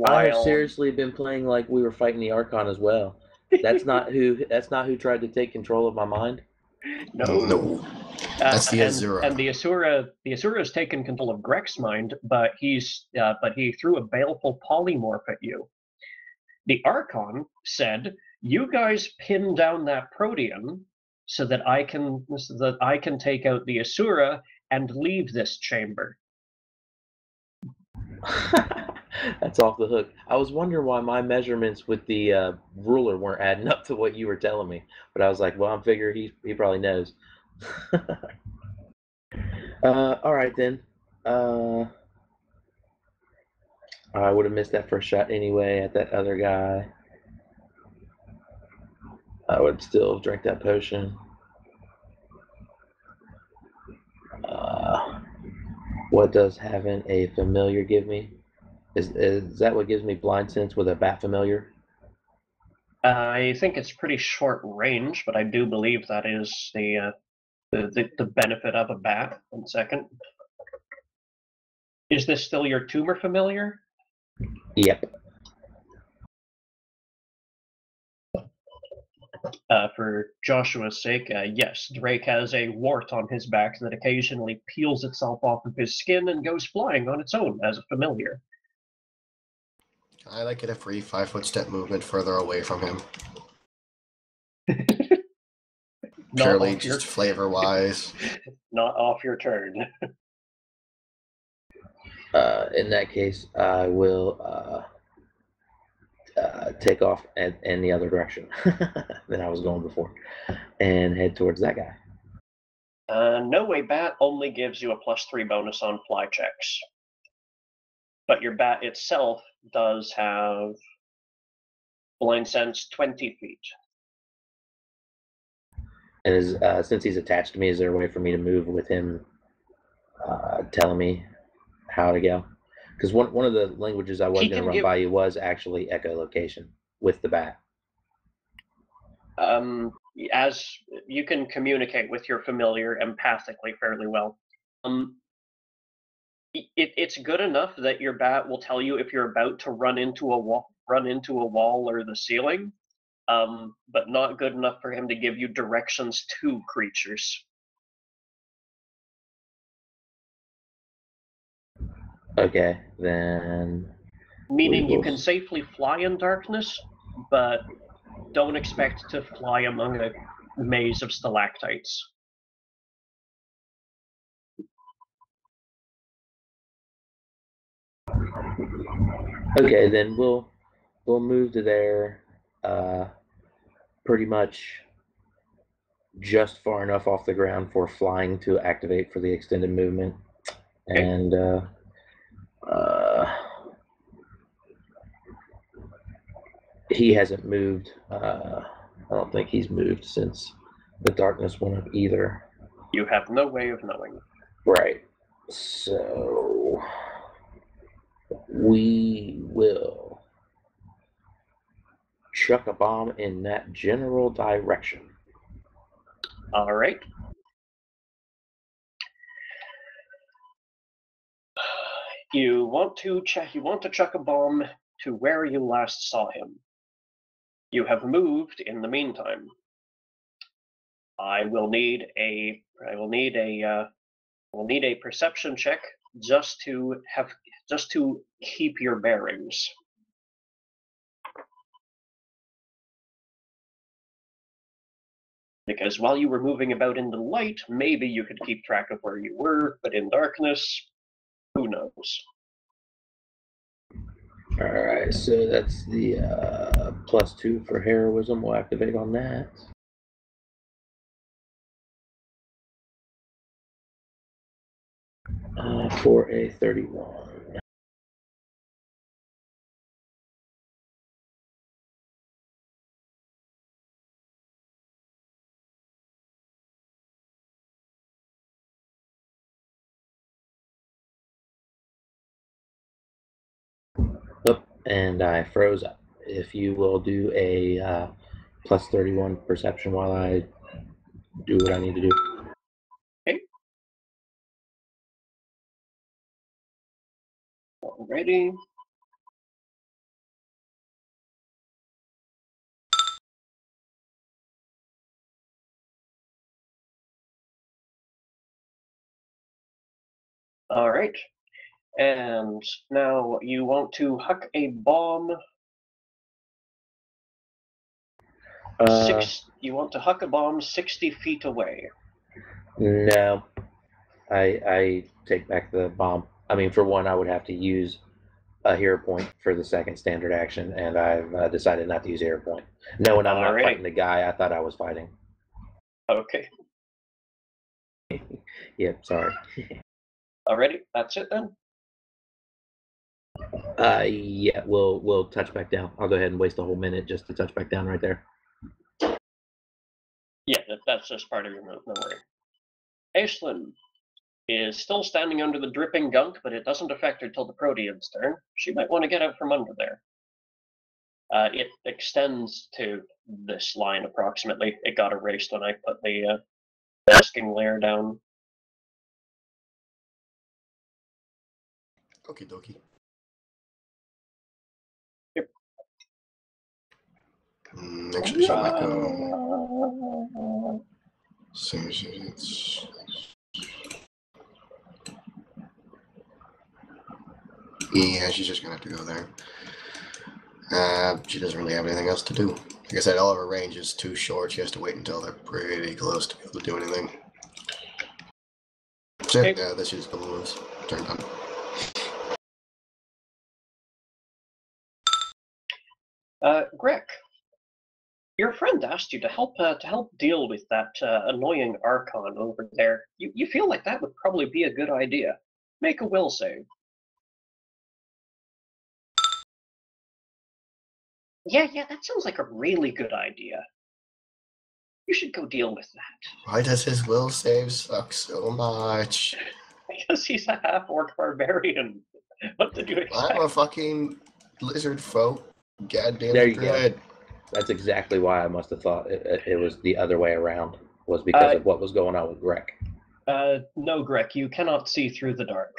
I have While seriously been playing like we were fighting the Archon as well. That's not who. That's not who tried to take control of my mind. No. That's the Azura. And the Asura has taken control of Grek's mind, but he threw a baleful polymorph at you. The Archon said, "You guys pin down that protean so that I can take out the Asura and leave this chamber." That's off the hook. I was wondering why my measurements with the ruler weren't adding up to what you were telling me, but I was like, well, I'm figuring he probably knows. All right then. I would have missed that first shot anyway at that other guy. I would still have drank that potion. What does having a familiar give me? Is that what gives me blind sense with a bat familiar? I think it's pretty short range, but I do believe that is the benefit of a bat. 1 second. Is this still your tumor familiar? Yep. For Joshua's sake, yes, Drake has a wart on his back that occasionally peels itself off of his skin and goes flying on its own as a familiar. I like it a free 5-foot step movement further away from him. Purely just flavor-wise. Not off your turn. In that case, I will take off in the other direction than I was going before and head towards that guy. No way bat only gives you a +3 bonus on fly checks. But your bat itself does have blind sense 20 feet. And since he's attached to me, is there a way for me to move with him telling me how to go? Because one of the languages I was going to run by you was actually echolocation with the bat. As you can communicate with your familiar empathically fairly well. It's good enough that your bat will tell you if you're about to run into a wall or the ceiling, but not good enough for him to give you directions to creatures. Okay, then. Meaning you can safely fly in darkness, but don't expect to fly among a maze of stalactites. Okay, then we'll move to there, pretty much just far enough off the ground for flying to activate for the extended movement, okay. And he hasn't moved. I don't think he's moved since the darkness went up either. You have no way of knowing. Right. So we will chuck a bomb in that general direction. All right. You want to chuck a bomb to where you last saw him. You have moved in the meantime. I will need a perception check just to keep your bearings. Because while you were moving about in the light, maybe you could keep track of where you were, but in darkness, who knows? Alright, so that's the +2 for heroism. We'll activate on that. For a 31. Oh, and I froze up. If you will do a +31 perception while I do what I need to do. Okay. Alrighty. All right. And now you want to huck a bomb. You want to huck a bomb 60 feet away. No, I take back the bomb. I mean, for one, I would have to use a hero point for the second standard action, and I've decided not to use a hero point. Knowing I'm not fighting the guy I thought I was fighting. Okay. Yep, sorry. Alrighty, that's it then? Yeah, we'll touch back down. I'll go ahead and waste a whole minute just to touch back down right there. Yeah, that's just part of your move, no worry. Aislinn is still standing under the dripping gunk, but it doesn't affect her till the Protean's turn. She might want to get out from under there. It extends to this line approximately. It got erased when I put the masking layer down. Okie dokie. Yep. Actually, she might go. Yeah, she's just gonna have to go there. She doesn't really have anything else to do. Like I said, all of her range is too short. She has to wait until they're pretty close to be able to do anything. So, Okay. yeah, this is Balloon's turn done. Greg, your friend asked you to help deal with that annoying Archon over there. You feel like that would probably be a good idea. Make a will save. Yeah, that sounds like a really good idea. You should go deal with that. Why does his will save suck so much? Because he's a half-orc barbarian. What did you expect? I'm a fucking lizard folk. Goddamn there you druid. Go. That's exactly why I must have thought it was the other way around. Was because of what was going on with Greg. No, Greg, you cannot see through the dark.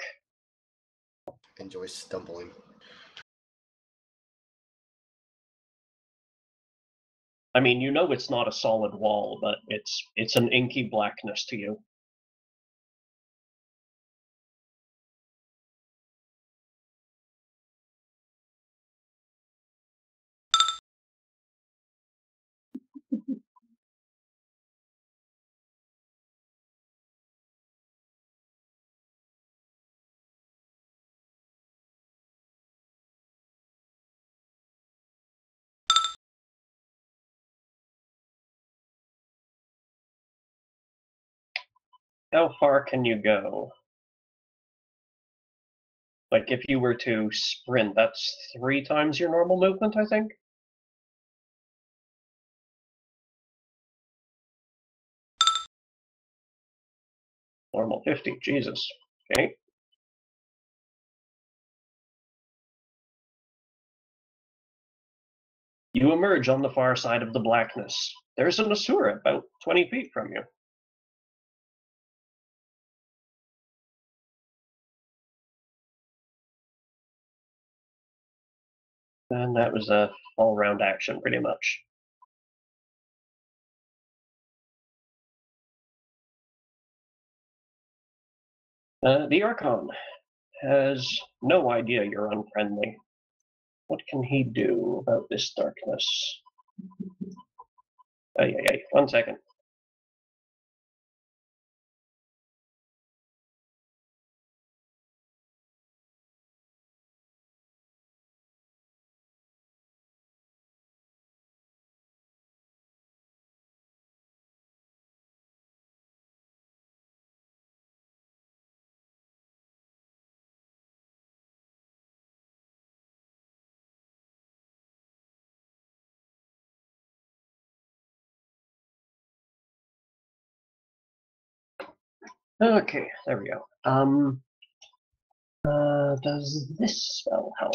Enjoy stumbling. I mean, you know it's not a solid wall, but it's an inky blackness to you. How far can you go? Like, if you were to sprint, that's 3 times your normal movement, I think? Normal 50, Jesus. Okay. You emerge on the far side of the blackness. There's an Asura about 20 feet from you. And that was a all-round action, pretty much. The Archon has no idea you're unfriendly. What can he do about this darkness? 1 second. Okay, there we go. Does this spell help?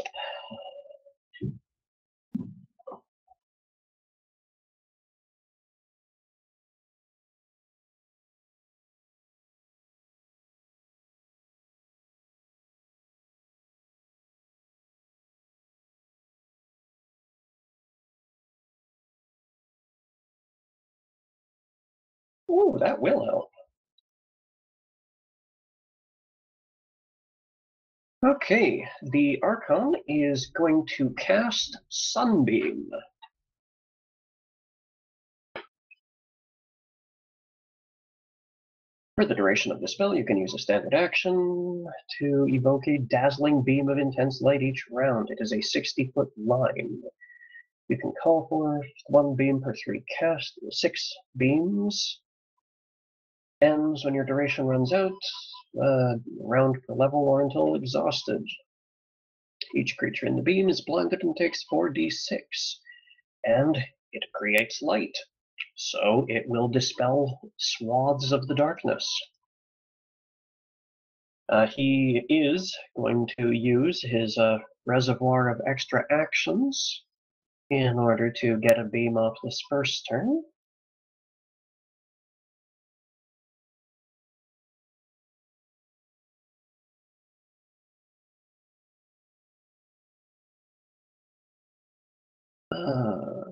Ooh, that will help. Okay, the Archon is going to cast Sunbeam. For the duration of the spell, you can use a standard action to evoke a dazzling beam of intense light each round. It is a 60-foot line. You can call for 1 beam per 3 cast, 6 beams. Ends when your duration runs out, round per level or until exhausted. Each creature in the beam is blinded and takes 4d6, and it creates light, so it will dispel swaths of the darkness. He is going to use his reservoir of extra actions in order to get a beam off this first turn.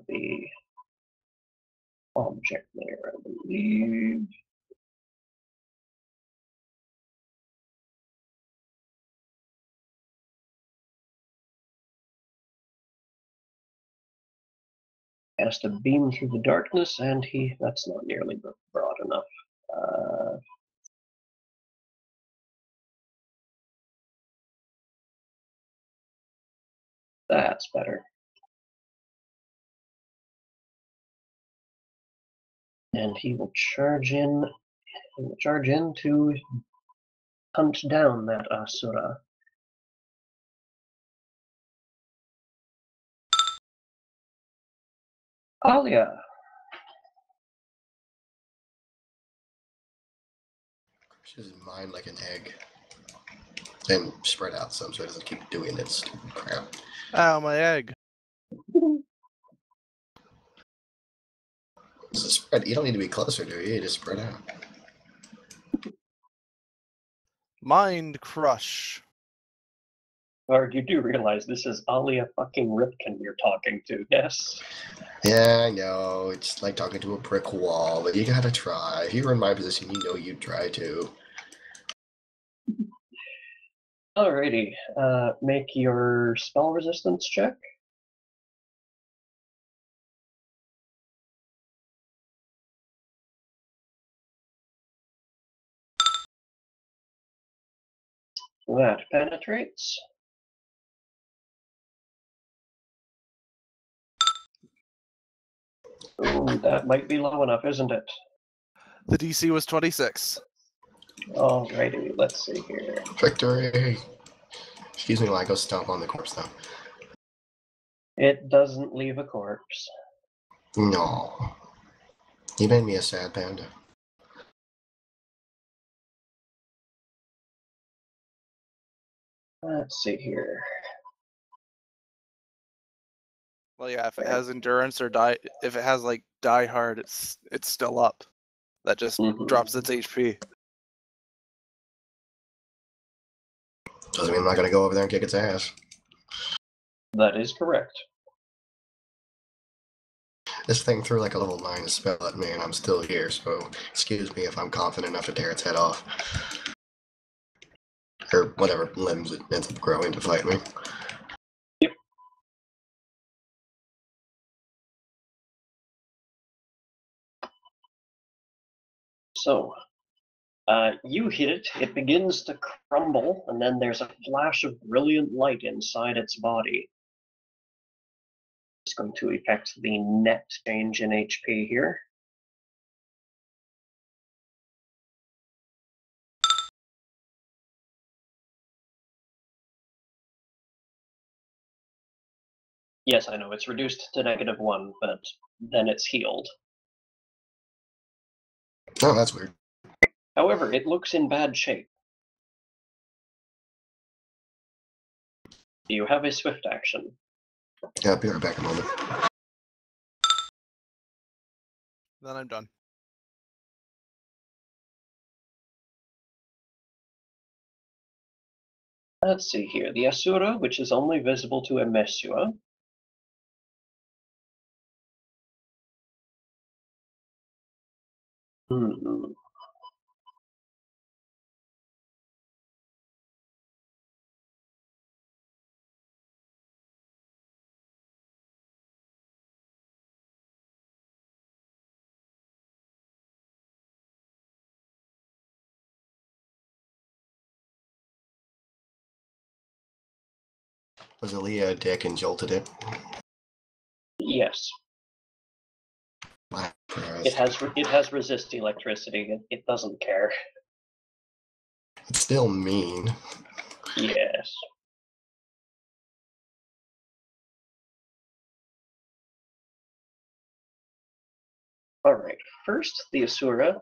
The object there, I believe. Cast a beam through the darkness, and that's not nearly broad enough. That's better. And he will charge in. He will charge in to hunt down that Asura. Alia. Crushes mine like an egg. And spread out some so it doesn't keep doing its stupid crap. Ow, my egg. It's a spread. You don't need to be closer, do you? You just spread out. Mind Crush. Or you do realize this is Alia fucking Ripken you're talking to, yes? Yeah, I know. It's like talking to a brick wall, but you gotta try. If you were in my position, you know you'd try to. Alrighty, make your spell resistance check. That penetrates. Ooh, that might be low enough, isn't it? The DC was 26. Alrighty, let's see here. Victory! Excuse me while I go stomp on the corpse, though. It doesn't leave a corpse. No. You made me a sad panda. Let's see here. Well, yeah, if it has endurance or if it has like die hard, it's still up. That just drops its HP. Doesn't mean I'm not gonna go over there and kick its ass. That is correct. This thing threw like a level 9 spell at me, and I'm still here, so excuse me if I'm confident enough to tear its head off. Or whatever limbs it ends up growing to fight me. Yep. So, you hit it, it begins to crumble, and then there's a flash of brilliant light inside its body. It's going to affect the net change in HP here. Yes, I know, it's reduced to -1, but then it's healed. Oh, that's weird. However, it looks in bad shape. Do you have a swift action? Yeah, I'll be right back in a moment. Then I'm done. Let's see here. The Asura, which is only visible to a Mesua. Hmm. Was Aaliyah a dick and jolted it? Yes. It has resist electricity. It doesn't care. It's still mean. Yes. All right. First, the Asura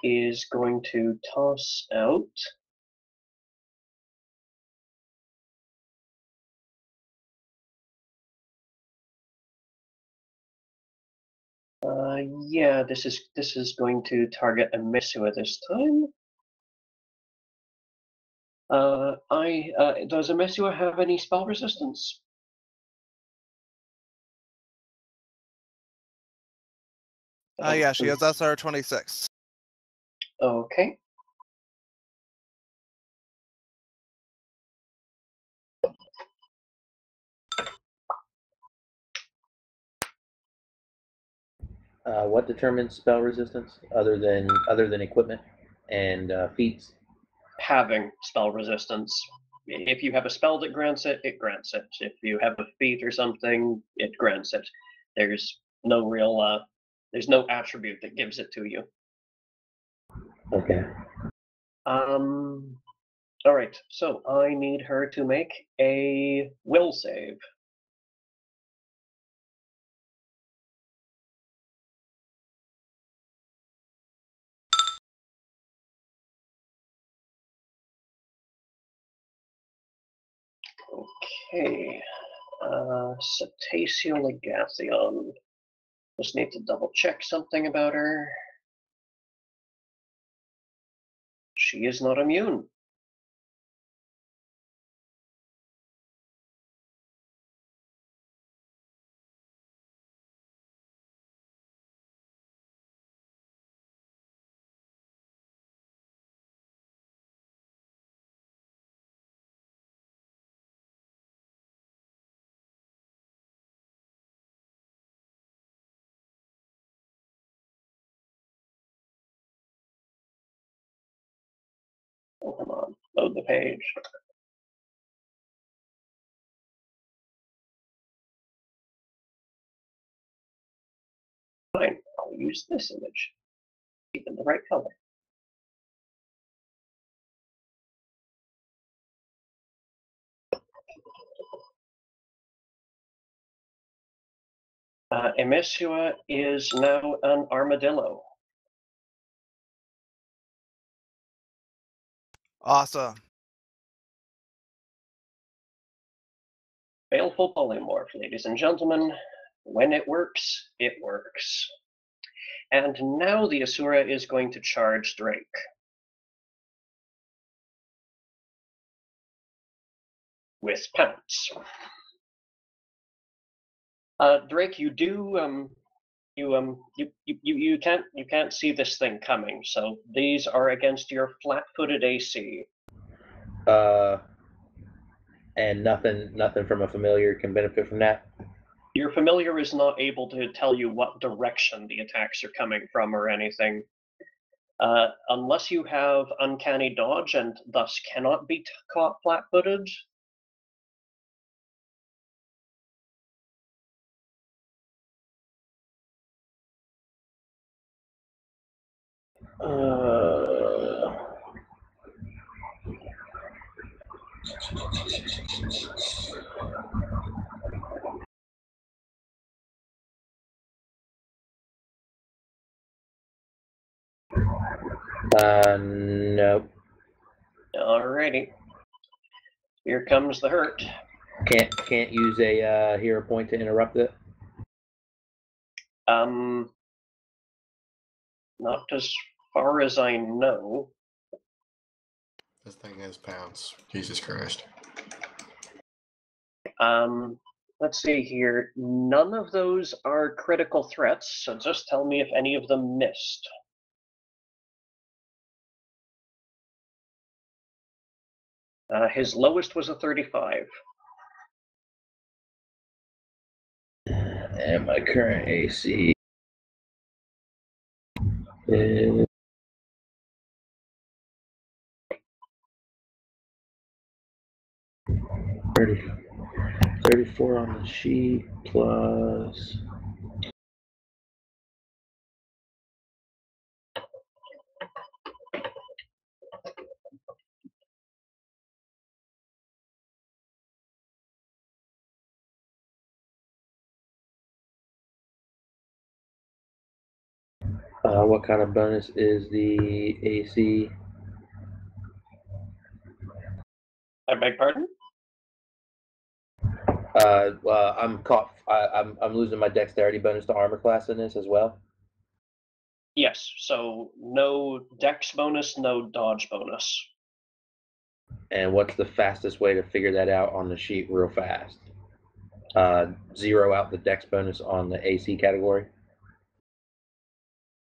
is going to toss out. Yeah, this is going to target a Mesua this time. Does a Mesua have any spell resistance? Yeah, she has SR 26. Okay. What determines spell resistance other than equipment and feats? Having spell resistance. If you have a spell that grants it, it grants it. If you have a feat or something, it grants it. There's no real there's no attribute that gives it to you. Okay. All right. So I need her to make a will save. Okay. Cetaceal Legathion. Just need to double check something about her. She is not immune. Oh, come on. Load the page. Fine. I'll use this image. Keep it the right color. Emesua is now an armadillo. Awesome. Baleful polymorph, ladies and gentlemen. When it works, it works. And now the Asura is going to charge Drake. With pounce. Drake, you do you can't see this thing coming, so these are against your flat-footed AC. And nothing from a familiar can benefit from that. Your familiar is not able to tell you what direction the attacks are coming from or anything. Unless you have uncanny dodge and thus cannot be caught flat-footed. No. Alrighty. Here comes the hurt. Can't use a hero point to interrupt it. Not as far as I know. This thing is pounds. Jesus Christ. Let's see here. None of those are critical threats, so just tell me if any of them missed. His lowest was a 35. And my current AC is 34 on the sheet plus. What kind of bonus is the AC? I beg pardon? I'm losing my dexterity bonus to armor class in this as well. Yes, so no dex bonus, no dodge bonus. And what's the fastest way to figure that out on the sheet real fast? Zero out the dex bonus on the AC category.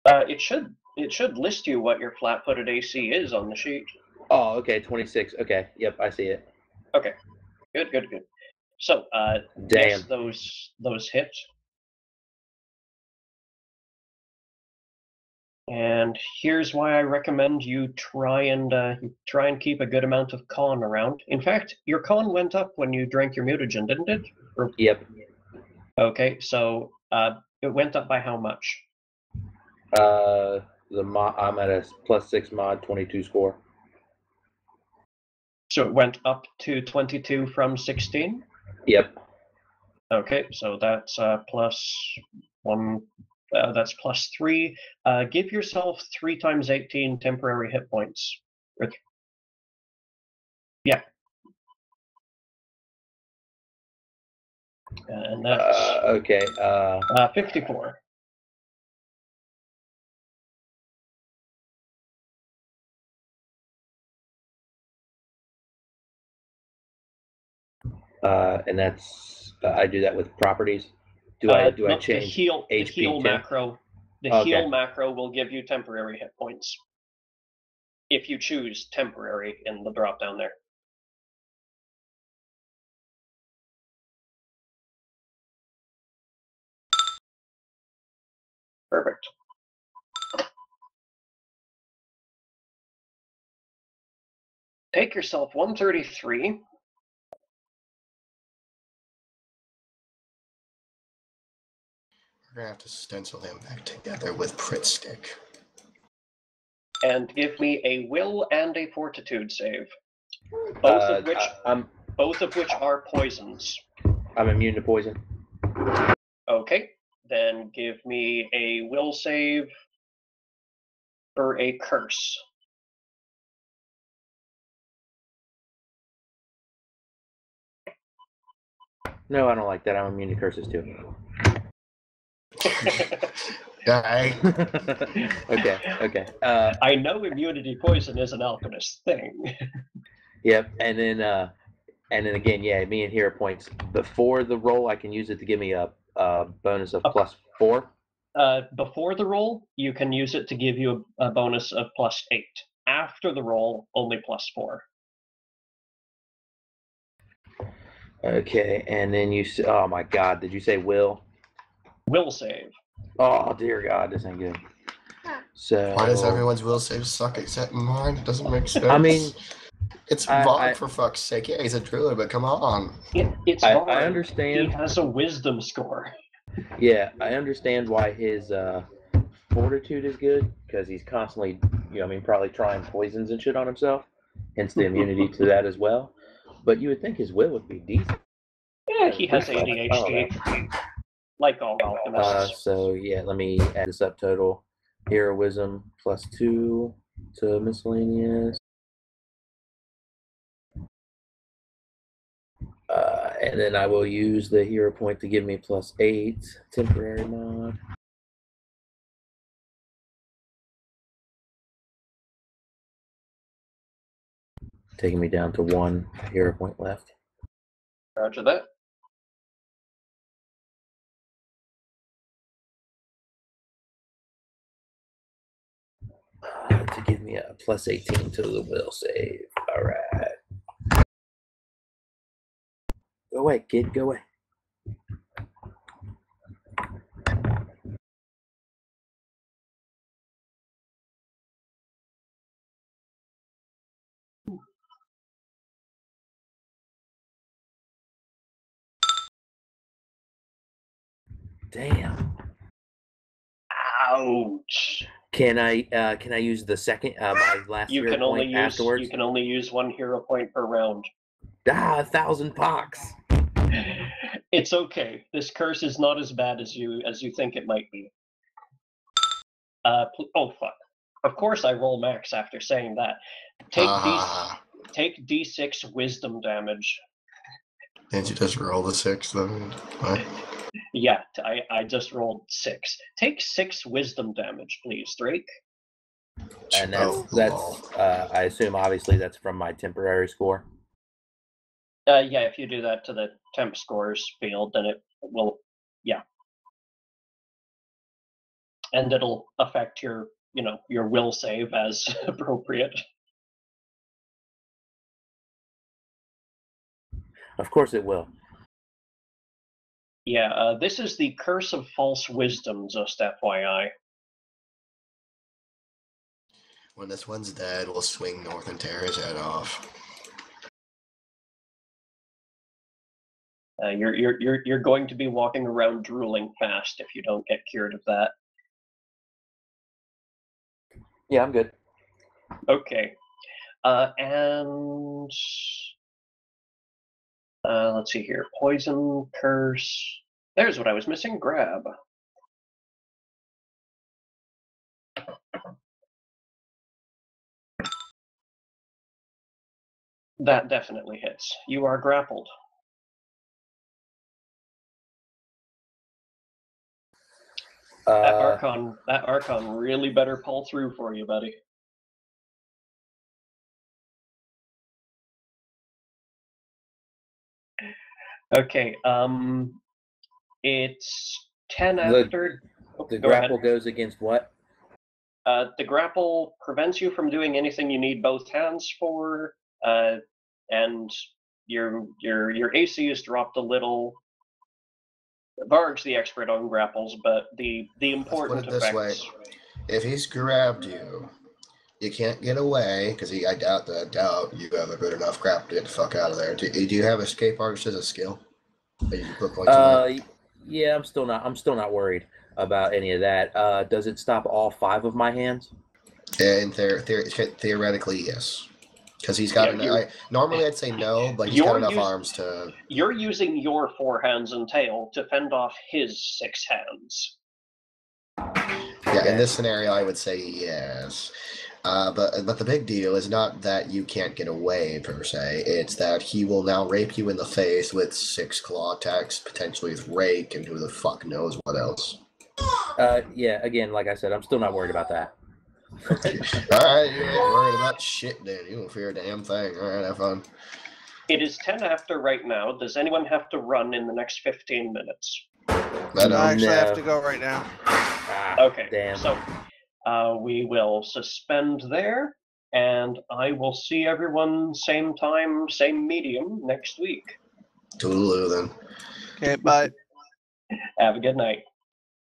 It should list you what your flat-footed AC is on the sheet. Oh, okay, 26. Okay, yep, I see it. Okay, good. So, Damn. yes, those hit. And here's why I recommend you try and keep a good amount of con around. In fact, your con went up when you drank your mutagen, didn't it? Yep. Okay, so it went up by how much? I'm at a +6 mod, 22 score. So it went up to 22 from 16? Yep. Okay, so that's +1. That's +3. Give yourself 3 times 18 temporary hit points. Yeah. And that's okay. 54. And that's I do that with properties. Do I change the heal too? macro? The heal macro will give you temporary hit points if you choose temporary in the drop down there. Perfect. Take yourself 133. We're gonna have to stencil him back together with Prit Stick. And give me a will and a fortitude save. Both of which are poisons. I'm immune to poison. Okay, then give me a will save for a curse. No, I don't like that. I'm immune to curses too. Die. Okay. I know immunity poison is an alchemist thing. Yep, and then again, yeah, me and hero points before the roll. I can use it to give me a bonus of +4. Before the roll, you can use it to give you a bonus of +8. After the roll, only +4. Okay, and then oh my God, did you say will? Will save. Oh dear God, this ain't good. So why does everyone's will save suck except mine? It doesn't make sense. I mean, it's Vog for fuck's sake. Yeah, he's a druid, but come on. It's Vog. I understand. He has a wisdom score. Yeah, I understand why his fortitude is good, because he's constantly, probably trying poisons and shit on himself, hence the immunity to that as well. But you would think his will would be decent. Yeah, he has ADHD, like all alchemists. So yeah, let me add this up. Total heroism +2. to miscellaneous. And then I will use the hero point to give me +8 temporary mod. Taking me down to 1 hero point left. Roger that. To give me a +18 to the will save. All right. Go away, kid. Go away. Damn. Ouch. Can I use the second my last hero point afterwards? You can only use 1 hero point per round. 1,000 pox. It's okay. This curse is not as bad as you think it might be. Oh fuck. Of course I roll max after saying that. Take D6 wisdom damage. Didn't you just roll the 6 then? What? Yeah, I just rolled 6. Take 6 wisdom damage, please, Drake. And that's I assume obviously that's from my temporary score. Yeah, if you do that to the temp scores field, then it will, yeah. And it'll affect your will save as appropriate. Of course it will. Yeah, this is the Curse of False Wisdom, just FYI. When this one's dead, we'll swing north and tear his head off. You're going to be walking around drooling fast if you don't get cured of that. Yeah, I'm good. Okay. And let's see here. Poison, curse. There's what I was missing. Grab. That definitely hits. You are grappled. That Archon really better pull through for you, buddy. Okay, it's 10 after. The grapple goes against what? The grapple prevents you from doing anything you need both hands for, and your AC is dropped a little. Varg's the expert on grapples, but the important Let's put it this way: if he's grabbed you, you can't get away because I doubt you have a good enough grapple to get the fuck out of there. Do you have escape artist as a skill? That you put points in yeah, I'm still not worried about any of that. Does it stop all 5 of my hands? And theoretically, yes. Because he's got normally I'd say no, but he's got enough arms to... You're using your 4 hands and tail to fend off his 6 hands. Yeah, in this scenario, I would say yes. But the big deal is not that you can't get away, per se. It's that he will now rape you in the face with 6 claw attacks, potentially with rake, and who the fuck knows what else. Yeah, again, like I said, I'm still not worried about that. Okay. Alright, you ain't worried about shit then. You don't fear a damn thing. Alright, have fun. It is 10 after right now. Does anyone have to run in the next 15 minutes? I actually have to go right now. Okay, damn. So we will suspend there, and I will see everyone same time, same medium next week. Toodaloo then. Okay, bye. Have a good night.